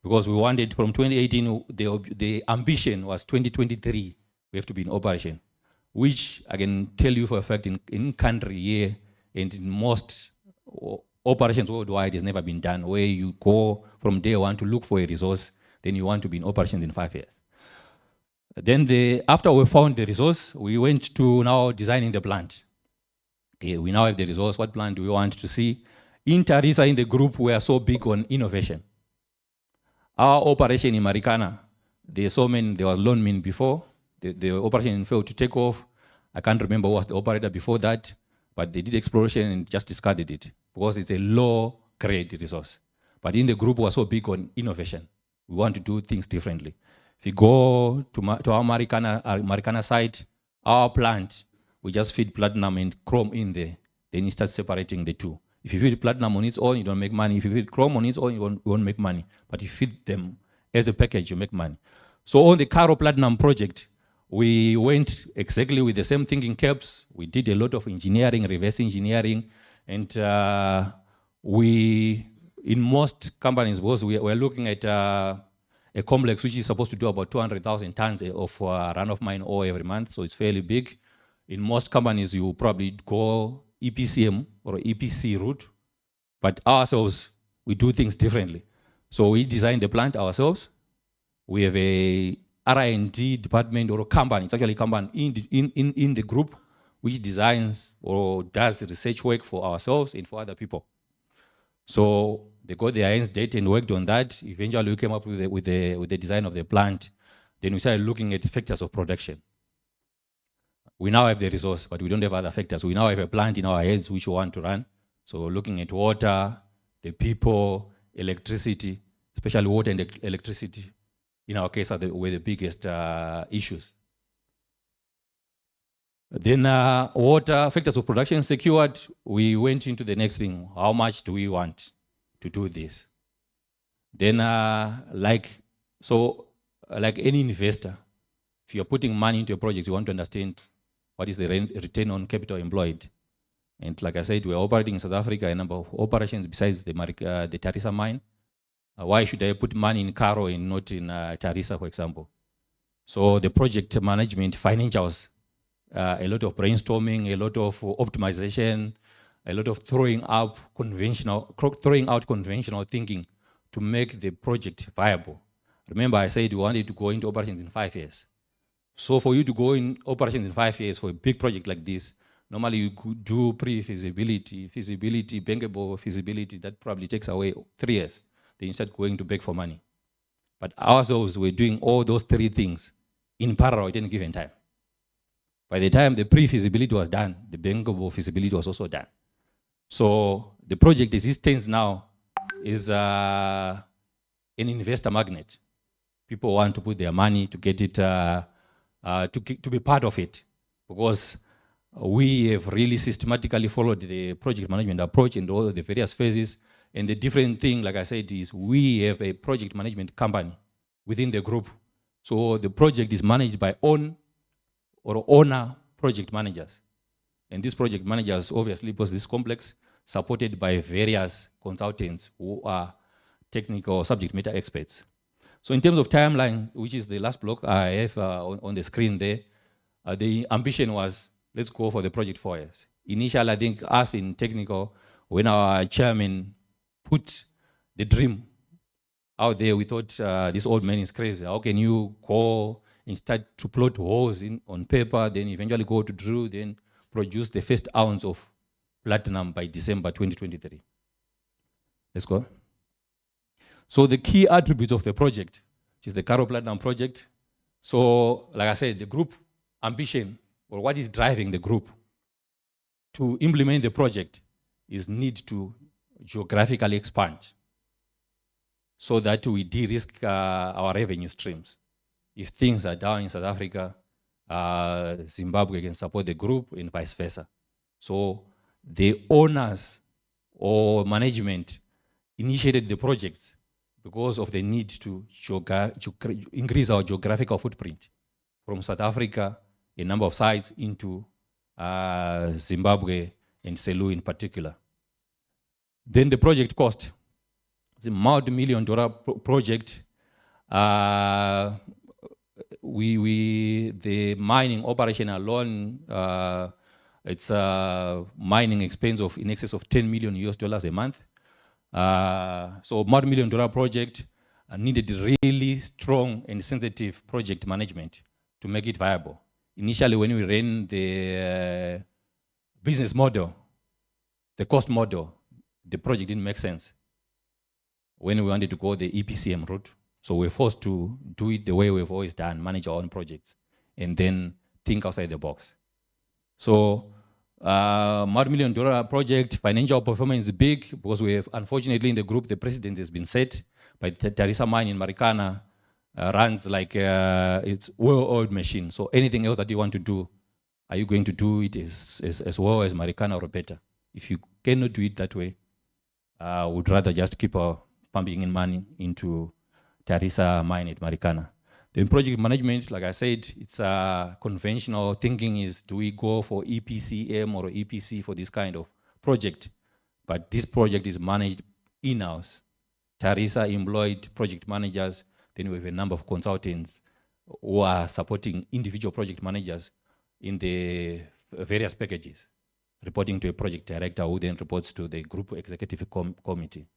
U: because we wanted from 2018, the ambition was 2023, we have to be in operation, which I can tell you for a fact in country here and in most operations worldwide has never been done, where you go from day one to look for a resource, then you want to be in operations in 5 years. Then after we found the resource, we went to now designing the plant. Okay, we now have the resource. What plant do we want to see? In Tharisa, in the group, we are so big on innovation. Our operation in Marikana, there was lone min before. The operation failed to take off. I can't remember who was the operator before that, but they did exploration and just discarded it because it's a low-grade resource. But in the group, we are so big on innovation. We want to do things differently. If you go to our Marikana site, our plant, we just feed platinum and chrome in there. Then you start separating the two. If you feed platinum on its own, you don't make money. If you feed chrome on its own, you won't make money. But if you feed them as a package, you make money. So on the Karo Platinum project, we went exactly with the same thinking caps. We did a lot of engineering, reverse engineering, and in most companies, because we're looking at a complex which is supposed to do about 200,000 tons of run-of-mine ore every month, so it's fairly big. In most companies, you probably go EPCM or EPC route, but ourselves, we do things differently. So we design the plant ourselves. We have a R&D department or a company, it's actually a company in the group, which designs or does research work for ourselves and for other people. So they got their hands dirty and worked on that. Eventually, we came up with the design of the plant. Then we started looking at factors of production. We now have the resource, but we don't have other factors. We now have a plant in our heads which we want to run. So looking at water, the people, electricity, especially water and electricity, in our case, were the biggest issues. Then water, factors of production secured, we went into the next thing. How much do we want to do this? Then like any investor, if you're putting money into a project, you want to understand what is the return on capital employed. And like I said, we're operating in South Africa, a number of operations besides the Tharisa mine. Why should I put money in Karo and not in Tharisa, for example? So the project management, financials, a lot of brainstorming, a lot of optimization, a lot of throwing out conventional thinking to make the project viable. Remember, I said we wanted to go into operations in 5 years. So for you to go in operations in 5 years for a big project like this, normally you could do pre-feasibility, feasibility, bankable feasibility, that probably takes away 3 years. Then you start going to beg for money. But ourselves, we're doing all those 3 things in parallel at any given time. By the time the pre-feasibility was done, the bankable feasibility was also done. So the project existence now is an investor magnet. People want to put their money to get it, to be part of it, because we have really systematically followed the project management approach in all the various phases. And the different thing, like I said, is we have a project management company within the group. So the project is managed by owner project managers. And these project managers, obviously, because this complex, supported by various consultants who are technical subject matter experts. So in terms of timeline, which is the last block I have on the screen there, the ambition was, let's go for the project 4 years. Initially, I think us in technical, when our chairman put the dream out there, we thought this old man is crazy. How can you go and start to plot holes on paper, then eventually go to drill, then produce the first ounce of platinum by December 2023? Let's go. So the key attributes of the project, which is the Karo Platinum project. So like I said, the group ambition, or what is driving the group to implement the project, is need to geographically expand so that we de-risk our revenue streams. If things are down in South Africa, Zimbabwe can support the group and vice versa. So the owners or management initiated the projects because of the need to increase our geographical footprint from South Africa, a number of sites, into Zimbabwe and Selous in particular. Then the project cost. It's a multi-million-dollar project. The mining operation alone, it's a mining expense of in excess of $10 million a month. So multi-million-dollar project needed really strong and sensitive project management to make it viable. Initially, when we ran the business model, the cost model, the project didn't make sense when we wanted to go the EPCM route. So we're forced to do it the way we've always done, manage our own projects, and then think outside the box. So multi-million-dollar project, financial performance is big because we have, unfortunately in the group, the precedent has been set by the Tharisa mine in Marikana, runs like it's well-oiled machine. So anything else that you want to do, are you going to do it as well as Marikana or better? If you cannot do it that way, would rather just keep pumping in money into Tharisa mine at Marikana. The project management, like I said, it's conventional thinking is, do we go for EPCM or EPC for this kind of project? But this project is managed in-house. Tharisa employed project managers, then we have a number of consultants who are supporting individual project managers in the various packages, reporting to a project director who then reports to the group executive committee.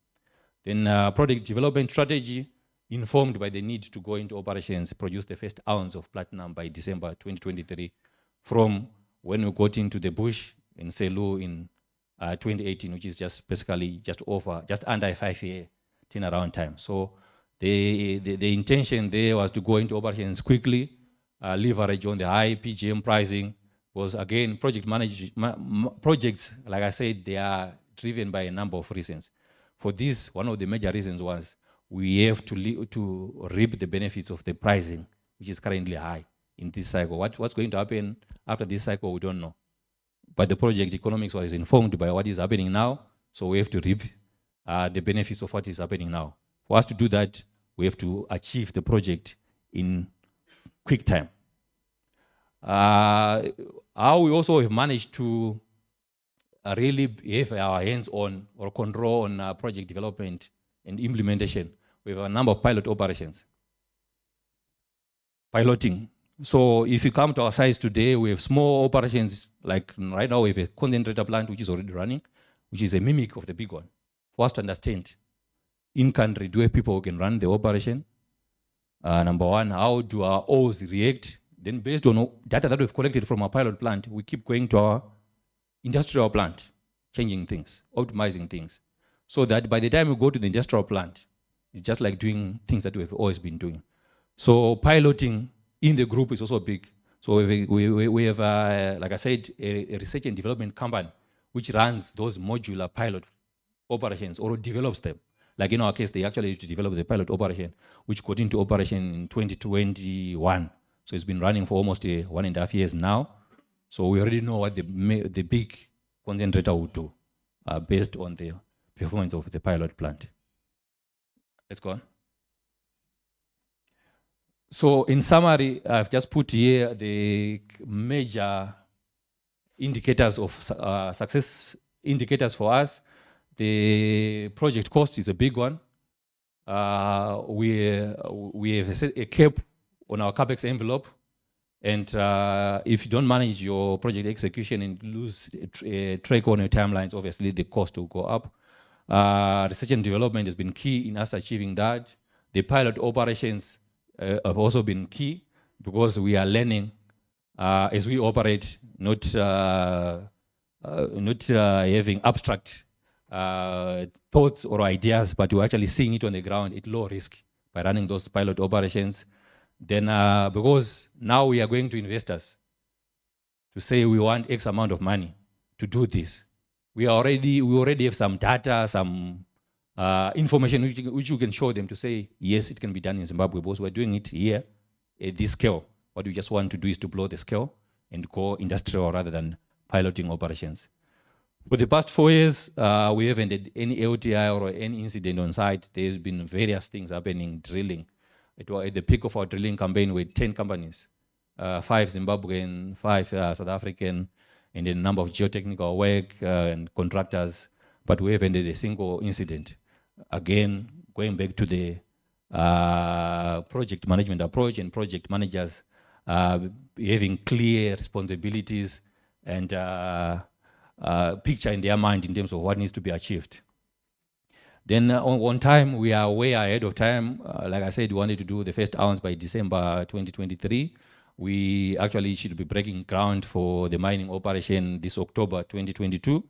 U: Then project development strategy, informed by the need to go into operations, produce the first ounce of platinum by December 2023, from when we got into the bush in Selous in 2018, which is just basically just under a 5-year turnaround time. So the intention there was to go into operations quickly, leverage on the high PGM pricing, was again projects, like I said, they are driven by a number of reasons. For this, one of the major reasons was we have to reap the benefits of the pricing, which is currently high in this cycle. What's going to happen after this cycle, we don't know. But the project economics was informed by what is happening now, so we have to reap the benefits of what is happening now. For us to do that, we have to achieve the project in quick time. How we also have managed to really have our hands on or control on project development and implementation. We have a number of pilot operations. Piloting. So if you come to our sites today, we have small operations, like right now we have a concentrator plant which is already running, which is a mimic of the big one. For us to understand, in country, do we have people who can run the operation? Number one, how do our ores react? Then based on data that we've collected from our pilot plant, we keep going to our industrial plant, changing things, optimizing things, so that by the time we go to the industrial plant, it's just like doing things that we've always been doing. So piloting in the group is also big. So we have like I said, a research and development company which runs those modular pilot operations or develops them. Like in our case, they actually used to develop the pilot operation, which got into operation in 2021. So it's been running for almost 1.5 years now. So we already know what the big concentrator would do based on the performance of the pilot plant. Let's go on. So in summary, I've just put here the major indicators of success indicators for us. The project cost is a big one. We have a cap on our CapEx envelope. And if you don't manage your project execution and lose a track on your timelines, obviously the cost will go up. Research and development has been key in us achieving that. The pilot operations have also been key because we are learning as we operate, not having abstract thoughts or ideas, but we're actually seeing it on the ground at low risk by running those pilot operations. Then because now we are going to investors to say we want X amount of money to do this. We already have some data, some information which you can show them to say, yes, it can be done in Zimbabwe because we're doing it here at this scale. What we just want to do is to blow the scale and go industrial rather than piloting operations. For the past 4 years, we haven't had any LTI or any incident on site. There's been various things happening, drilling. It was at the peak of our drilling campaign with 10 companies, 5 Zimbabwean, 5 South African, and a number of geotechnical work and contractors, but we haven't had a single incident. Again, going back to the project management approach and project managers having clear responsibilities and picture in their mind in terms of what needs to be achieved. Then on time, we are way ahead of time. Like I said, we wanted to do the first ounce by December 2023. We actually should be breaking ground for the mining operation this October 2022.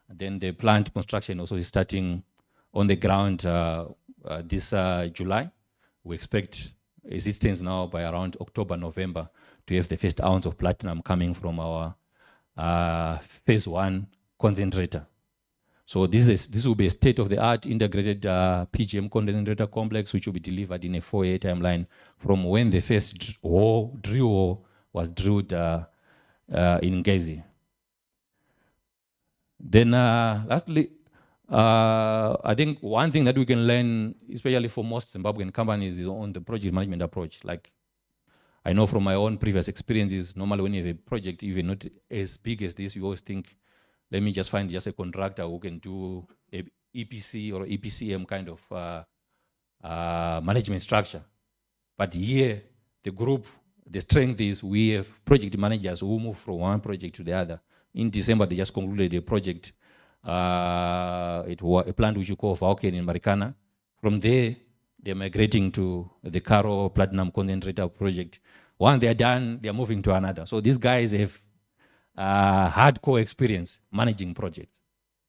U: Then the plant construction also is starting on the ground this July. We expect, as it stands now, by around October, November, to have the first ounce of platinum coming from our phase 1 concentrator. So this will be a state-of-the-art integrated PGM concentrator complex, which will be delivered in a 4-year timeline from when the first drill hole was drilled in Ngezi. Then lastly, I think one thing that we can learn, especially for most Zimbabwean companies, is on the project management approach. Like, I know from my own previous experiences, normally when you have a project, even not as big as this, you always think, let me just find just a contractor who can do a EPC or EPCM kind of management structure. But here, the group, the strength is we have project managers who move from one project to the other. In December, they just concluded a project. It was a plant which you call Vulcan in Marikana. From there, they're migrating to the Karo Platinum Concentrator project. Once they're done, they're moving to another. So these guys have hardcore experience managing projects,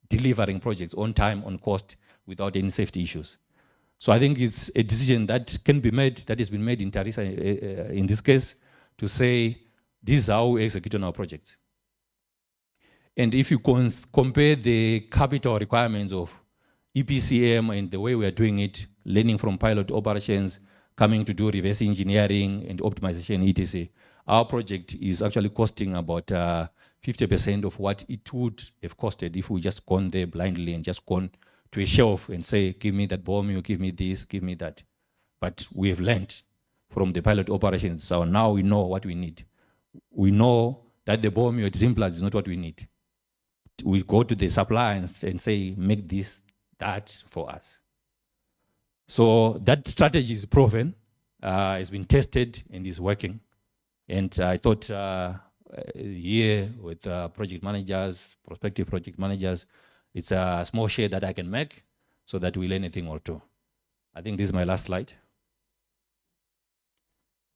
U: delivering projects on time, on cost, without any safety issues. So I think it's a decision that can be made, that has been made in Tharisa in this case, to say, this is how we execute on our projects. And if you compare the capital requirements of EPCM and the way we are doing it, learning from pilot operations, coming to do reverse engineering and optimization, etc., our project is actually costing about 50% of what it would have costed if we just gone there blindly and just gone to a shelf and say, give me that ball mill, give me this, give me that. But we have learned from the pilot operations, so now we know what we need. We know that the ball mill at Zimplats is not what we need. We go to the supplier and say, make this, that for us. So that strategy is proven, it's been tested and is working. And I thought here with project managers, prospective project managers, it's a small share that I can make so that we learn a thing or two. I think this is my last slide.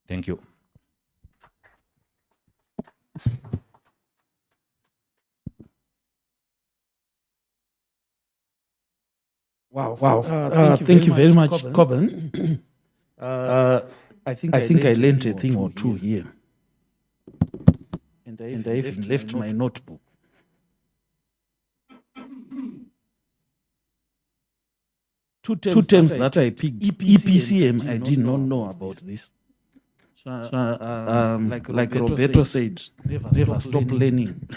U: Thank you.
B: Wow. Thank you very much, Coben. I think I learned a thing or two here. And I even left my notebook. Two terms that I picked. EPCM, I did not know about this. Like Roberto said, never stop learning.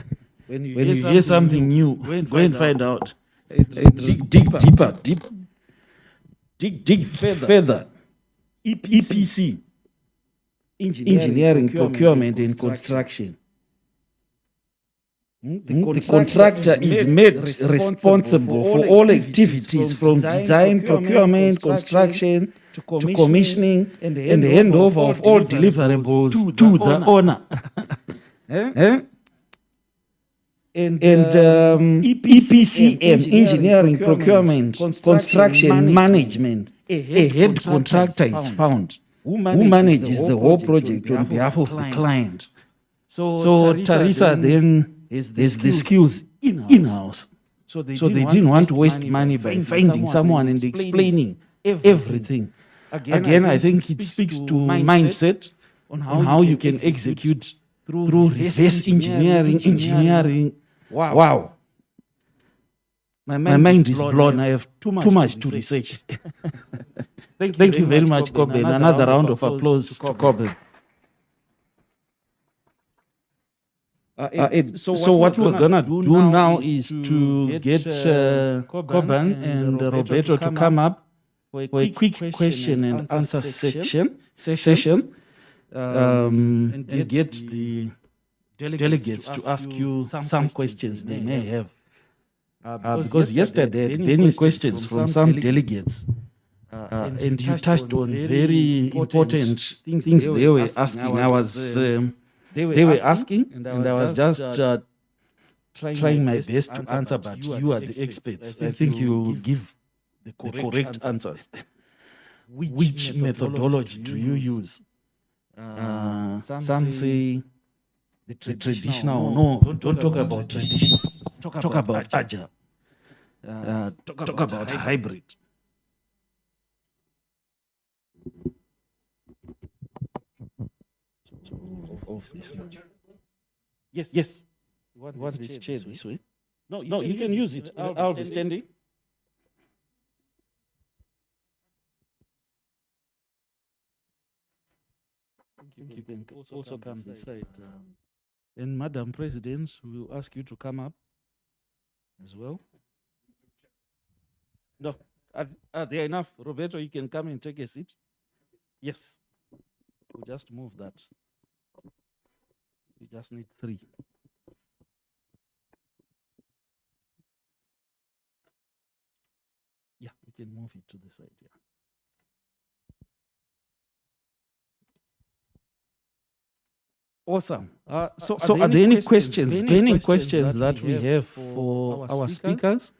B: When you hear something new, go and find out. Dig deeper, dig further. EPC, engineering, procurement, and construction. The contractor is made responsible for all activities from design, procurement, construction, to commissioning, and the handover of all deliverables to the owner. And EPCM, engineering, procurement, construction, management, a head contractor is found who manages the whole project on behalf of the client. So Tharisa then has the skills in-house. So they didn't want to waste money by finding someone and explaining everything. Again, I think it speaks to mindset on how you can execute through reverse engineering. Wow. My mind is blown. I have too much to research. Thank you very much, Coben. Another round of applause to Coben. So what we're gonna do now is to get Coban and Roberto to come up for a quick question and answer session, and get the delegates to ask you some questions they may have. Because yesterday, many questions from some delegates, and you touched on very important things they were asking. They were asking, and I was just trying my best to answer, but you are the experts. I think you will give the correct answers. Which methodology do you use? Some say the traditional. No, don't talk about traditional. Talk about agile. Talk about hybrid. Yes. What this chair this way? No, you can use it. I'll be standing. You can also come this side. And Madam President, we will ask you to come up as well. No, are there enough? Roberto, you can come and take a seat. Yes. We'll just move that. We just need 3. Yeah, we can move it to the side. Yeah. Awesome. So are there any questions, burning questions that we have for our speakers?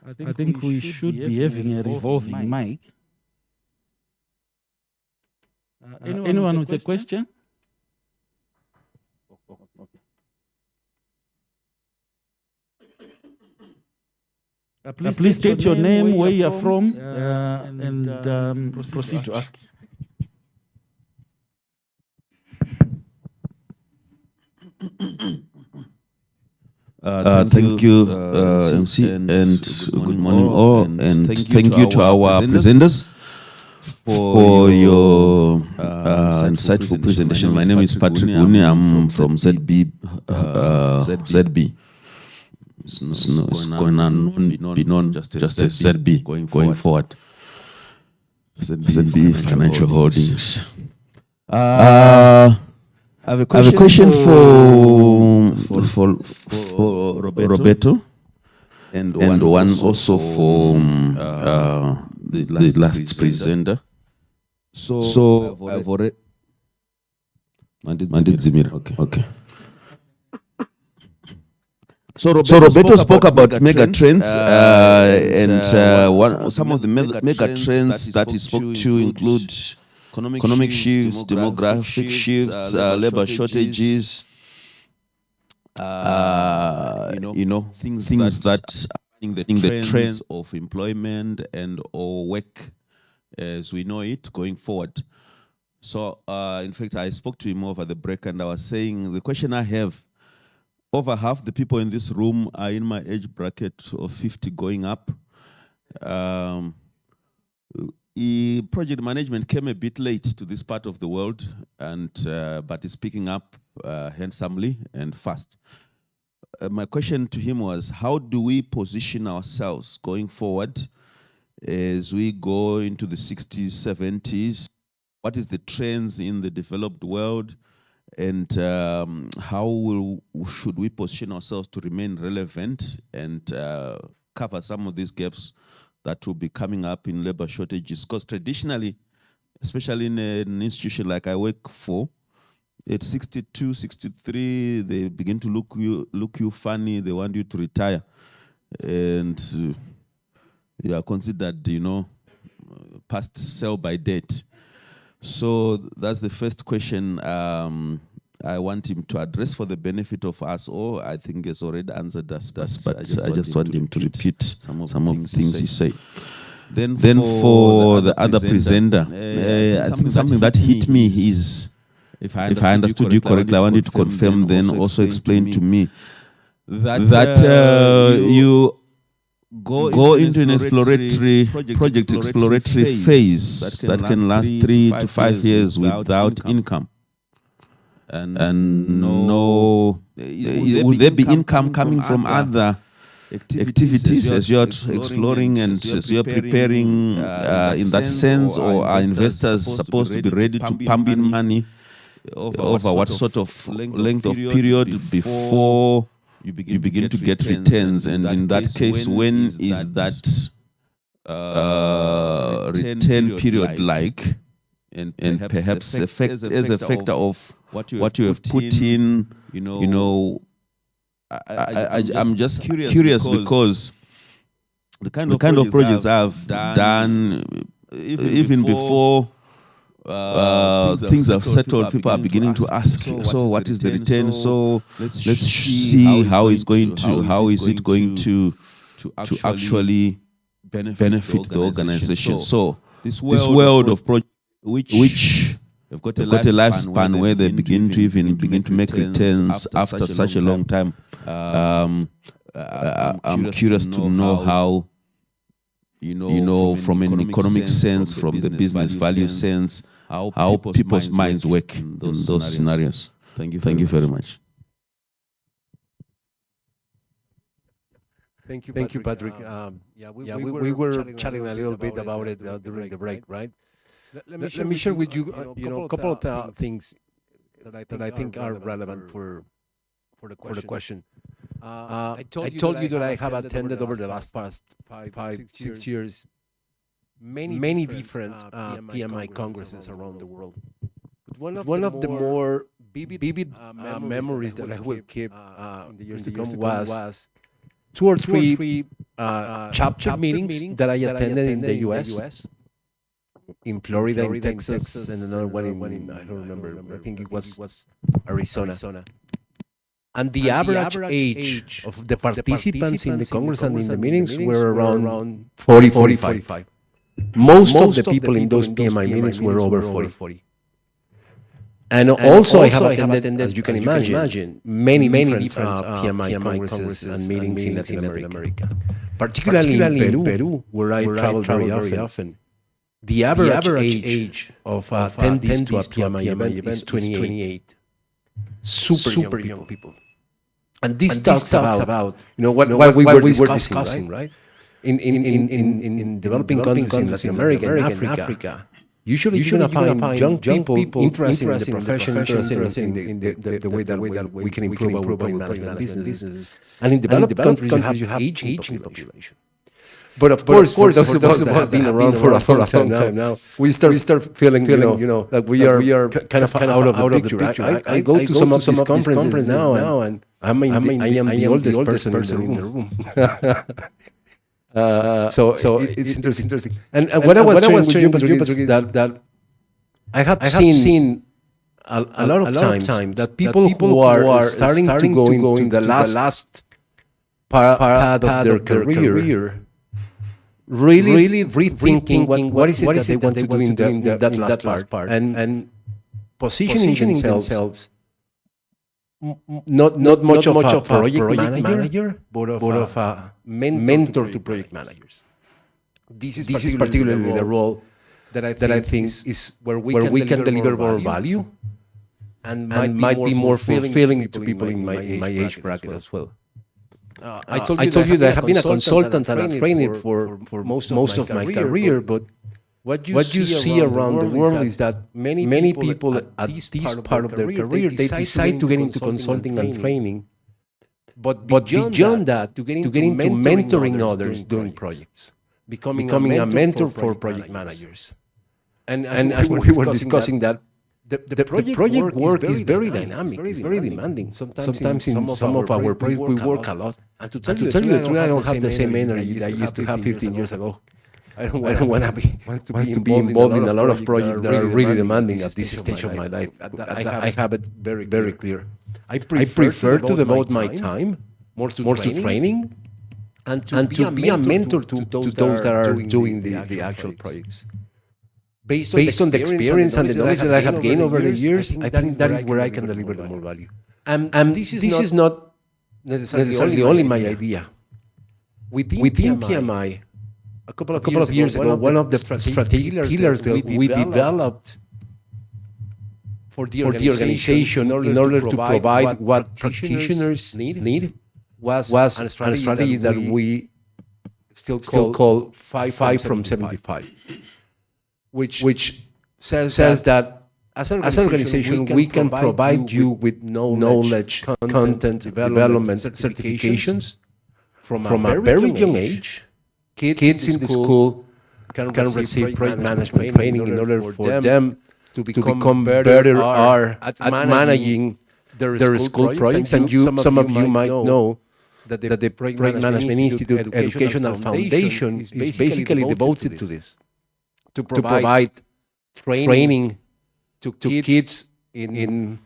B: I think we should be having a revolving mic. Anyone with a question? Please state your name, where you are from, and proceed to ask.
D: Thank you, MC, and good morning all, and thank you to our presenters for your insightful presentation. My name is Patrick Uni. I'm from ZB. It's going on be known just as ZB going forward. ZB Financial Holdings. I have a question for Roberto, and one also for the last presenter. So I've already Mandit Zimira. Okay. So Roberto spoke about mega trends, and some of the mega trends that he spoke to include economic shifts, demographic shifts, labor shortages, things that are in the trends of employment and or work as we know it going forward. So in fact, I spoke to him over the break, and I was saying the question I have, over half the people in this room are in my age bracket of 50 going up. Project management came a bit late to this part of the world, and but is picking up handsomely and fast. My question to him was, how do we position ourselves going forward as we go into the 60s, 70s? What is the trends in the developed world? And how should we position ourselves to remain relevant and cover some of these gaps that will be coming up in labor shortages? Because traditionally, especially in an institution like I work for, at 62, 63, they begin to look you funny. They want you to retire, and you are considered, past sell by date. So that's the first question I want him to address for the benefit of us all. I think he's already answered us, but I just want him to repeat some of the things he said. Then for the other presenter, I think something that hit me is, if I understood you correctly, I want you to confirm, then also explain to me that you go into an exploratory phase that can last 3 to 5 years without income. and no, will there be income coming from other activities as you're exploring and as you're preparing in that sense, or are investors supposed to be ready to pump in money over what sort of length of period before you begin to get returns? And in that case, when is that return period like? And perhaps as a factor of what you have put in, I'm just curious because the kind of projects I've done, even before things have settled, people are beginning to ask, so what is the return? So let's see how is it going to actually benefit the organization. So this world of projects which have got a lifespan where they begin to make returns after such a long time. I'm curious to know how, from an economic sense, from the business value sense, how people's minds work in those scenarios. Thank you very much.
C: Thank you, Patrick. We were chatting a little bit about it during the break, right? Let me share with you, a couple of things that I think are relevant for the question. I told you that I have attended over the last five, 6 years many different PMI congresses around the world. But one of the more vivid memories that I will keep in the years to come was 2 or 3 chapter meetings that I attended in the U.S., in Florida, in Texas, and another one in I don't remember. I think it was Arizona. And the average age of the participants in the Congress and in the meetings were around 40, 45. Most of the people in those PMI meetings were over 40. And also I have attended, as you can imagine, many different PMI congresses and meetings in Latin America. Particularly in Peru, where I travel very often. The average age of attendees to a PMI event is 28. Super young people. And this talks about what we were discussing, right? In developing countries in Latin America and Africa, usually you're going to find young people interested in the profession, interested in the way that we can improve our project management businesses. And in developed countries, you have aging population. But of course, for those of us that have been around for a long time now, we start feeling, that we are kind of out of the picture. I go to some of these conferences now, and I am the oldest person in the room. So it's interesting. And what I was sharing with you is that I have seen a lot of time that people who are starting to go into the last path of their career really rethinking what is it that they want to do in that last part, and positioning themselves not much of a project manager, but of a mentor to project managers. This is particularly the role that I think is where we can deliver more value and might be more fulfilling to people in my age bracket as well. I told you that I have been a consultant and a trainer for most of my career, but what you see around the world is that many people at this part of their career, they decide to get into consulting and training, but beyond that, to get into mentoring others doing projects, becoming a mentor for project managers. And as we were discussing that, the project work is very dynamic, it's very demanding. Sometimes in some of our projects we work a lot. And to tell you the truth, I don't have the same energy that I used to have 15 years ago. I don't want to be involved in a lot of projects that are really demanding at this stage of my life. I have it very clear. I prefer to devote my time more to training and to be a mentor to those that are doing the actual projects. Based on the experience and the knowledge that I have gained over the years, I think that is where I can deliver the more value. And this is not necessarily only my idea. Within PMI, a couple of years ago, one of the strategic pillars that we developed for the organization in order to provide what practitioners need was a strategy that we still call 5 from 75, which says that as an organization, we can provide you with knowledge, content, development, certifications from a very young age. Kids in the school can receive project management training in order for them to become better at managing their school projects. And some of you might know that the Project Management Institute Educational Foundation is basically devoted to this, to provide training to kids in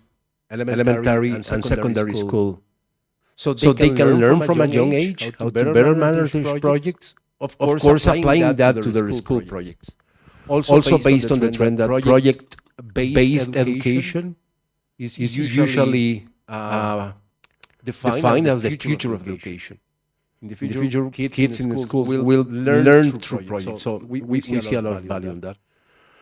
C: elementary and secondary school, so they can learn from a young age how to better manage their projects. Of course, applying that to their school projects. Also based on the trend that project-based education is usually defined as the future of education. In the future, kids in the schools will learn through projects. So we see a lot of value in that.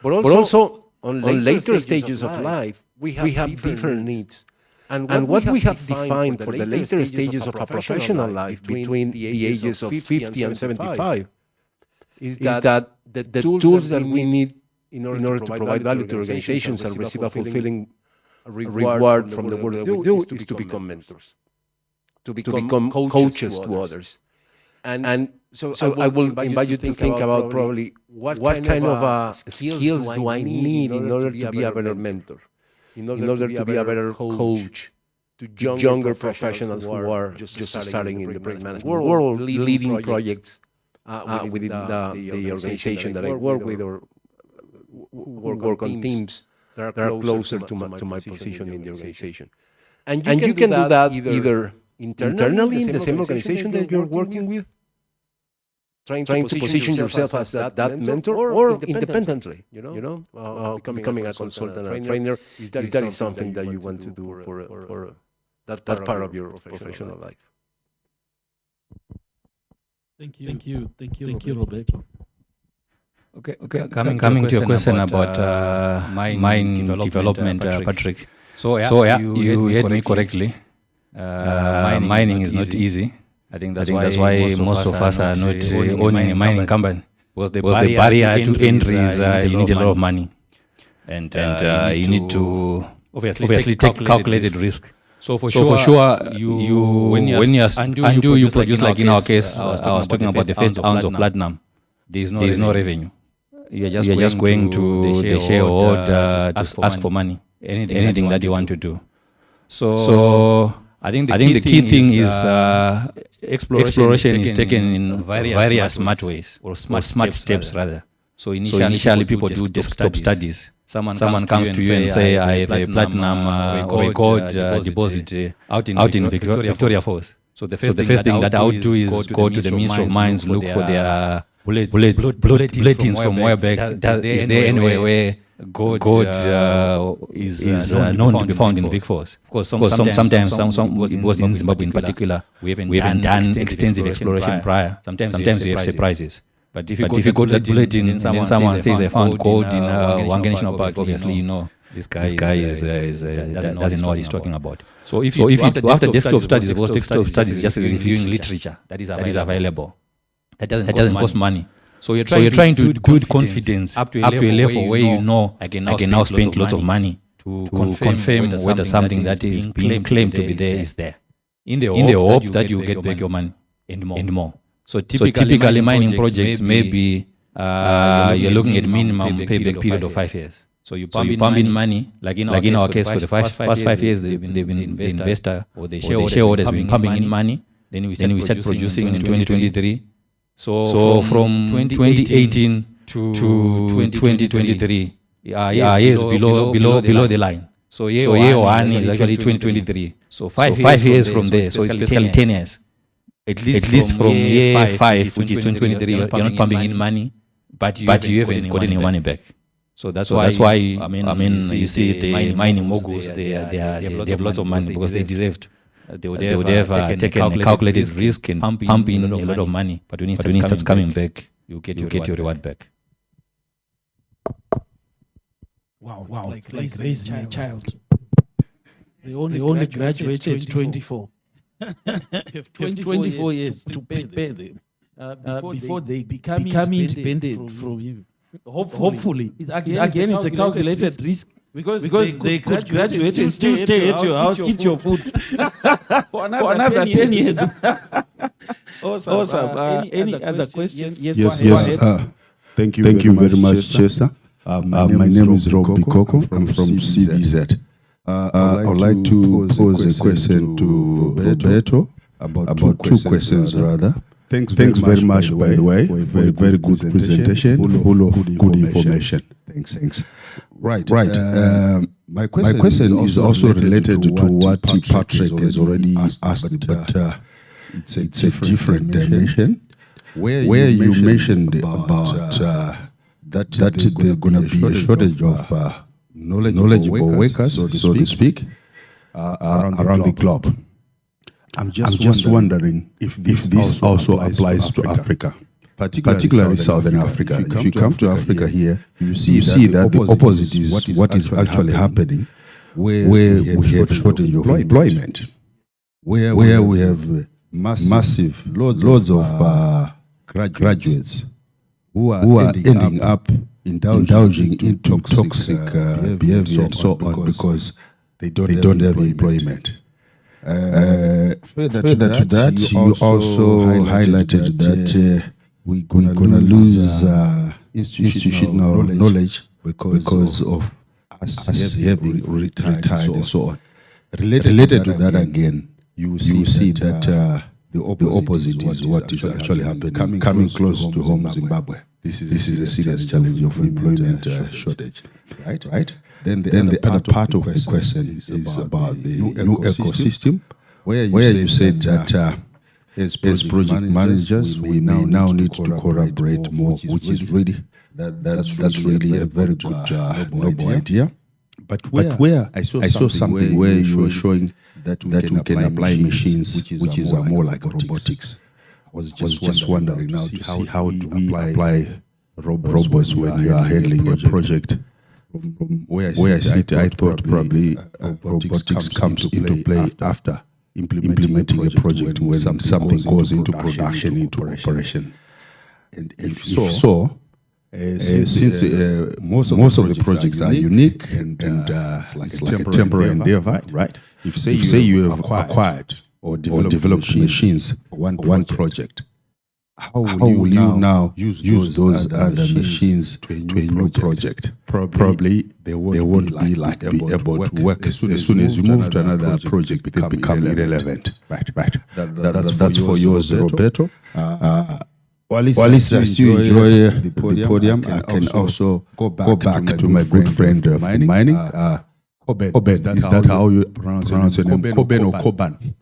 C: But also, on later stages of life, we have different needs. And what we have defined for the later stages of a professional life between the ages of 50 and 75 is that the tools that we need in order to provide value to organizations and receive a fulfilling reward from the work that we do is to become mentors, to become coaches to others. And so I will invite you to think about probably what kind of skills do I need in order to be a better mentor, in order to be a better coach to younger professionals who are just starting in the project management world, leading projects within the organization that I work with or work on teams that are closer to my position in the organization. And you can do that either internally in the same organization that you're working with, trying to position yourself as that mentor, or independently, becoming a consultant or a trainer, if that is something that you want to do for that's part of your professional life.
B: Thank you, Roberto.
U: Okay. Coming to your question about mine development, Patrick. So you heard me correctly. Mining is not easy. I think that's why most of us are not owning a mining company. Because the barrier to entry is you need a lot of money, and you need to obviously take calculated risk. So for sure, when you produce, like in our case, I was talking about the first ounce of platinum, there is no revenue. You are just going to the shareholder to ask for money, anything that you want to do. So I think the key thing is exploration is taken in various smart ways, or smart steps rather. So initially people do desktop studies. Someone comes to you and say, I have a platinum or a gold deposit out in Victoria Falls. So the first thing that I would do is go to the Ministry of Mines, look for their bulletins from where back. Is there anywhere where gold is known to be found in Vic Falls? Of course, sometimes it was in Zimbabwe in particular. We haven't done extensive exploration prior. Sometimes we have surprises. But if you go to that bulletin and then someone says I found gold in Hwange National Park, obviously you know this guy doesn't know what he's talking about. So if you after desktop studies, because desktop studies is just reviewing literature that is available, that doesn't cost money. So you're trying to build confidence up to a level where you know I can now spend lots of money to confirm whether something that is being claimed to be there is there, in the hope that you get back your money and more. So typically mining projects maybe you're looking at minimum payback period of 5 years. So you pump in money, like in our case for the past 5 years, they've been the investor or the shareholder has been pumping in money. Then we start producing in 2023. So from 2018 to 2023, years below the line. So year one is actually 2023. So 5 years from there. So it's basically 10 years. At least from year 5, which is 2023, you're not pumping in money, but you haven't gotten your money back. So that's why I mean you see the mining moguls, they have lots of money because they deserved. They would have taken a calculated risk and pump in a lot of money. But when it starts coming back, you get your reward back.
B: Wow, it's like raising a child. They only graduate at 24. You have 24 years to prepare them before they become independent from you. Hopefully. Again, it's a calculated risk. Because they could graduate and still stay at your house, eat your food for another 10 years. Awesome. Any other questions? Yes.
E: Thank you very much, Chester. My name is Rob Bikoko. I'm from CBZ. I would like to pose a question to Roberto about two questions rather. Thanks very much, by the way, for a very good presentation, full of good information. Thanks. Right. My question is also related to what Patrick has already asked, but it's a different dimension. Where you mentioned about that there's going to be a shortage of knowledgeable workers, so to speak, around the globe. I'm just wondering if this also applies to Africa, particularly Southern Africa. If you come to Africa here, you see that the opposite is what is actually happening, where we have a shortage of employment, where we have massive loads of graduates who are ending up indulging into toxic behavior and so on because they don't have employment. Further to that, you also highlighted that we're going to lose institutional knowledge because of us having retired and so on. Related to that again, you see that the opposite is what is actually happening, coming close to home, Zimbabwe. This is a serious challenge of employment shortage, right? Then the other part of the question is about the new ecosystem, where you said that as project managers, we now need to collaborate more, which is really that's really a very good noble idea. But where I saw something where you were showing that we can apply machines which is more like robotics. I was just wondering now to see how do we apply robots when you are handling a project. From where I sit, I thought probably robotics comes into play after implementing a project when something goes into production, into operation. And if so, since most of the projects are unique and it's like a temporary endeavor, right? If say you have acquired or developed machines for one project, how will you now use those other machines to a new project? Probably they won't be able to work as soon as you move to another project, they become irrelevant. Right. That's for yours, Roberto. Whilst I still enjoy the podium, I can also go back to my good friend from mining. Koben. Is that how you pronounce your name? Koben or Koban?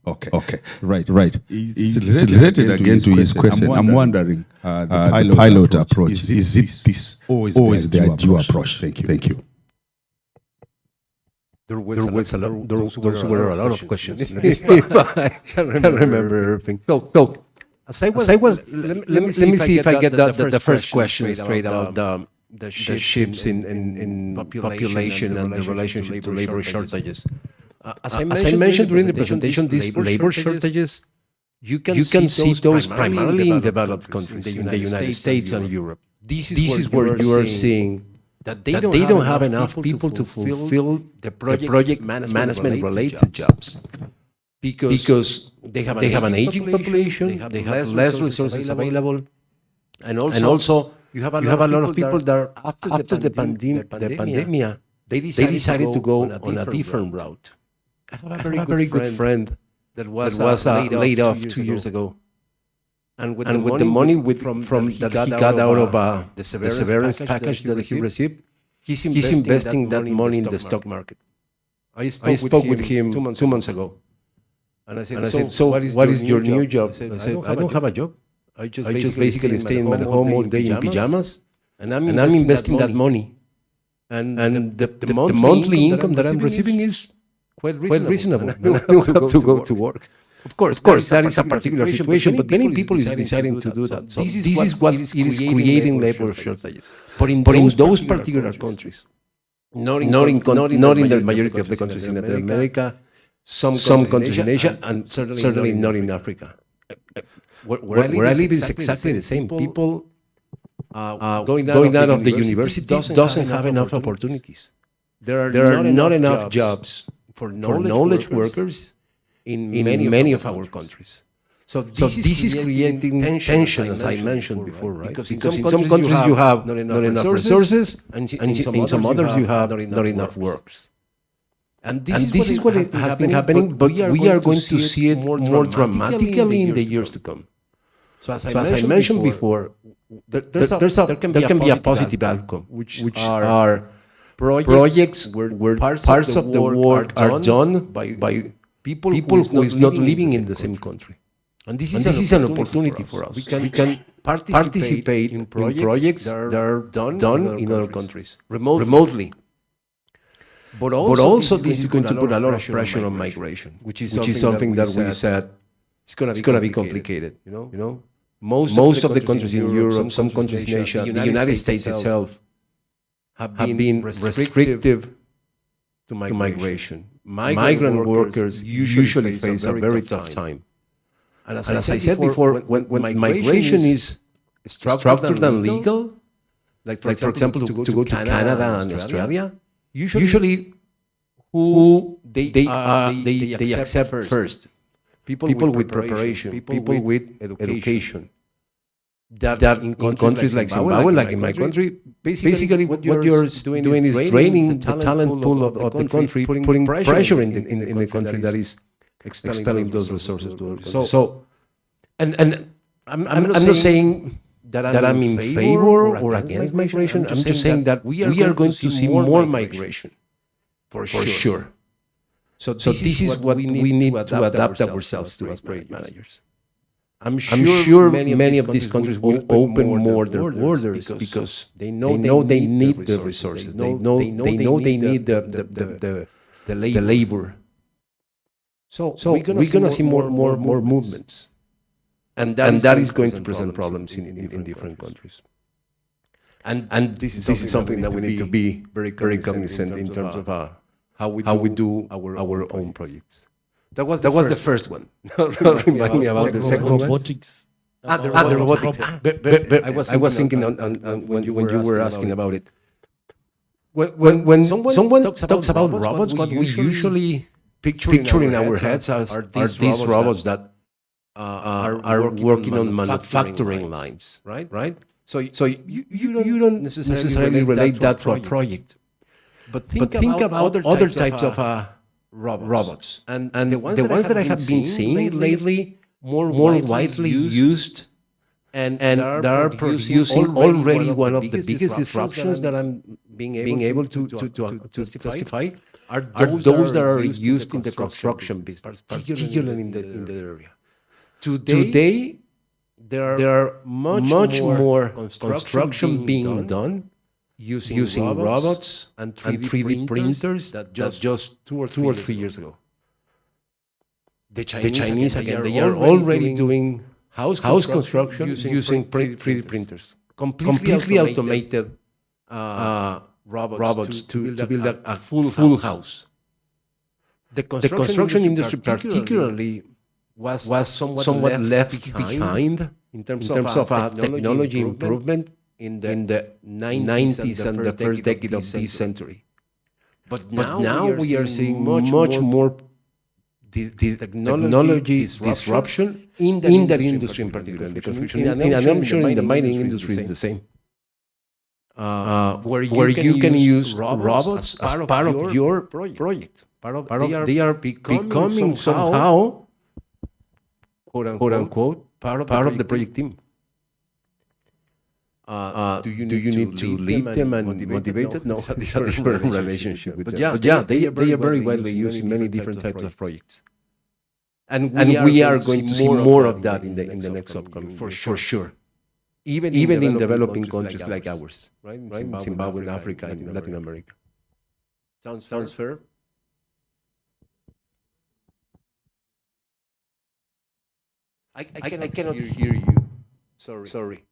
E: Okay. Right. It's related again to his question. I'm wondering, the pilot approach, is it this or is the ideal approach? Thank you.
C: There were a lot of questions. I can't remember everything. So as I was, let me see if I get the first question straight out. The shifts in population and the relationship to labor shortages. As I mentioned during the presentation, these labor shortages, you can see those primarily in developed countries, in the United States and Europe. This is where you are seeing that they don't have enough people to fulfill the project management-related jobs. Because they have an aging population, they have less resources available, and also you have a lot of people that after the pandemic, they decided to go on a different route. I have a very good friend that was laid off 2 years ago, and with the money from that he got out of the severance package that he received, he's investing that money in the stock market. I spoke with him 2 months ago, and I said, so what is your new job? I said, I don't have a job. I just basically stay in my home all day in pajamas, and I'm investing that money, and the monthly income that I'm receiving is quite reasonable. I don't have to go to work. Of course, that is a particular situation, but many people is deciding to do that. So this is what is creating labor shortages. But in those particular countries, not in the majority of the countries in Latin America, some countries in Asia, and certainly not in Africa. Where I live is exactly the same. People going out of the university doesn't have enough opportunities. There are not enough jobs for knowledge workers in many of our countries. So this is creating tension, as I mentioned before, right? Because in some countries you have not enough resources, and in some others you have not enough workers. And this is what has been happening, but we are going to see it more dramatically in the years to come. So as I mentioned before, there can be a positive outcome, which are projects where parts of the work are done by people who is not living in the same country. And this is an opportunity for us. We can participate in projects that are done in other countries, remotely. But also this is going to put a lot of pressure on migration, which is something that we said it's going to be complicated. You know, most of the countries in Europe, some countries in Asia, the United States itself have been restrictive to migration. Migrant workers usually face a very tough time. And as I said before, when migration is structured and legal, like for example to go to Canada and Australia, usually who they accept first, people with preparation, people with education. That in countries like Zimbabwe, like in my country, basically what you're doing is draining the talent pool of the country, putting pressure in the country that is expelling those resources to others. So, and I'm not saying that I'm in favor or against migration. I'm just saying that we are going to see more migration, for sure. So this is what we need to adapt ourselves to as project managers. I'm sure many of these countries will open more their borders because they know they need the resources. They know they need the labor. So we're gonna see more movements, and that is going to present problems in different countries. And this is something that we need to be very cognizant in terms of how we do our own projects. That was the first one. Remind me about the second one.
B: Robotics.
C: The robotics. I was thinking on when you were asking about it. When someone talks about robots, what we usually picture in our heads are these robots that are working on manufacturing lines, right? So you don't necessarily relate that to a project, but think about other types of robots, and the ones that I have been seeing lately more widely used, and that are producing already one of the biggest disruptions that I'm being able to testify are those that are used in the construction business, particularly in the area. Today, there are much more construction being done using robots and 3D printers that just 2 or 3 years ago. The Chinese again, they are already doing house construction using 3D printers, completely automated robots to build a full house. The construction industry particularly was somewhat left behind in terms of technology improvement in the 90s and the first decade of this century. But now we are seeing much more technology disruption in that industry in particular, in the construction. And I'm sure in the mining industry is the same. Where you can use robots as part of your project. They are becoming somehow, quote unquote, part of the project team. Do you need to lead them and motivate them? No, it's a different relationship with them. But yeah, they are very widely used in many different types of projects. And we are going to see more of that in the next upcoming, for sure. Even in developing countries like ours, right? Zimbabwe, Africa, and Latin America. Sounds fair? I cannot hear you. Sorry.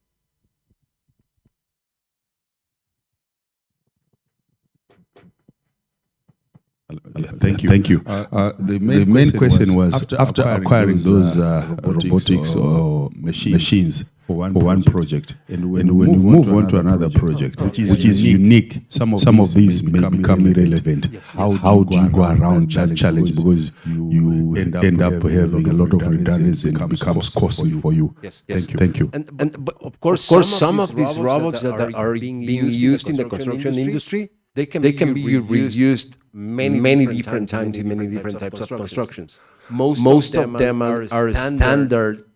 E: Thank you. The main question was after acquiring those robotics or machines for one project, and when you move on to another project, which is unique, some of these may become irrelevant. How do you go around that challenge? Because you end up having a lot of redundancy and it becomes costly for you.
C: Yes.
E: Thank you.
C: But of course, some of these robots that are being used in the construction industry, they can be reused many different times in many different types of constructions. Most of them are standard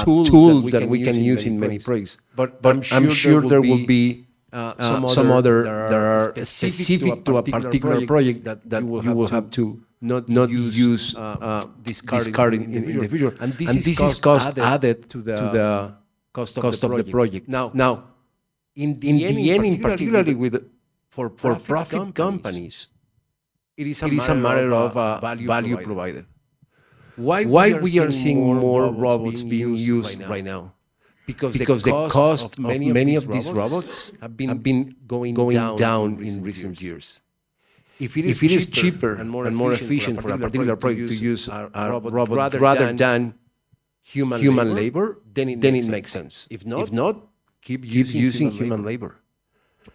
C: tools that we can use in many projects. But I'm sure there will be some other that are specific to a particular project that you will have to not use discard in the future. And this is cost added to the cost of the project. Now, in the end, particularly with for-profit companies, it is a matter of value provided. Why we are seeing more robots being used right now? Because the cost of many of these robots have been going down in recent years. If it is cheaper and more efficient for a particular project to use a robot rather than human labor, then it makes sense. If not, keep using human labor.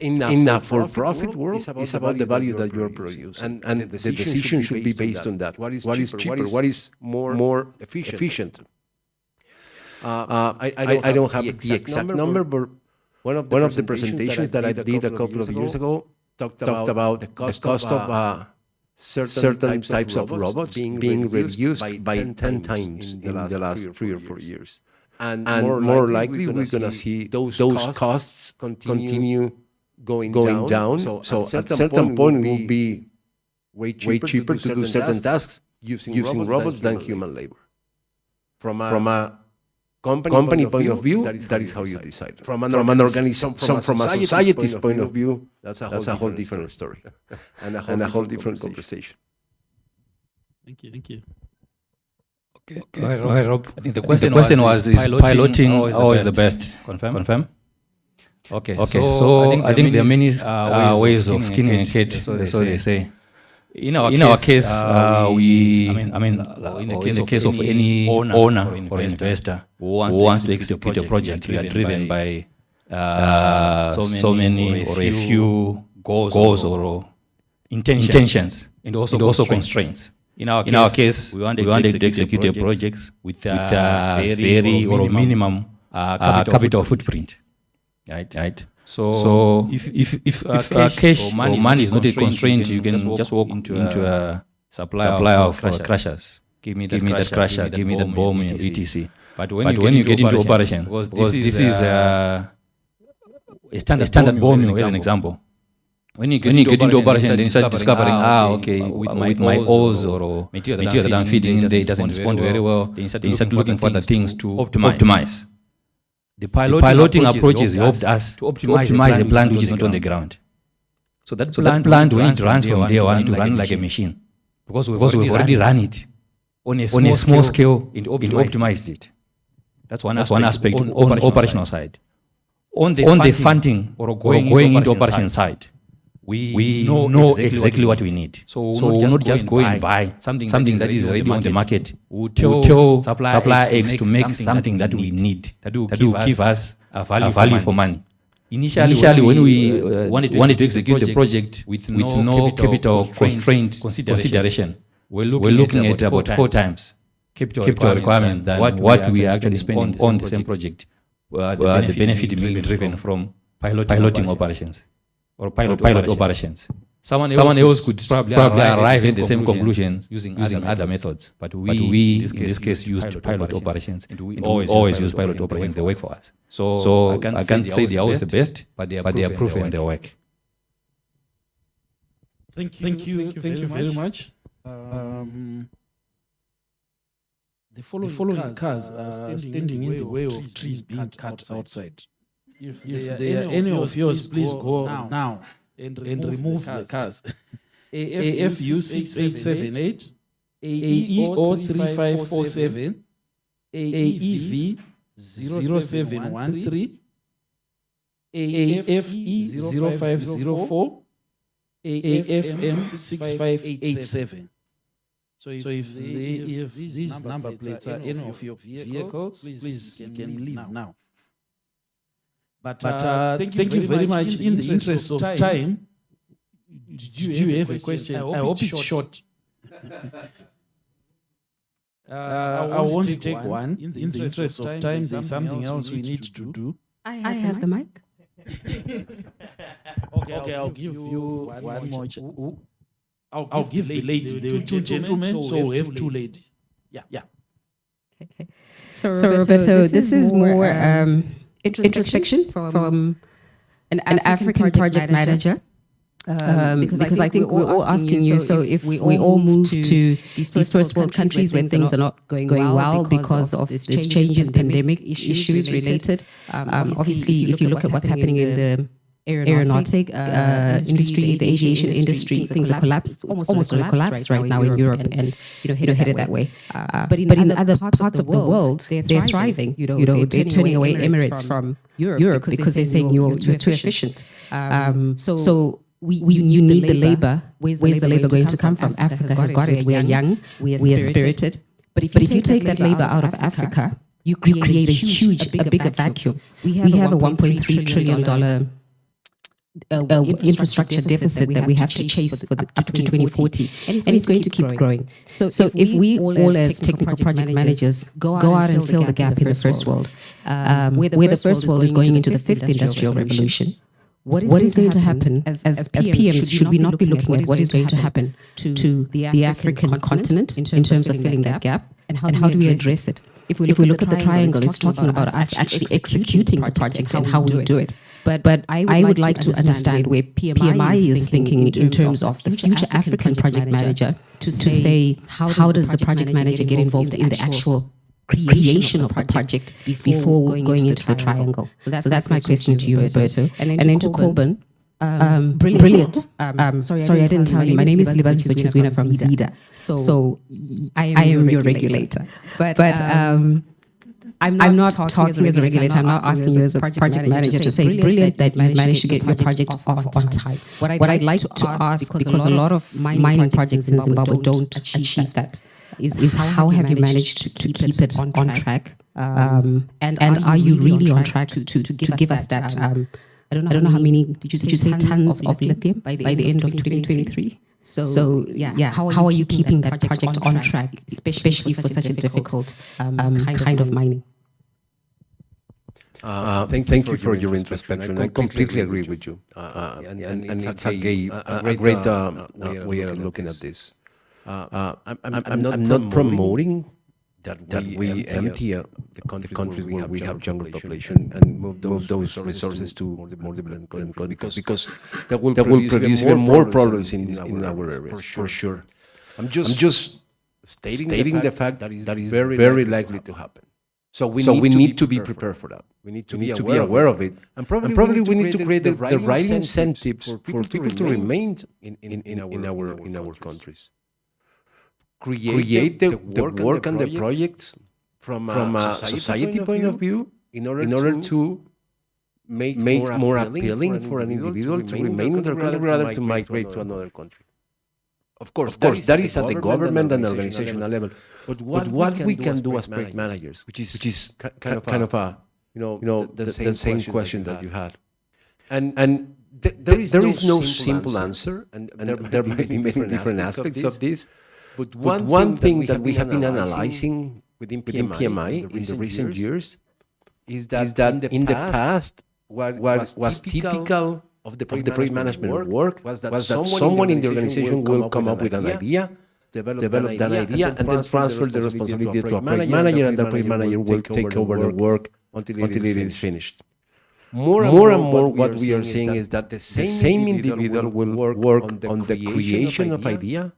C: In a for-profit world, it's about the value that you are producing, and the decision should be based on that. What is cheaper? What is more efficient? I don't have the exact number, but one of the presentations that I did a couple of years ago talked about the cost of certain types of robots being reduced by 10 times in the last 3 or 4 years, and more likely we're going to see those costs continue going down. So at certain point it will be way cheaper to do certain tasks using robots than human labor. From a company point of view, that is how you decide. From a society's point of view, that's a whole different story and a whole different conversation.
B: Thank you.
U: Okay. Go ahead, Rob. I think the question was, is piloting always the best? Confirm? Okay. So I think there are many ways of skinning a cat, so they say. In our case, in the case of any owner or investor who wants to execute a project, we are driven by so many or a few goals or intentions and also constraints. In our case, we want to execute a project with a very or minimum capital footprint. Right. So if cash or money is not a constraint, you can just walk into a supplier of crushers. Give me that crusher, give me that bomb, etc. But when you get into operation, because this is a standard bomb, as an example. When you get into operation, then you start discovering, with my ores or material that I'm feeding, it doesn't respond very well. Then you start looking for other things to optimize. The piloting approaches helped us to optimize a plant which is not on the ground. So that plant, when it runs from day one, to run like a machine. Because we've already run it on a small scale, it optimized it. That's one aspect on the operational side. On the funding or going into operation side, we know exactly what we need. So we're not just going and buy something that is already on the market. We'll tell supplier X to make something that we need, that will give us a value for money. Initially when we wanted to execute the project with no capital constraint consideration, we're looking at about 4 times capital requirements than what we are actually spending on the same project, where the benefit being driven from piloting operations. Or pilot operations. Someone else could probably arrive at the same conclusions using other methods. But we in this case, used pilot operations. And we always use pilot operations. They work for us. So I can't say they are always the best, but they are proven their work.
B: Thank you very much. The following cars are standing in the way of trees being cut outside. If there are any of yours, please go now and remove the cars. AFU 6878, AEO 3547, AEV 0713, AFE 0504, AFM 6587. So if these number plates are any of your vehicles, please you can leave now. But thank you very much. In the interest of time, do you have a question? I hope it's short. I want to take one. In the interest of time, there's something else we need to do.
F: I have the mic.
B: Okay, I'll give you one more. I'll give the lady. There were two gentlemen, so we have two ladies. Yeah.
F: Okay. So Roberto, this is more introspection from an African project manager. Because I think we're all asking you, so if we all move to these first world countries where things are not going well because of this changes, pandemic issues related, obviously if you look at what's happening in the aeronautic industry, the aviation industry, things are collapsed, almost going to collapse right now in Europe and headed that way. But in other parts of the world, they're thriving. They're turning away Emirates from Europe because they're saying you're too efficient. So you need the labor. Where's the labor going to come from? Africa has got it. We are young. We are spirited. But if you take that labor out of Africa, you create a bigger vacuum. We have a $1.3 trillion infrastructure deficit that we have to chase for up to 2040, and it's going to keep growing. So if we all as technical project managers go out and fill the gap in the first world, where the first world is going into the fifth industrial revolution, what is going to happen as PMs? Should we not be looking at what is going to happen to the African continent in terms of filling that gap, and how do we address it? If we look at the triangle, it's talking about us actually executing the project and how we do it. But I would like to understand where PMI is thinking in terms of the future African project manager to say how does the project manager get involved in the actual creation of the project before going into the triangle. So that's my question to you, Roberto. And then to Corbin, brilliant. Sorry, I didn't tell you. My name is Libazi Sochizwina from ZEDA. So I am your regulator. But I'm not talking as a regulator. I'm not asking you as a project manager to say brilliant that you've managed to get your project off on time. What I'd like to ask, because a lot of mining projects in Zimbabwe don't achieve that, is how have you managed to keep it on track? And are you really on track to give us that? I don't know how many. Did you say tons of lithium by the end of 2023? So how are you keeping that project on track, especially for such a difficult kind of mining?
C: Thank you for your introspection. I completely agree with you. And it's a great way of looking at this. I'm not promoting that we empty the countries where we have jungle population and move those resources to more developed countries because that will produce even more problems in our areas, for sure. I'm just stating the fact that is very likely to happen. So we need to be prepared for that. We need to be aware of it, and probably we need to create the right incentives for people to remain in our countries. Create the work and the projects from a society point of view in order to make more appealing for an individual to remain in their country rather to migrate to another country. Of course, that is at the government and organizational level. But what we can do as project managers, which is kind of a the same question that you had, and there is no simple answer, and there might be many different aspects of this. But one thing that we have been analyzing within PMI in the recent years is that in the past, what was typical of the project management work was that someone in the organization will come up with an idea, develop that idea, and then transfer the responsibility to a project manager, and the project manager will take over the work until it is finished. More and more, what we are seeing is that the same individual will work on the creation of idea,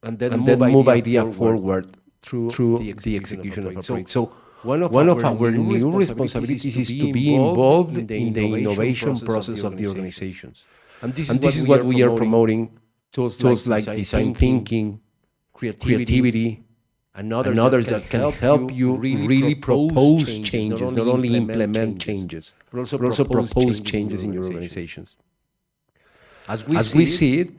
C: and then move idea forward through the execution of a project. So one of our new responsibilities is to be involved in the innovation process of the organizations. And this is what we are promoting, tools like design thinking, creativity, and others that can help you really propose changes, not only implement changes, but also propose changes in your organizations. As we see it,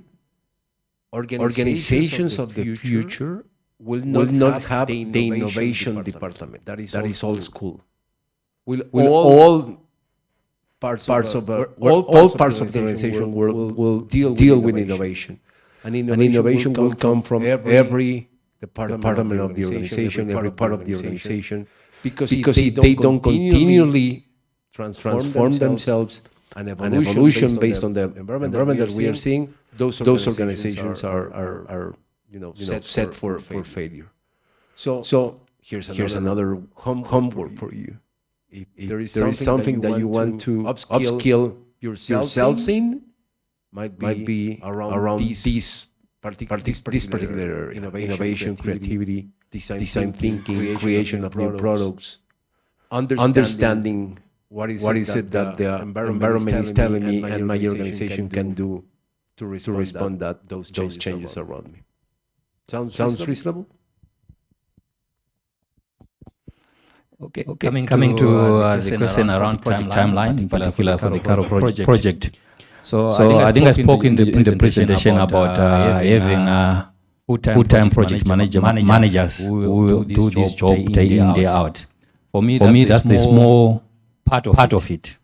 C: organizations of the future will not have the innovation department. That is old school. Will all parts of the organization will deal with innovation. And innovation will come from every department of the organization, every part of the organization, because if they don't continually transform themselves, and evolution based on the environment that we are seeing, those organizations are set for failure. So here's another homework for you. If there is something that you want to upskill yourselves in, might be around this particular innovation, creativity, design thinking, creation of new products, understanding what is it that the environment is telling me and my organization can do to respond to those changes around me. Sounds reasonable?
U: Okay. Coming to the question around project timeline, in particular for the Karo project. So I think I spoke in the presentation about having full-time project managers who do this job day in, day out. For me, that's the small part of it.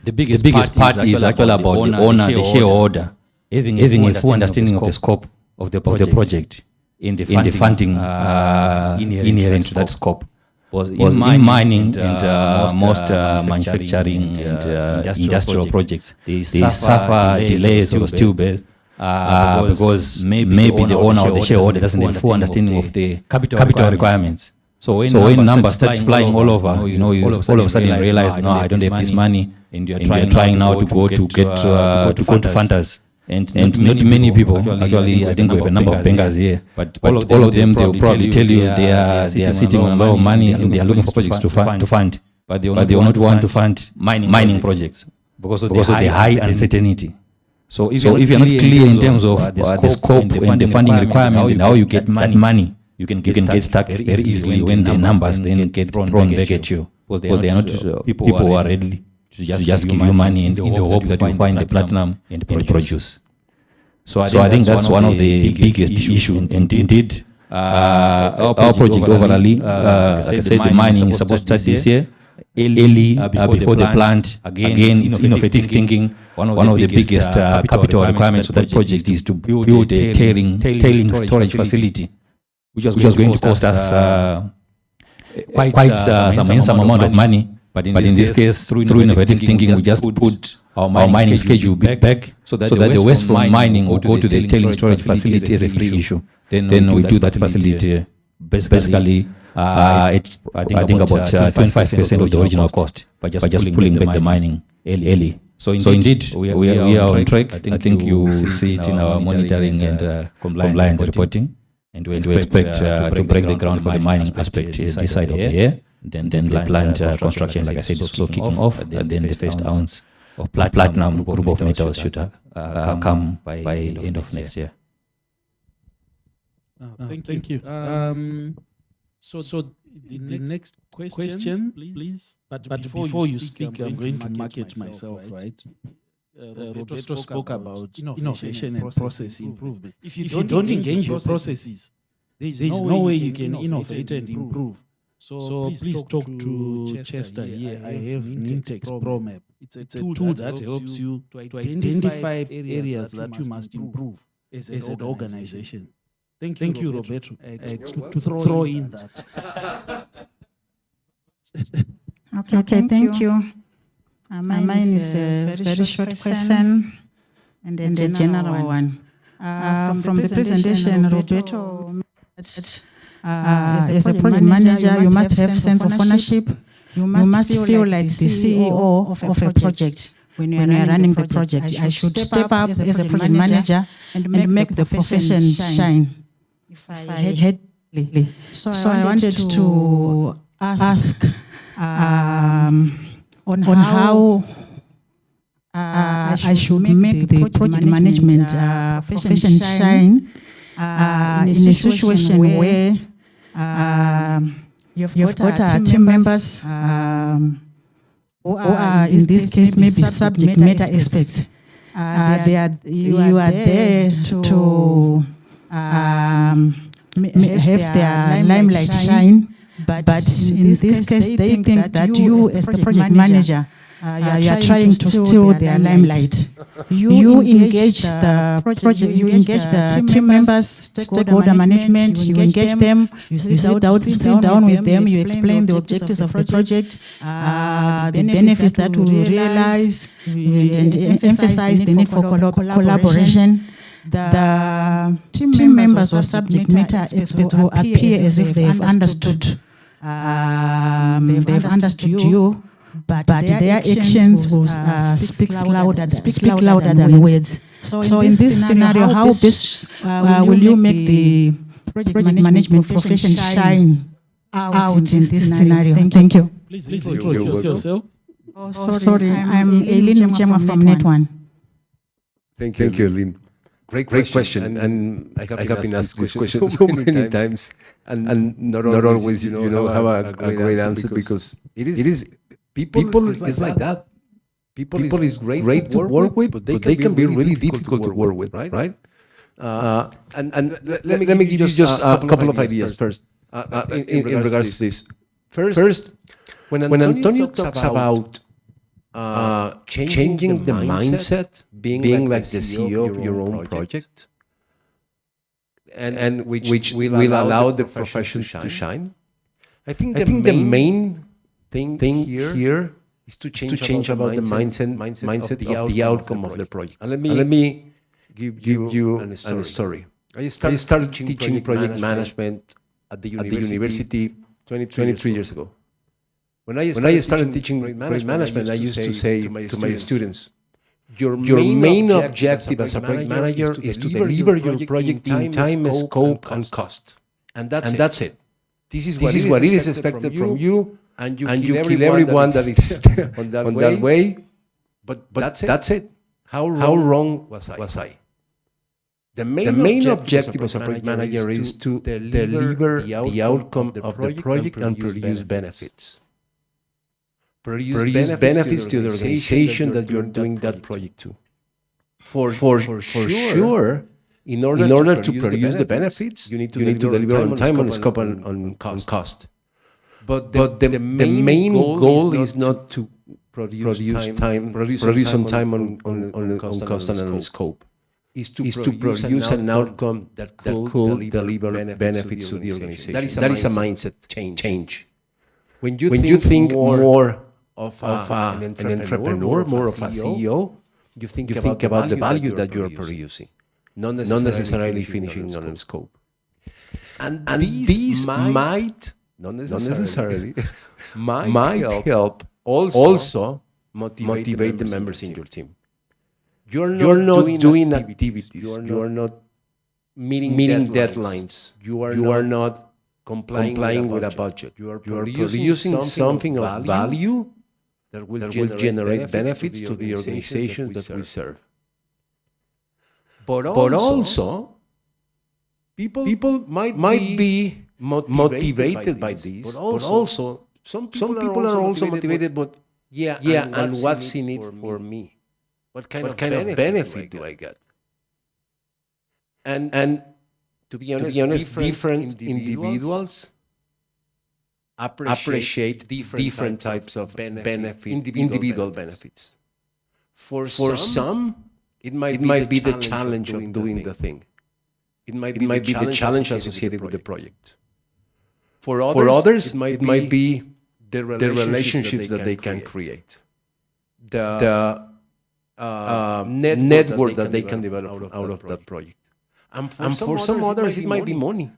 U: The biggest part is actually about the owner, the shareholder, having a full understanding of the scope of the project in the funding inherent to that scope. Was in mining and most manufacturing and industrial projects, they suffer delays or stillbirth because maybe the owner or the shareholder doesn't have full understanding of the capital requirements. So when numbers start flying all over, you all of a sudden realize, no, I don't have this money, and you're trying now to go to funders. And not many people, actually, I think we have a number of bankers here, but all of them, they will probably tell you they are sitting on a lot of money and they are looking for projects to fund, but they will not want to fund mining projects because of the high uncertainty. So if you're not clear in terms of the scope and the funding requirements and how you get that money, you can get stuck very easily when the numbers then get thrown back at you, because they are not people who are ready to just give you money in the hope that you find the platinum and produce. So I think that's one of the biggest issues. And indeed, our project overall, like I said, the mining is supposed to start this year, early before the plant. Again, it's innovative thinking. One of the biggest capital requirements for that project is to build a tailing storage facility, which was going to cost us quite some amount of money. But in this case, through innovative thinking, we just put our mining schedule back so that the waste from mining will go to the tailing storage facility as a free issue. Then we do that facility basically I think about 25% of the original cost by just pulling back the mining early. So indeed, we are on track. I think you will see it in our monitoring and compliance reporting. And we expect to break the ground for the mining aspect this side of the year. Then the plant construction, like I said, is also kicking off, and then the first ounce of platinum group of metals should come by end of next year.
B: Thank you. So the next question, please. But before you speak, I'm going to market myself, right? Roberto spoke about innovation and process improvement. If you don't engage your processes, there is no way you can innovate and improve. So please talk to Chester here. I have Nintex ProMap. It's a tool that helps you to identify areas that you must improve as an organization. Thank you, Roberto, to throw in that.
H: Okay, thank you. Mine is a very short question and a general one. From the presentation, Roberto, as a project manager, you must have sense of ownership. You must feel like the CEO of a project when you are running the project. I should step up as a project manager and make the profession shine. If I had so I wanted to ask on how I should make the project management profession shine in a situation where you've got team members who are, in this case, maybe subject matter experts. you are there to have their limelight shine. But in this case, they think that you, as the project manager, you are trying to steal their limelight. You engage the project, you engage the team members, stakeholder management, you engage them, you sit down with them, you explain the objectives of the project, the benefits that we will realize, and emphasize the need for collaboration. The team members or subject matter experts will appear as if they have understood. They've understood you, but their actions will speak louder than words. So in this scenario, how best will you make the project management profession shine out in this scenario? Thank you.
B: Please introduce yourself.
H: Oh, sorry, I'm Eileen Mchema from Net1.
I: Thank you, Eileen. Great question, and I have been asked this question so many times, and not always, have a great answer, because it is people is like that. People is great to work with, but they can be really difficult to work with, right? And let me give you just a couple of ideas first in regards to this. First, when Antonio talks about changing the mindset, being like the CEO of your own project, and which will allow the profession to shine. I think the main thing here is to change about the mindset of the outcome of the project. And let me give you a story. I started teaching project management at the university 23 years ago. When I started teaching project management, I used to say to my students, your main objective as a project manager is to deliver your project in time, scope, and cost. And that's it. This is what it is expected from you, and you kill everyone that is on that way. But that's it. How wrong was I? The main objective as a project manager is to deliver the outcome of the project and produce benefits. Produce benefits to the organization that you're doing that project to. For sure, in order to produce the benefits, you need to deliver on time, on scope, and on cost. But the main goal is not to produce on time, on cost, and on scope. Is to produce an outcome that could deliver benefits to the organization. That is a mindset change. When you think more of an entrepreneur, more of a CEO, you think about the value that you are producing, not necessarily finishing on scope. And these might, not necessarily, might help also motivate the members in your team. You're not doing activities. You are not meeting deadlines. You are not complying with a budget. You are producing something of value that will generate benefits to the organizations that we serve. But also, people might be motivated by this, but also some people are also motivated. But and what's in it for me? What kind of benefit do I get? And to be honest, different individuals appreciate different types of individual benefits. For some, it might be the challenge of doing the thing. It might be the challenge associated with the project. For others, it might be the relationships that they can create. The network that they can develop out of that project. And for some others, it might be money.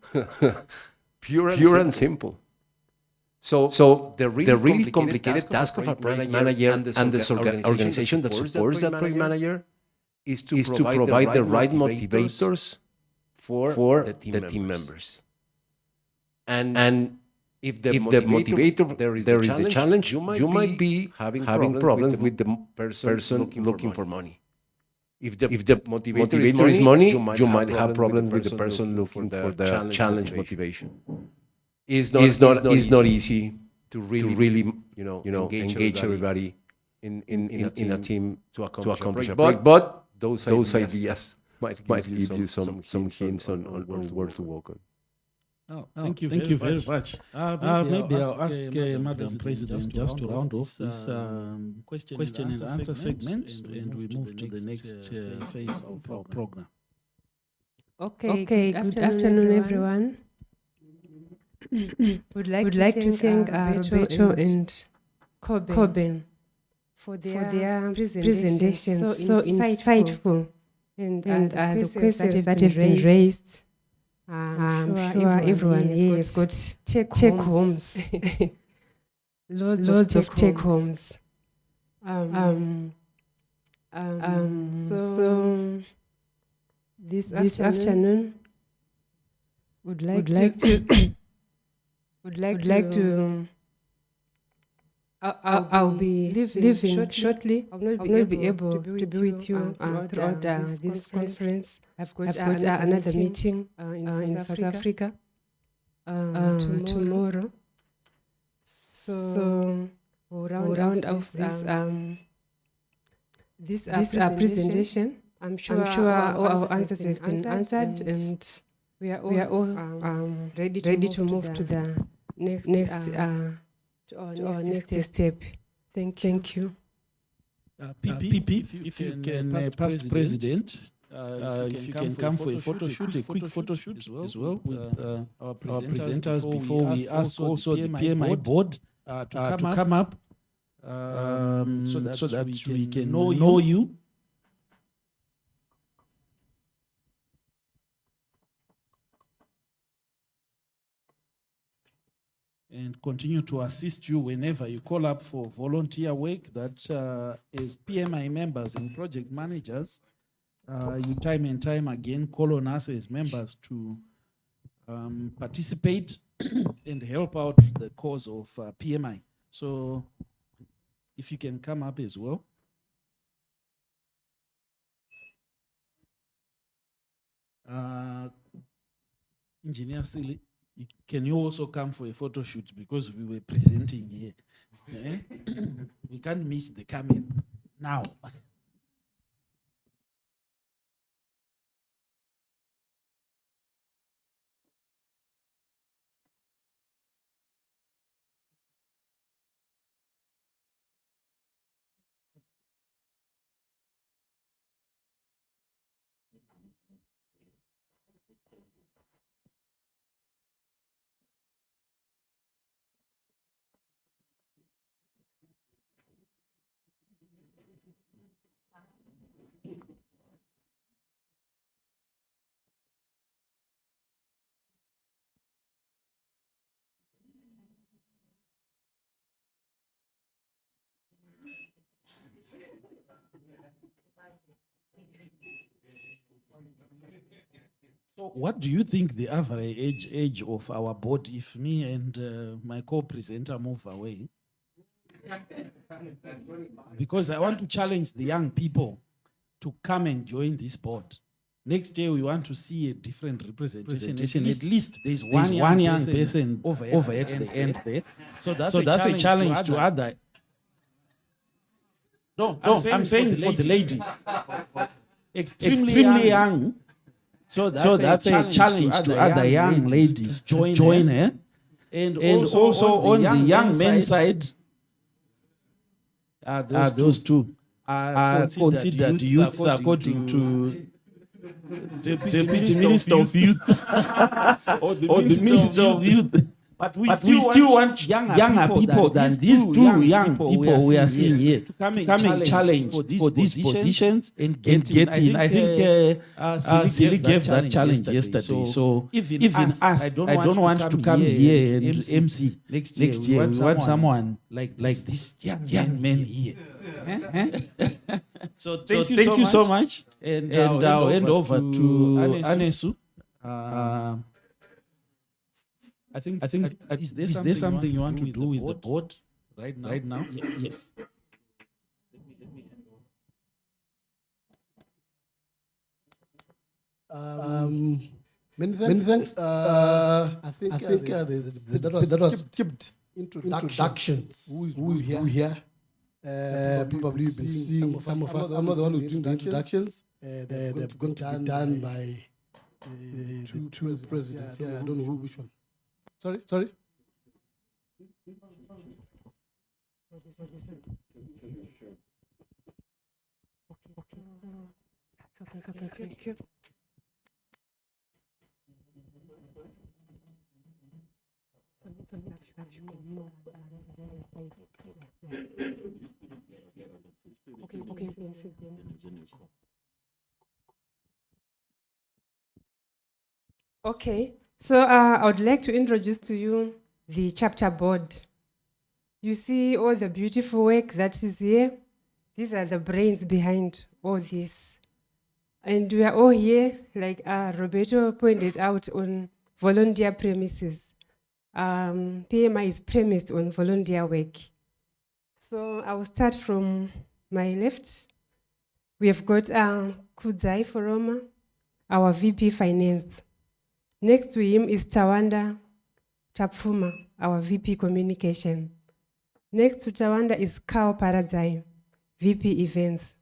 I: Pure and simple. So the really complicated task of a project manager and the organization that supports that project manager is to provide the right motivators for the team members. And if the motivator there is the challenge, you might be having problems with the person looking for money. If the motivator is money, you might have problems with the person looking for the challenge motivation. It's not easy to really engage everybody in a team to accomplish a project. But those ideas might give you some hints on where to work on.
B: Oh, thank you very much. Maybe I'll ask Madam President just to round off this question and answer segment, and we move to the next phase of our program.
J: Okay, good afternoon, everyone. Would like to thank Roberto and Coben for their presentation, so insightful, and the questions that have been raised. I'm sure everyone here has got take homes, loads of take homes. So this afternoon, would like to. I'll be leaving shortly. I'll not be able to be with you throughout this conference. I've got another meeting in South Africa tomorrow. So we'll round off this presentation. I'm sure all our answers have been answered, and we are all ready to move to the next step. Thank you.
B: PP, if you can, past president, if you can come for a photo shoot, a quick photo shoot as well with our presenters before we ask also the PMI board to come up so that we can know you. And continue to assist you whenever you call up for volunteer work that as PMI members and project managers, you time and time again call on us as members to participate and help out the cause of PMI. So if you can come up as well. Engineer Silly, can you also come for a photo shoot because we were presenting here? We can't miss the coming now. So what do you think the average age of our board if me and my co-presenter move away? Because I want to challenge the young people to come and join this board. Next year we want to see a different representation. At least there's one young person over at the end there. So that's a challenge to other. No, I'm saying for the ladies. Extremely young. So that's a challenge to other young ladies to join her. And also on the young men's side, those two are considered youth according to Deputy Minister of Youth or the Minister of Youth. But we still want younger people than these two young people we are seeing here to come and challenge for these positions and get in. I think Silly gave that challenge yesterday. So even us, I don't want to come here and MC next year. We want someone like this young man here. So thank you so much. And I'll hand over to Anesu. I think is there something you want to do with the board right now? Yes.
V: Many thanks. I think that was skipped introductions. Who here? Probably you've been seeing some of us. I'm not the one who's doing the introductions. they're going to be done by the two presidents. Yeah, I don't know which one. Sorry.
J: It's okay. Thank you. Okay. Okay, so I would like to introduce to you the chapter board. You see all the beautiful work that is here. These are the brains behind all this. And we are all here, like Roberto pointed out, on volunteer premises. PMI is premised on volunteer work. So I will start from my left. We have got Kudzai Foroma, our VP Finance. Next to him is Tawanda Tapfuma, our VP Communication. Next to Tawanda is Kao Paradzai, VP Events.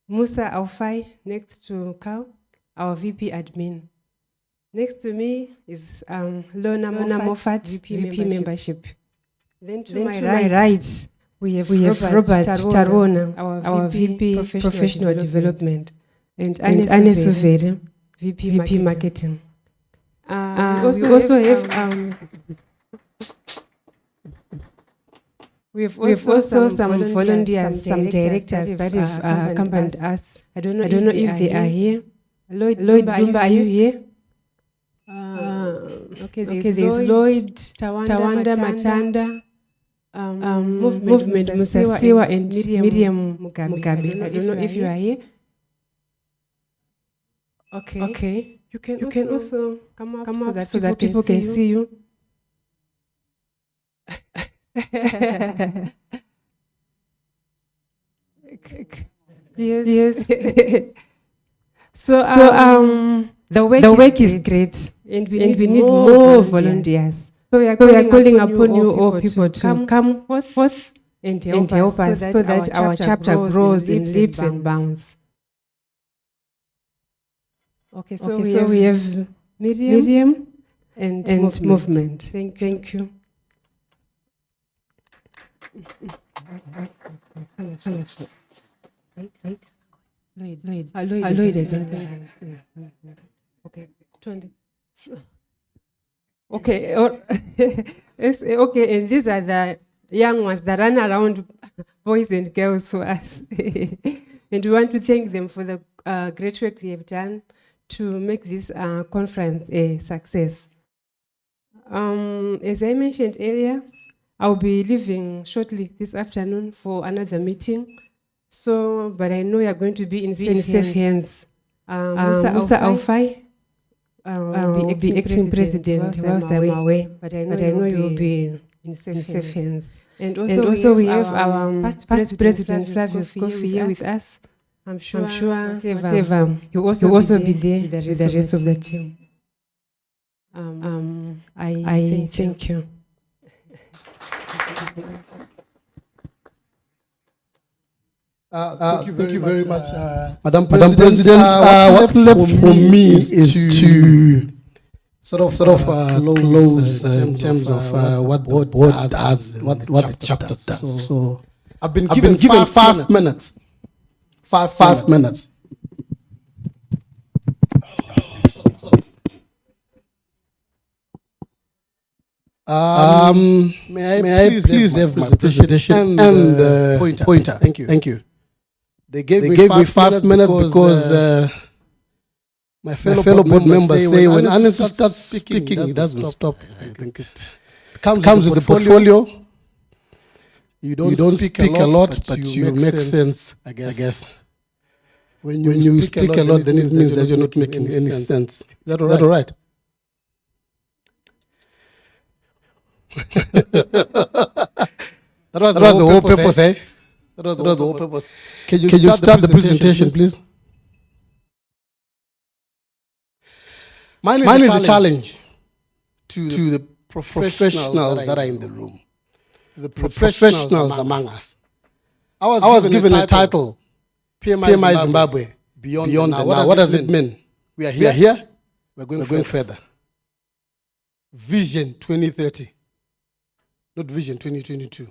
J: Musa Aufai, next to Kao, our VP Admin. Next to me is Lona Moffat, VP Membership. Then to my right, we have Robert Tarona, our VP Professional Development. And Anne Suvere, VP Marketing. We also have some volunteers, some directors that have accompanied us. I don't know if they are here. Lloyd Dumba, are you here? Okay, there's Lloyd, Tawanda Matanda, Movement Musasiwa, and Miriam Mugabe. I don't know if you are here. Okay. You can also come up so that people can see you. Yes. So the work is great, and we need more volunteers. So we are calling upon you all people to come forth and help us so that our chapter grows in leaps and bounds. Okay, so we have Miriam and Movement. Thank you. Lloyd, I don't think. Okay, 20. Okay, okay, and these are the young ones that run around, boys and girls for us. And we want to thank them for the great work they have done to make this conference a success. As I mentioned earlier, I'll be leaving shortly this afternoon for another meeting. So, but I know you're going to be in safe hands. Musa Aufai will be acting president whilst I'm away, but I know you will be in safe hands. And also we have our past president Flavius Kofi here with us. I'm sure whatever, you also be there with the rest of the team. I thank you.
V: Thank you very much, Madam President. What's left for me is to sort of close in terms of what the board does, what the chapter does. So I've been given 5 minutes. 5 minutes. May I please have my presentation and pointer? Thank you. They gave me 5 minutes because my fellow board members say when Anis starts speaking, he doesn't stop. I think it comes with the portfolio. You don't speak a lot, but you make sense, I guess. When you speak a lot, then it means that you're not making any sense. Is that all right? That was the whole purpose, eh? That was the whole purpose. Can you start the presentation, please? Mine is a challenge to the professionals that are in the room, the professionals among us. I was given a title, PMI Zimbabwe beyond now. What does it mean? We are here. We're going further. Vision 2030, not Vision 2022.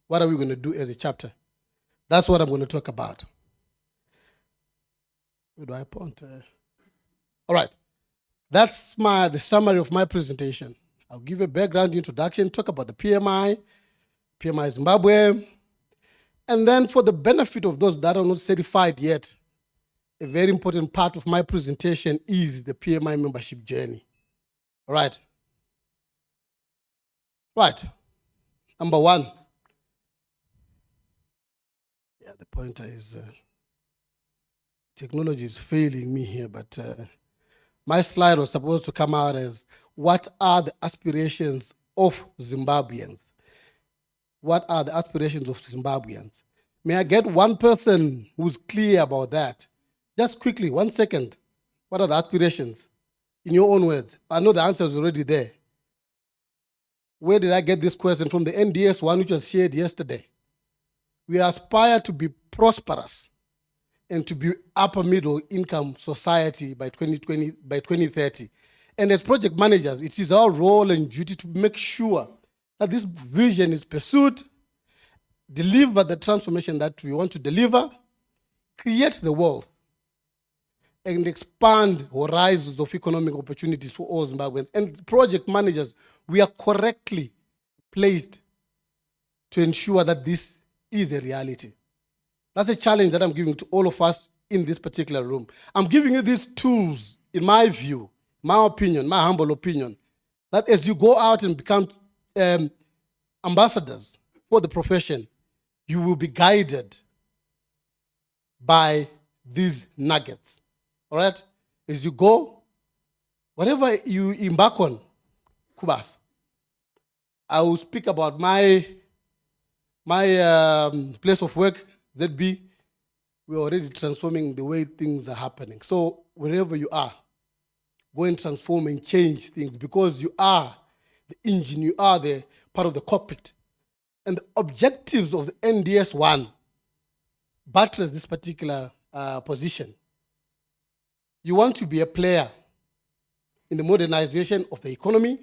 V: What are we going to do as a chapter? That's what I'm going to talk about. Where do I point? All right. That's the summary of my presentation. I'll give a background introduction, talk about the PMI Zimbabwe, and then for the benefit of those that are not certified yet, a very important part of my presentation is the PMI membership journey. All right. Right. Number one. Yeah, the pointer is, technology is failing me here, but my slide was supposed to come out as, what are the aspirations of Zimbabweans? What are the aspirations of Zimbabweans? May I get one person who's clear about that? Just quickly, 1 second. What are the aspirations? In your own words. I know the answer is already there. Where did I get this question? From the NDS one, which was shared yesterday. We aspire to be prosperous and to be upper middle income society by 2030. And as project managers, it is our role and duty to make sure that this vision is pursued, deliver the transformation that we want to deliver, create the wealth, and expand horizons of economic opportunities for all Zimbabweans. And project managers, we are correctly placed to ensure that this is a reality. That's a challenge that I'm giving to all of us in this particular room. I'm giving you these tools, in my view, my opinion, my humble opinion, that as you go out and become ambassadors for the profession, you will be guided by these nuggets. All right? As you go, whatever you embark on, Kubas, I will speak about my place of work, ZB. We're already transforming the way things are happening. So wherever you are, go and transform and change things, because you are the engine, you are the part of the cockpit. And the objectives of the NDS-1 buttress this particular position. You want to be a player in the modernization of the economy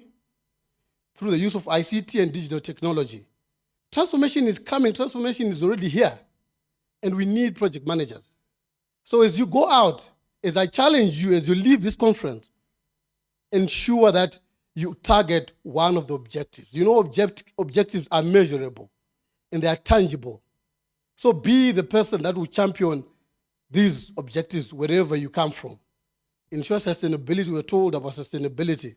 V: through the use of ICT and digital technology. Transformation is coming, transformation is already here, and we need project managers. So as you go out, as I challenge you, as you leave this conference, ensure that you target one of the objectives. You know, objectives are measurable and they are tangible. So be the person that will champion these objectives wherever you come from. Ensure sustainability, we're told about sustainability.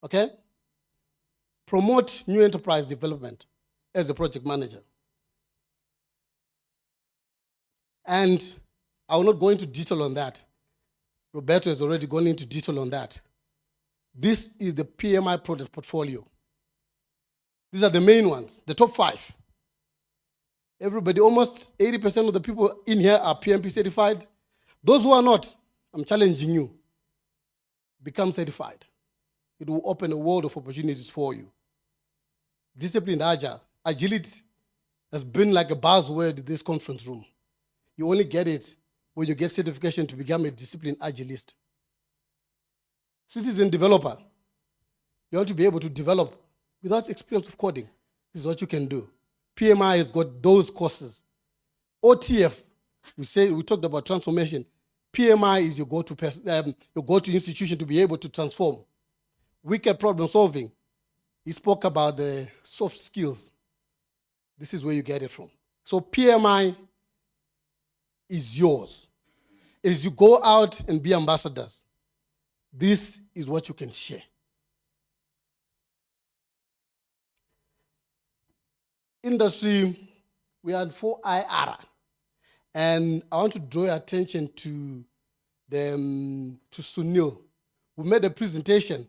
V: Okay? Promote new enterprise development as a project manager. And I will not go into detail on that. Roberto has already gone into detail on that. This is the PMI product portfolio. These are the main ones, the top 5. Everybody, almost 80% of the people in here are PMP certified. Those who are not, I'm challenging you, become certified. It will open a world of opportunities for you. Disciplined agile, agility has been like a buzzword in this conference room. You only get it when you get certification to become a disciplined agilist. Citizen developer, you want to be able to develop without experience of coding. This is what you can do. PMI has got those courses. OTF, we talked about transformation. PMI is your go-to institution to be able to transform. Wicked problem solving. He spoke about the soft skills. This is where you get it from. So PMI is yours. As you go out and be ambassadors, this is what you can share. Industry, we had 4IR. And I want to draw your attention to Sunil, who made a presentation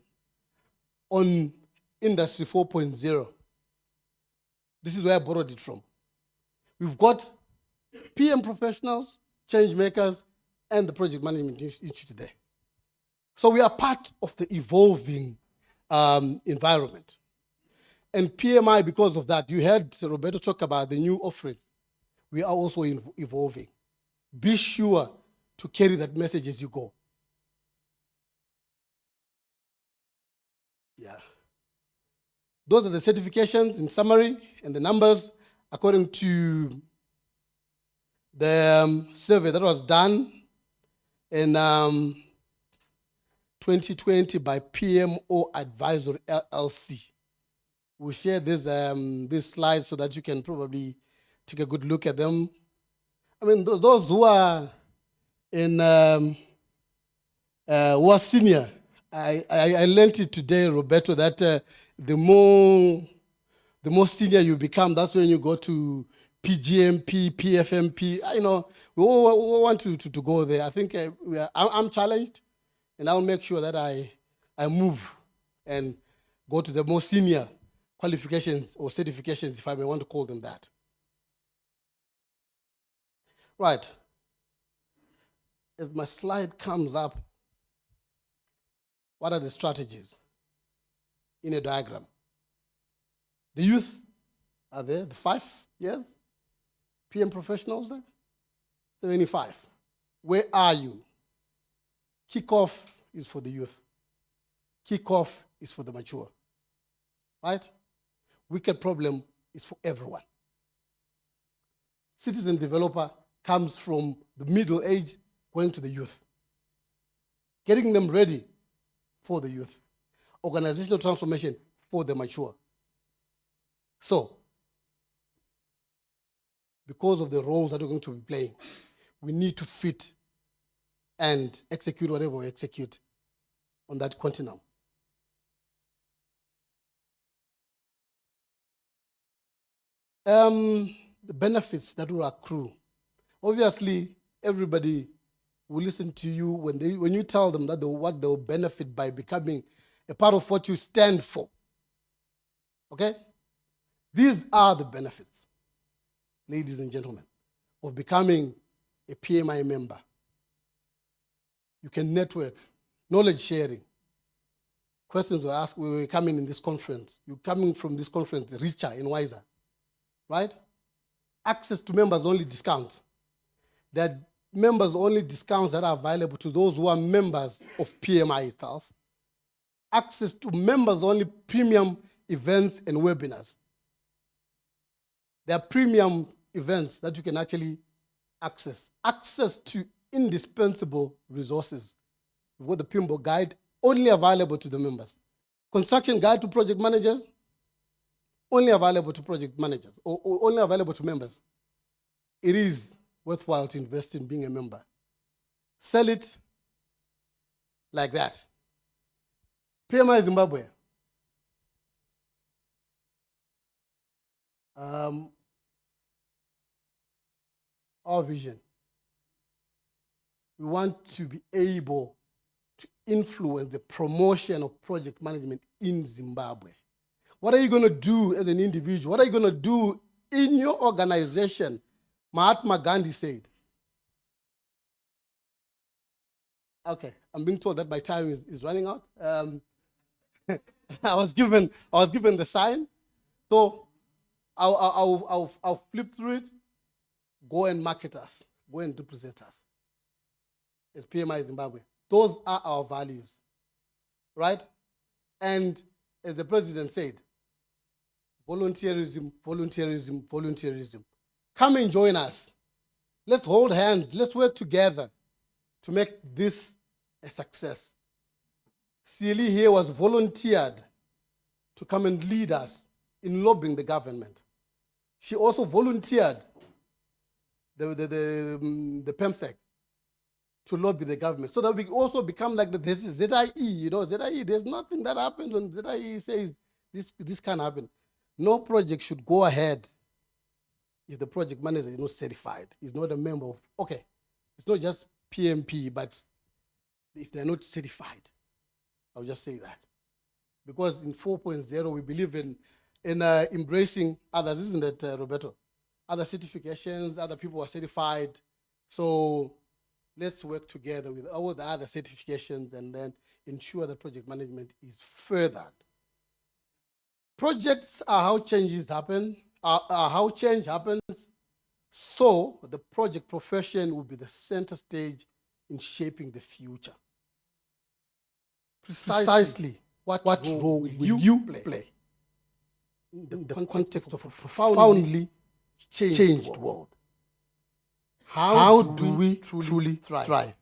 V: on Industry 4.0. This is where I borrowed it from. We've got PM professionals, change makers, and the Project Management Institute there. So we are part of the evolving environment. And PMI, because of that, you heard Roberto talk about the new offering. We are also evolving. be sure to carry that message as you go. Yeah. Those are the certifications in summary and the numbers according to the survey that was done in 2020 by PMO Advisory LLC. We'll share these slides so that you can probably take a good look at them. I mean, those who are in who are senior, I learned it today, Roberto, that the more senior you become, that's when you go to PGMP, PFMP. You know, we all want to go there. I think I'm challenged, and I'll make sure that I move and go to the more senior qualifications or certifications, if I may want to call them that. Right. As my slide comes up, what are the strategies in a diagram? The youth are there, the 5 years, PM professionals there, 75. Where are you? Kickoff is for the youth. Kickoff is for the mature, right? Wicked problem is for everyone. Citizen developer comes from the middle age going to the youth. Getting them ready for the youth. Organizational transformation for the mature. So, because of the roles that we're going to be playing, we need to fit and execute whatever we execute on that continuum. The benefits that will accrue. Obviously, everybody will listen to you when you tell them that what they'll benefit by becoming a part of what you stand for. Okay? These are the benefits, ladies and gentlemen, of becoming a PMI member. You can network, knowledge sharing. Questions were asked, we were coming in this conference. You're coming from this conference richer and wiser, right? Access to members only discounts. That members only discounts that are available to those who are members of PMI itself. Access to members only premium events and webinars. There are premium events that you can actually access. Access to indispensable resources. We've got the PMBO guide only available to the members. Construction guide to project managers, only available to project managers, or only available to members. It is worthwhile to invest in being a member. Sell it like that. PMI Zimbabwe. Our vision. We want to be able to influence the promotion of project management in Zimbabwe. What are you going to do as an individual? What are you going to do in your organization? Mahatma Gandhi said. Okay, I'm being told that my time is running out. I was given the sign, so I'll flip through it. Go and market us. Go and represent us as PMI Zimbabwe. Those are our values, right? And as the president said, volunteerism, volunteerism, volunteerism. Come and join us. Let's hold hands. Let's work together to make this a success. Cieli here was volunteered to come and lead us in lobbying the government. She also volunteered the PEMSEC to lobby the government so that we also become like this is ZIE, you know, ZIE, there's nothing that happens when ZIE says this can't happen. No project should go ahead if the project manager is not certified, is not a member of, okay, it's not just PMP, but if they're not certified, I'll just say that. Because in 4.0, we believe in embracing others, isn't it, Roberto? Other certifications, other people are certified. So let's work together with all the other certifications and then ensure that project management is furthered. Projects are how changes happen, are how change happens. So the project profession will be the center stage in shaping the future. Precisely what role will you play in the context of a profoundly changed world? How do we truly thrive?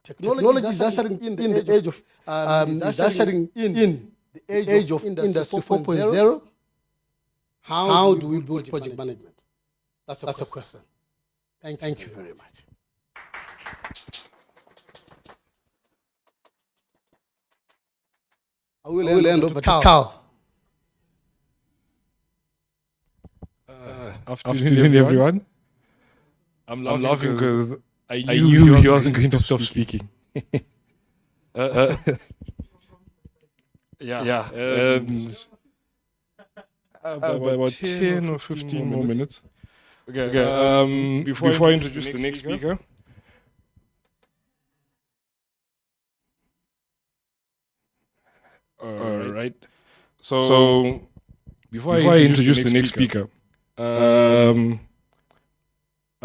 V: Technology is ushering in the age of Industry 4.0. How do we build project management? That's a question. Thank you very much. I will end up with Carl.
K: Afternoon, everyone. I'm laughing because I knew he wasn't going to stop speaking. Yeah. About 10 or 15 more minutes. Okay. Before I introduce the next speaker. All right. So before I introduce the next speaker, I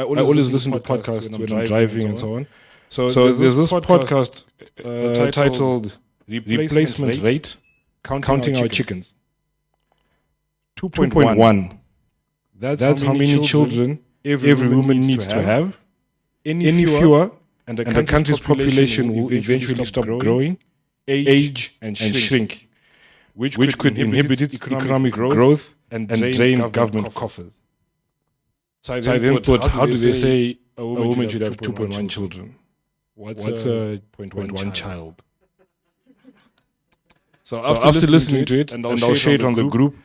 K: always listen to podcasts when I'm driving and so on. So there's this podcast titled Replacement Rate, Counting Our Chickens. 2.1. That's how many children every woman needs to have. Any fewer, and the country's population will eventually stop growing, age and shrink, which could inhibit its economic growth and drain government coffers. So I then thought, how do they say a woman should have 2.1 children? What's a 0.1 child? So after listening to it, and I'll share it on the group,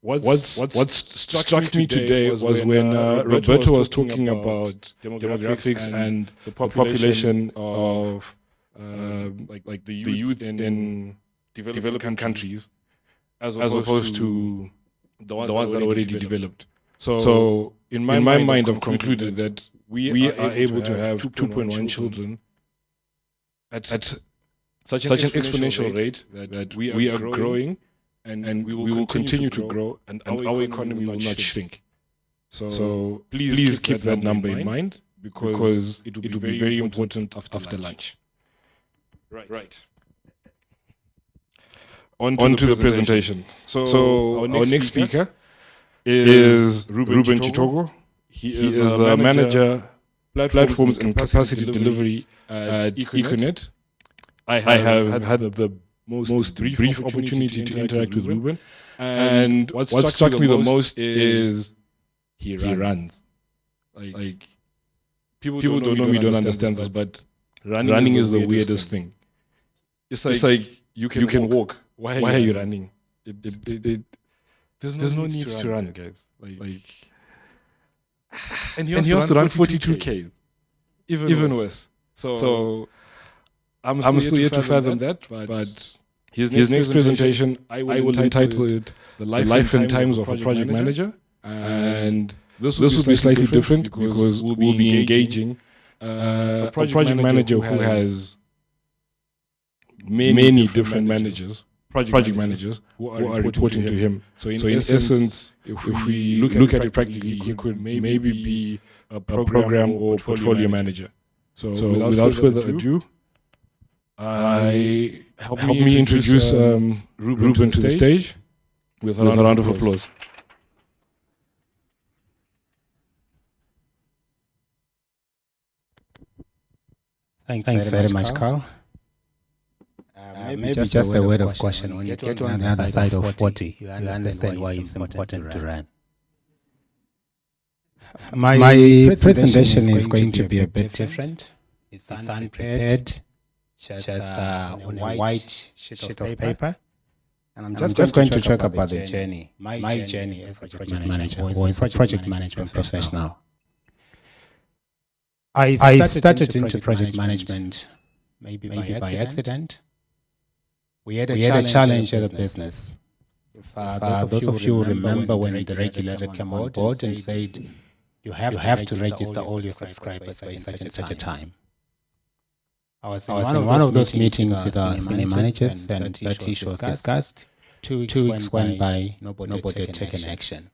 K: what struck me today was when Roberto was talking about demographics and the population of like the youth in developing countries as opposed to the ones that are already developed. So in my mind, I've concluded that we are able to have 2.1 children at such an exponential rate that we are growing and we will continue to grow and our economy will not shrink. So please keep that number in mind because it will be very important after lunch. Right. On to the presentation. So our next speaker is Ruben Chitogo. He is the manager, platforms and capacity delivery at Econet. I have had the most brief opportunity to interact with Ruben, and what struck me the most is he runs. Like people don't know me, don't understand this, but running is the weirdest thing. It's like you can walk. Why are you running? There's no need to run, guys. And he wants to run 42K, even worse. So I'm still yet to fathom that, but his next presentation, I will entitle it The Life and Times of a Project Manager, and this will be slightly different because we'll be engaging a project manager who has many different project managers who are reporting to him. So in essence, if we look at it practically, he could maybe be a program or portfolio manager. So without further ado, help me introduce Ruben to the stage with a round of applause.
L: Thanks very much, Carl. Maybe just a word of caution. When you get on the other side of 40, you understand why it's important to run. My presentation is going to be a bit different. It's unprepared, just on a white sheet of paper. And I'm just going to talk about the journey, my journey as a project manager or as a project management professional. I started into project management maybe by accident. We had a challenge at the business. Those of you remember when the regulator came on board and said, you have to register all your subscribers by such and such a time. I was in one of those meetings with our senior managers, and that issue was discussed. 2 weeks went by, nobody had taken action.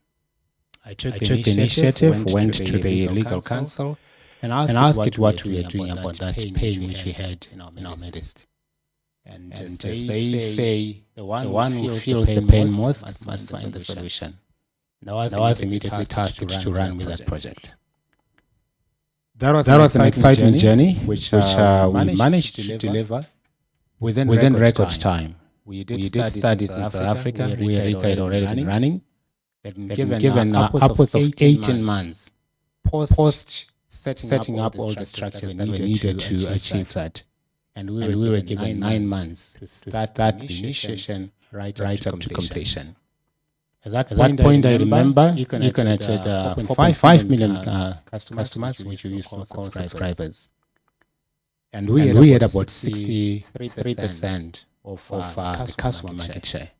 L: I took the initiative, went to the legal counsel, and asked it what we are doing about that pain which we had in our midst. And they say the one who feels the pain most must find the solution. And I was immediately tasked to run with that project. That was an exciting journey, which we managed to deliver within record time. We did studies in South Africa. We had already been running. Given upwards of 18 months post setting up all the structures that were needed to achieve that. And we were given 9 months to start the initiation right up to completion. At that point, I remember Econet had 5 million customers, which we used to call subscribers. And we had about 63% of the customer market share.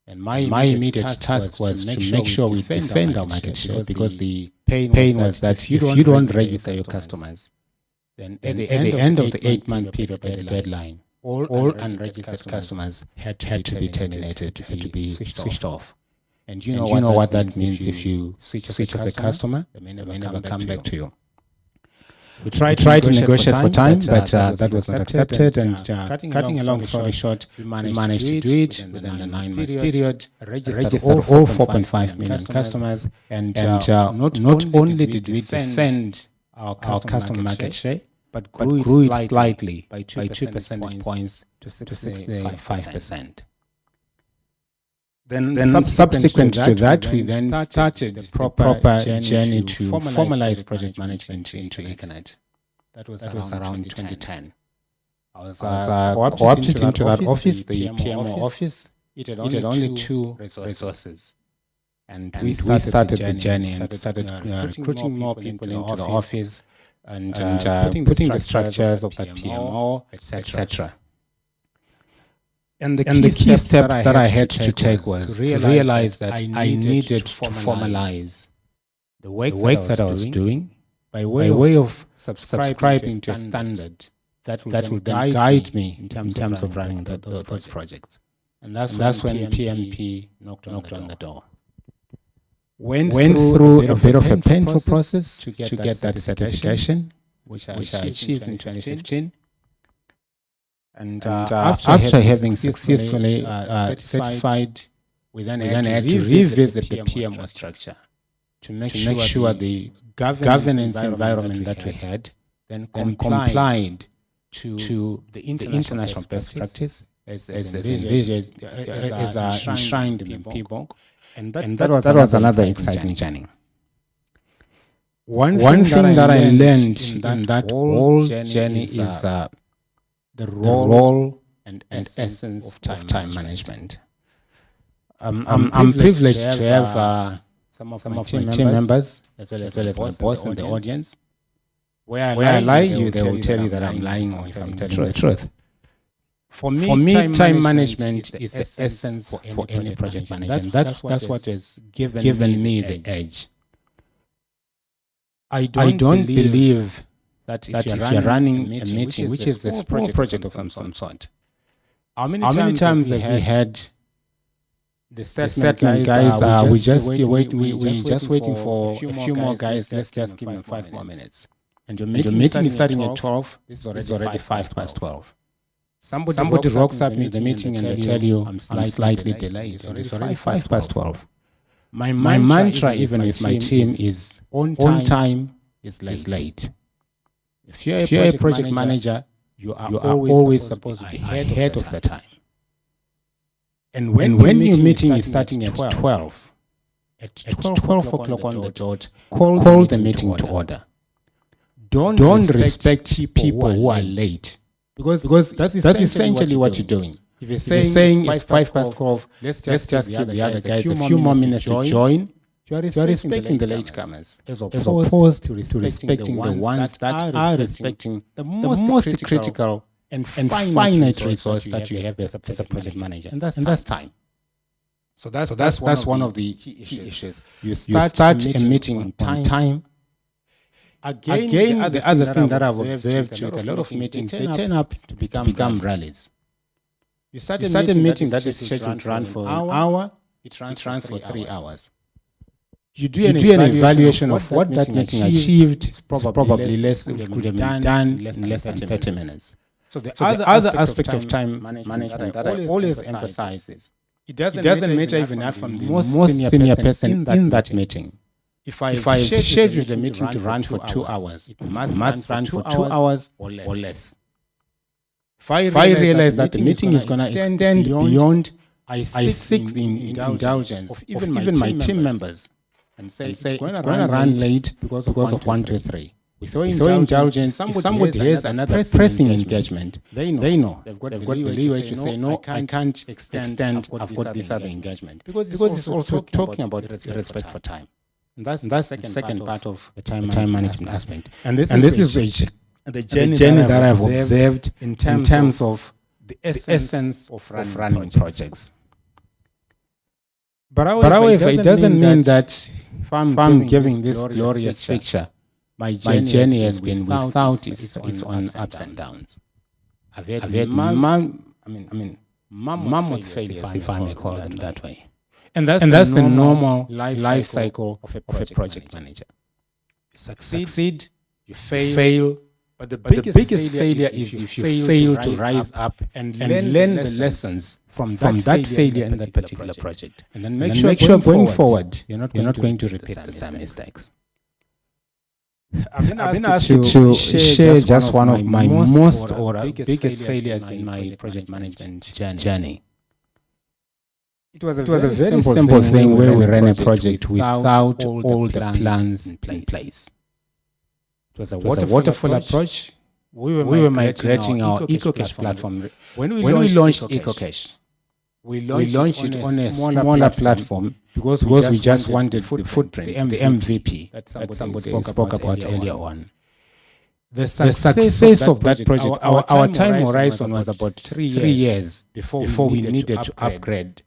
L: And my immediate task was to make sure we defend our market share, because the pain was that if you don't register your customers, then at the end of the 8-month period deadline, all unregistered customers had to be terminated, had to be switched off. And you know what that means. If you switch off the customer, they may never come back to you. We tried to negotiate for time, but that was not accepted. And cutting a long story short, we managed to do it within a 9-month period, registered all 4.5 million customers, and not only did we defend our customer market share, but grew it slightly by 2 percentage points to 65%. Then subsequent to that, we then started the proper journey to formalize project management into Econet. That was around 2010. I was co-opted into that office, the PMO office. It had only 2 resources. And we started the journey and started recruiting more people into the office and putting the structures of that PMO, etc. And the key steps that I had to take was to realize that I needed to formalize the work that I was doing by way of subscribing to a standard that will then guide me in terms of running those projects. And that's when PMP knocked on the door. Went through a bit of a painful process to get that certification, which I achieved in 2015. And after having successfully certified, we then had to revisit the PMO structure to make sure the governance environment that we had then complied to the international best practice as enshrined in PMBOK. And that was another exciting journey. One thing that I learned in that whole journey is the role and essence of time management. I'm privileged to have some of my team members, as well as my boss in the audience. Where I lie you, they will tell you that I'm lying or I'm telling the truth. For me, time management is the essence for any project manager. That's what has given me the edge. I don't believe that if you're running a meeting, which is a small project of some sort, how many times have we had the statement, guys, we're just waiting for a few more guys, let's just give them 5 more minutes. And your meeting is starting at 12, it's already 5 past 12. Somebody rocks up in the meeting and they tell you, I'm slightly delayed, so it's already 5 past 12. My mantra, even with my team, is on time is late. If you're a project manager, you are always supposed to be ahead of the time. And when your meeting is starting at 12, at 12 o'clock on the dot, call the meeting to order. Don't respect people who are late, because that's essentially what you're doing. If you're saying it's 5 past 12, let's just give the other guys a few more minutes to join. You are respecting the latecomers as opposed to respecting the ones that are respecting the most critical and finite resource that you have as a project manager, and that's time. So that's one of the key issues. You start a meeting on time. Again, the other thing that I've observed with a lot of meetings, they turn up to become rallies. You start a meeting that is scheduled to run for an hour, it runs for 3 hours. you do an evaluation of what that meeting achieved. It's probably less, it could have been done in less than 30 minutes. So the other aspect of time management that I always emphasize is, it doesn't matter even if I'm the most senior person in that meeting. If I schedule the meeting to run for 2 hours, it must run for 2 hours or less. If I realize that the meeting is going to extend beyond, I seek the indulgence of even my team members and say it's going to run late because of 1, 2, 3. With indulgence, if somebody has another pressing engagement, they know. They've got the leeway to say, no, I can't extend, I've got this other engagement. Because it's also talking about respect for time. And that's the second part of the time management aspect. And this is the journey that I've observed in terms of the essence of running projects. But however, it doesn't mean that if I'm giving this glorious picture, my journey has been without its own ups and downs. I've had mammoth failures, if I may call them that way. And that's the normal life cycle of a project manager. You succeed, you fail, but the biggest failure is if you fail to rise up and learn the lessons from that failure in that particular project. And then make sure going forward, you're not going to repeat the same mistakes. I've been asked to share just one of my most or biggest failures in my project management journey. It was a very simple thing where we ran a project without all the plans in place. It was a waterfall approach. We were migrating our EcoCache platform. When we launched EcoCache, we launched it on a smaller platform because we just wanted the footprint, the MVP that somebody spoke about earlier on. The success of that project, our time horizon was about 3 years before we needed to upgrade.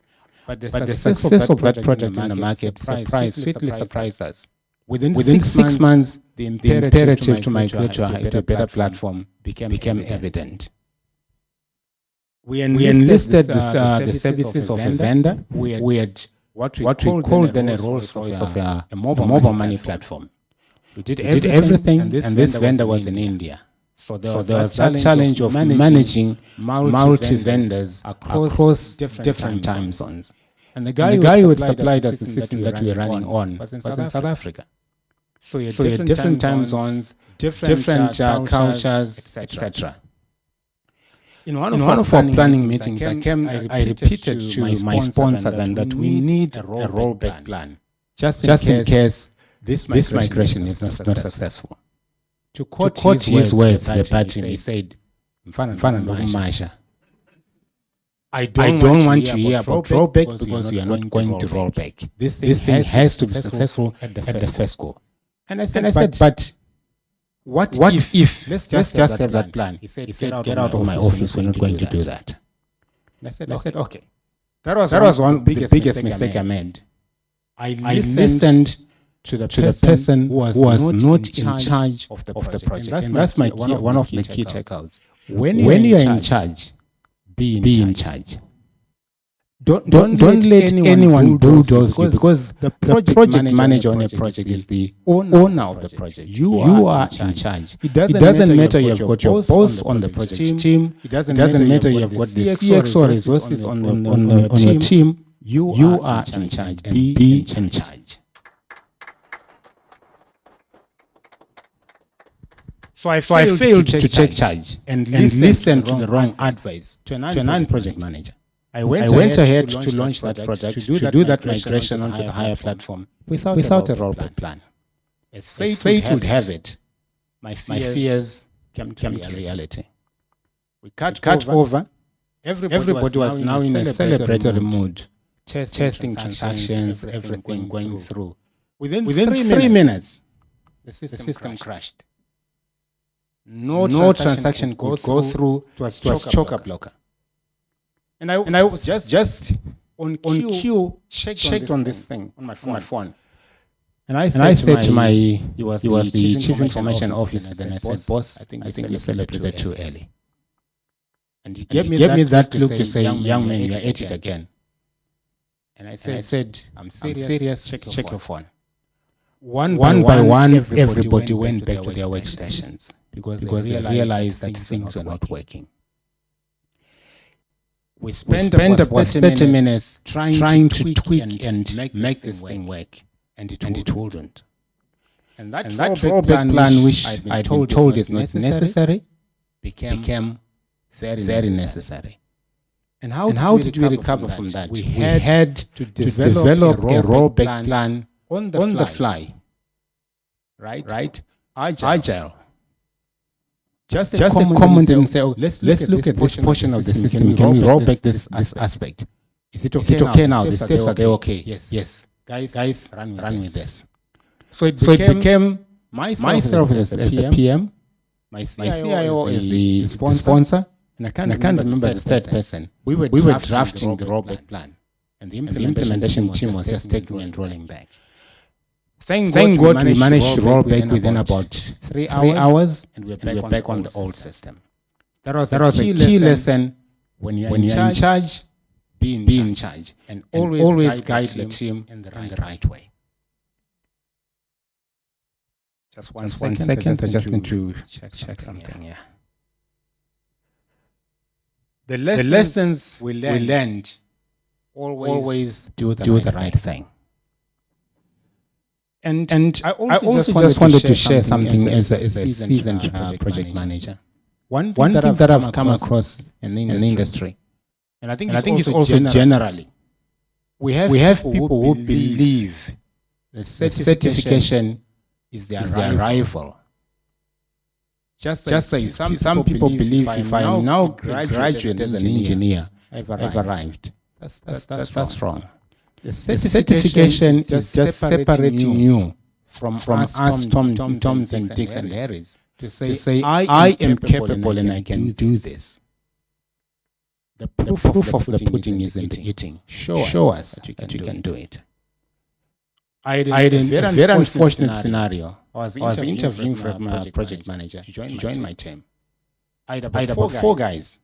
L: But the success of that project in the market sweetly surprised us. Within 6 months, the imperative to migrate to a better platform became evident. We enlisted the services of a vendor. We had what we called then a Rolls-Royce of a mobile money platform. We did everything, and this vendor was in India. So there was that challenge of managing multi-vendors across different time zones. And the guy who had supplied us the system that we were running on was in South Africa. So you had different time zones, different cultures, etc. In one of our planning meetings, I repeated to my sponsor then that we need a rollback plan, just in case this migration is not successful. To quote his words verbatim, he said, I don't want to hear about rollback because we are not going to roll back. This thing has to be successful at the first go. And I said, but what if let's just have that plan? He said, get out of my office, we're not going to do that. And I said, okay. That was one of the biggest mistake I made. I listened to the person who was not in charge of the project. And that's one of the key takeouts. When you are in charge, be in charge. Don't let anyone bulldoze you, because the project manager on a project is the owner of the project. You are in charge. It doesn't matter you have got your boss on the project team. It doesn't matter you have got the CXO resources on your team. You are in charge, and be in charge. So I failed to take charge and listen to the wrong advice to a non-project manager. I went ahead to launch that project, to do that migration onto the higher platform without a rollback plan. As fate would have it, my fears came to reality. We cut over. Everybody was now in a celebratory mood, testing transactions, everything going through. Within 3 minutes, the system crashed. No transaction could go through. It was chock-a-block. And I was just on cue checked on this thing on my phone. And I said to he was the chief information officer. Then I said, boss, I think you celebrated too early. And he gave me that look to say, young man, you are at it again. And I said, I'm serious. Check your phone. One by one, everybody went back to their workstations because they realized that things were not working. We spent about 30 minutes trying to tweak and make this thing work, and it wouldn't. And that rollback plan, which I'd been told is not necessary, became very necessary. And how did we recover from that? We had to develop a rollback plan on the fly, right? Agile. Just a comment and say, oh, let's look at this portion of the system. Can we roll back this aspect? Is it okay now? The steps are they okay? Yes. Guys, run with this. So it became myself as the PM, my CIO as the sponsor, and I can't remember the third person. We were drafting the rollback plan, and the implementation team was just taking and rolling back. Thank God we managed to roll back within about 3 hours, and we're back on the old system. That was a key lesson. When you're in charge, be in charge, and always guide the team in the right way. Just one second. I just need to check something. Yeah. The lessons we learned: always do the right thing. And I also just wanted to share something as a seasoned project manager. One thing that I've come across in the industry, and I think it's also generally, we have people who believe that certification is their rival. Just like some people believe if I am now graduate as an engineer, I've arrived. That's wrong. The certification is just separating you from us, Toms and Dicks and Harrys, to say I am capable and I can do this. The proof of the pudding is in the eating. Show us that you can do it. I had a very unfortunate scenario. I was interviewing for a project manager to join my team. I had about 4 guys.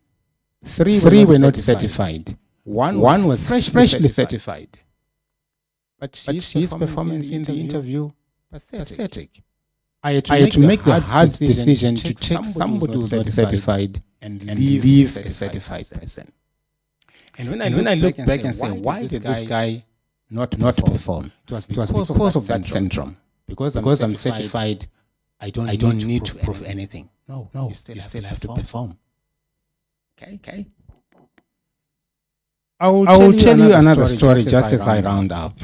L: 3 were not certified. One was freshly certified. But his performance in the interview, pathetic. I had to make the hard decision to take somebody who's not certified and leave a certified person. And when I look back and say, why did this guy not perform? It was because of that syndrome. Because I'm certified, I don't need to prove anything. No, you still have to perform. Okay. I will tell you another story just as I round up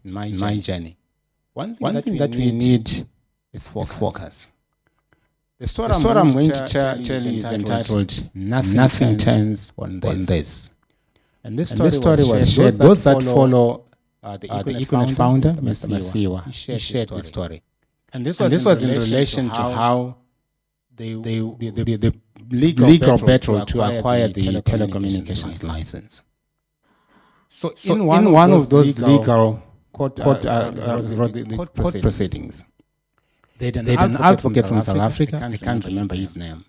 L: my journey. One thing that we need is focus. The story I'm going to tell you is entitled Nothing Turns on This. And this story was shared. Those that follow the Econet founder, Mr. Masiwa, he shared this story. And this was in relation to how the legal battle to acquire the telecommunications license. So in one of those legal court proceedings, they had an advocate from South Africa. I can't remember his name.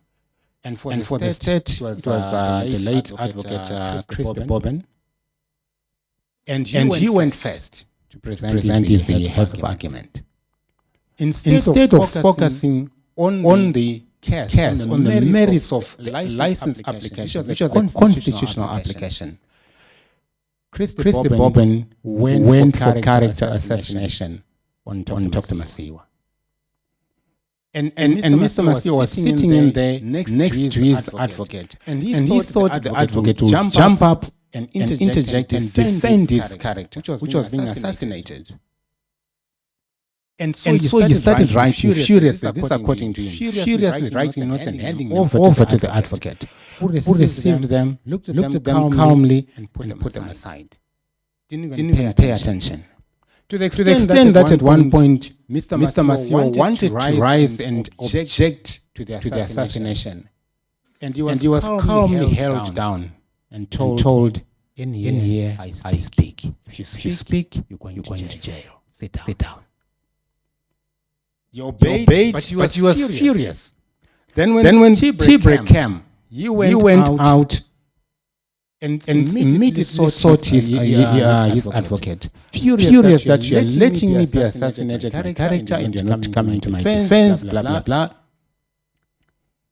L: And for the state, it was the late advocate Chris Boben. And he went first to present his heads of argument. Instead of focusing on the case, on the merits of license application, which was a constitutional application, Chris Boben went for character assassination on Dr. Masiwa. And Mr. Masiwa was sitting in there next to his advocate. And he thought the advocate would jump up and interject and defend his character, which was being assassinated. And so he started writing furiously, this according to him, furiously writing notes and handing them over to the advocate, who received them, looked at them calmly, and put them aside. Didn't even pay attention. To the extent that at one point, Mr. Masiwa wanted to rise and object to the assassination. And he was calmly held down and told, in here I speak. If you speak, you're going to jail. Sit down. He obeyed, but he was furious. Then when tea break came, he went out and immediately sought his advocate, furious that you are letting me be assassinated, my character, and you're not coming to my defense, blah, blah, blah.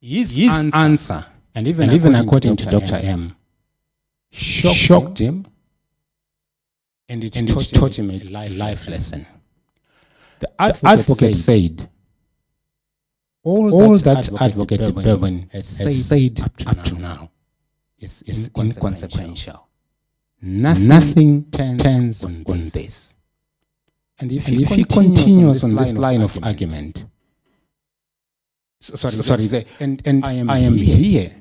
L: His answer, and even according to Dr. M, shocked him, and it taught him a life lesson. The advocate said, all that Advocate Durban has said up to now is inconsequential. Nothing turns on this. And if he continues on this line of argument, and I am here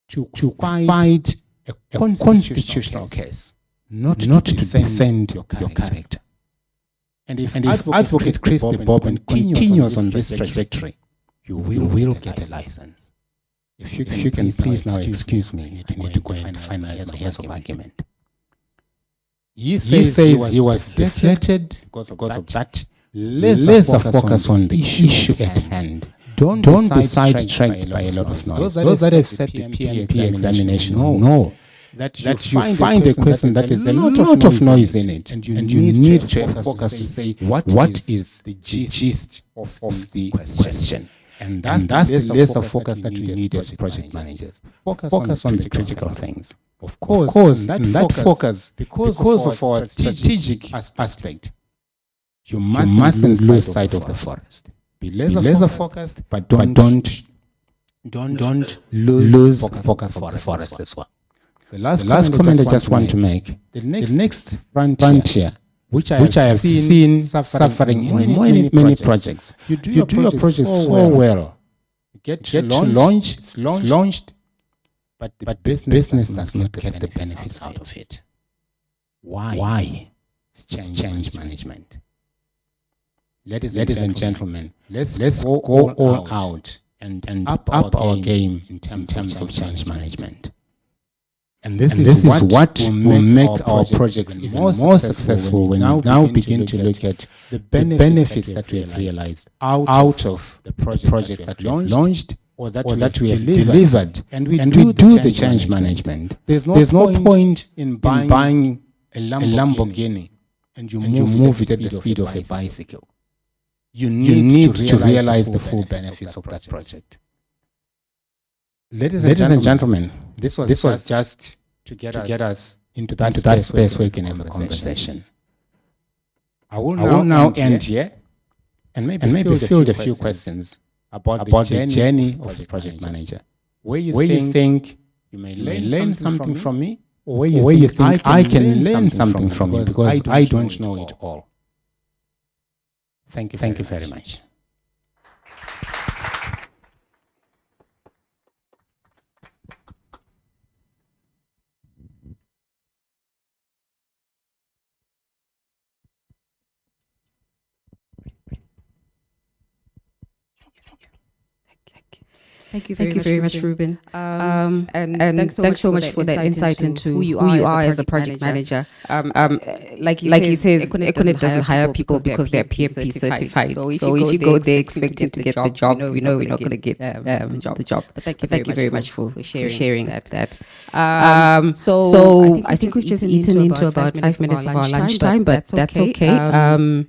L: to fight a constitutional case, not to defend your character. And if Advocate Chris de Boben continues on this trajectory, you will get a license. If you can please now excuse me, I need to go and finalize my years of argument. He says he was deflected because of that. Let's focus on the issue at hand. Don't be sidetracked by a lot of noise. Those that have set the PMP examination know that you find a question that is a lot of noise in it, and you need to focus to say what is the gist of the question. And that's the laser focus that we need as project managers. Focus on the critical things. Of course, that focus, because of our strategic aspect, you mustn't lose sight of the forest. Be laser focused, but don't lose focus of the forest as well. The last comment I just want to make, the next frontier, which I have seen suffering in many projects. You do your project so well. You get to launch, it's launched, but the business does not get the benefits out of it. Why? It's change management. Ladies and gentlemen, let's go all out and up our game in terms of change management. And this is what will make our projects even more successful when we now begin to look at the benefits that we have realized out of the project that we have launched or that we have delivered. And we do the change management. There's no point in buying a Lamborghini and you move it at the speed of a bicycle. You need to realize the full benefits of that project. Ladies and gentlemen, this was just to get us into that space where we can have a conversation. I will now end here and maybe field a few questions about the journey of a project manager. Where you think you may learn something from me, or where you think I can learn something from you, because I don't know it all. Thank you very much.
F: Thank you very much, Ruben. And thanks so much for that insight into who you are as a project manager. Like he says, Econet doesn't hire people because they're PMP certified. So if you go there expecting to get the job, we know we're not going to get the job. But thank you very much for sharing that. So I think we've just eaten into about 5 minutes of our lunchtime, but that's okay.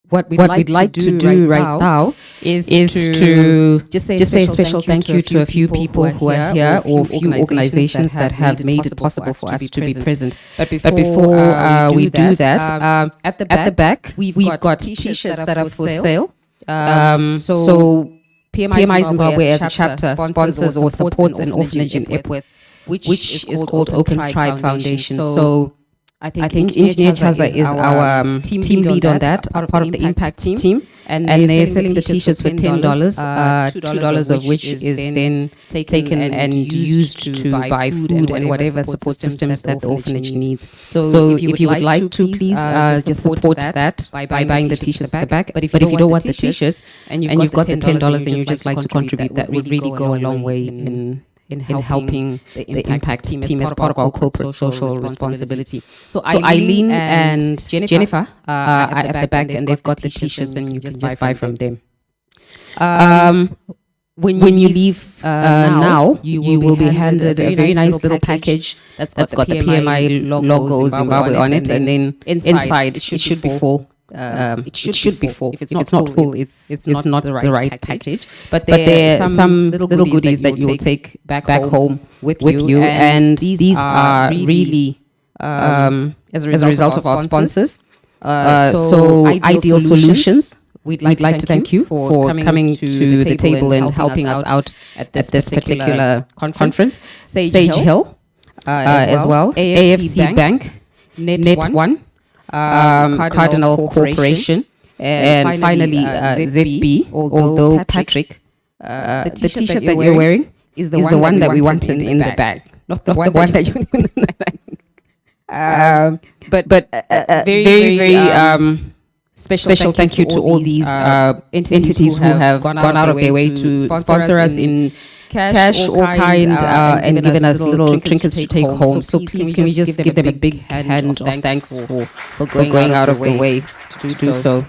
F: What we'd like to do right now is to just say a special thank you to a few people who are here, or a few organizations that have made it possible for us to be present. But before we do that, at the back, we've got t-shirts that are for sale. So PMI Zimbabwe as a chapter sponsors or supports an orphanage in Epworth, which is called Open Tribe Foundation. So I think Engineer Chaza is our team lead on that, part of the impact team. And they're selling the t-shirts for $10, $2 of which is then taken and used to buy food and whatever support systems that the orphanage needs. So if you would like to, please just support that by buying the t-shirts at the back. But if you don't want the t-shirts and you've got the $10 and you just like to contribute, that would really go a long way in helping the impact team as part of our corporate social responsibility. So Eileen and Jennifer are at the back, and they've got the t-shirts, and you can just buy from them. when you leave now, you will be handed a very nice little package that's got the PMI logo Zimbabwe on it, and then inside it should be full. It should be full. If it's not full, it's not the right package. But there are some little goodies that you will take back home with you, and these are really as a result of our sponsors. So Ideal Solutions, we'd like to thank you for coming to the table and helping us out at this particular conference. Sage Hill as well, AFC Bank, Net1, Cardinal Corporation, and finally ZB, although Patrick, the t-shirt that you're wearing is the one that we wanted in the bag, not the one that you in the bag. But very special thank you to all these entities who have gone out of their way to sponsor us in cash or kind, and given us little trinkets to take home. So please, can we just give them a big hand of thanks for going out of the way to do so.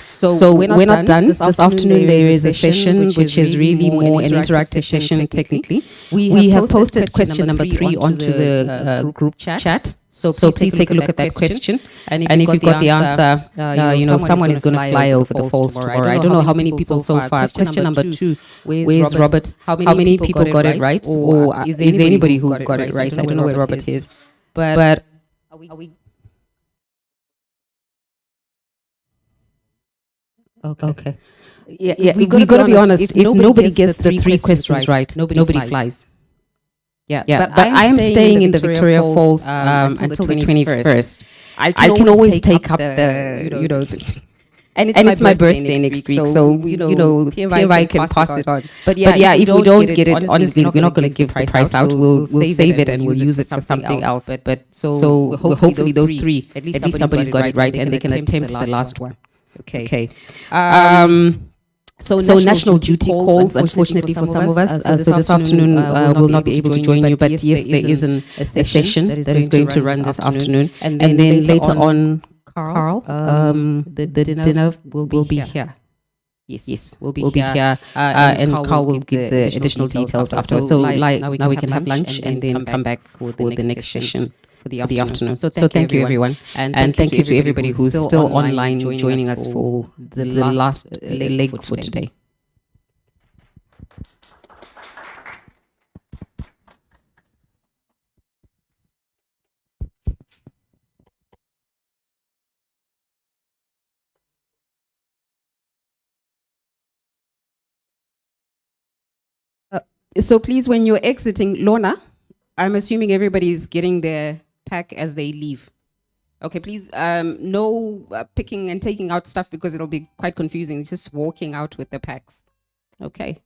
F: So we're not done. This afternoon there is a session which is really more an interactive session technically. We have posted question number 3 onto the group chat. So please take a look at that question. And if you've got the answer, someone is going to fly over the falls tomorrow. I don't know how many people so far. Question number 2, where's Robert? How many people got it right? Or is there anybody who got it right? I don't know where Robert is. But are we... Okay. Yeah. We got to be honest. If nobody gets the 3 questions right, nobody flies. Yeah. But I am staying in the Victoria Falls until the 21st. I can always take up the, and it's my birthday next week. So PMI can pass it on. But yeah, if we don't get it, honestly, we're not going to give the price out. We'll save it and we'll use it for something else. But so hopefully those 3, at least somebody's got it right and they can attempt the last one. Okay. So national duty calls, unfortunately for some of us. So this afternoon we'll not be able to join you, but yes, there is a session that is going to run this afternoon. And then later on, Carl, the dinner will be here. Yes, we'll be here. And Carl will give the additional details afterwards. So now we can have lunch and then come back for the next session for the afternoon. So thank you, everyone. And thank you to everybody who's still online joining us for the last leg for today. So please, when you're exiting, Lorna, I'm assuming everybody's getting their pack as they leave. Okay, please, no picking and taking out stuff because it'll be quite confusing. Just walking out with the packs. Okay.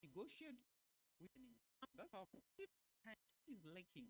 G: Negotiate with that's how if is lacking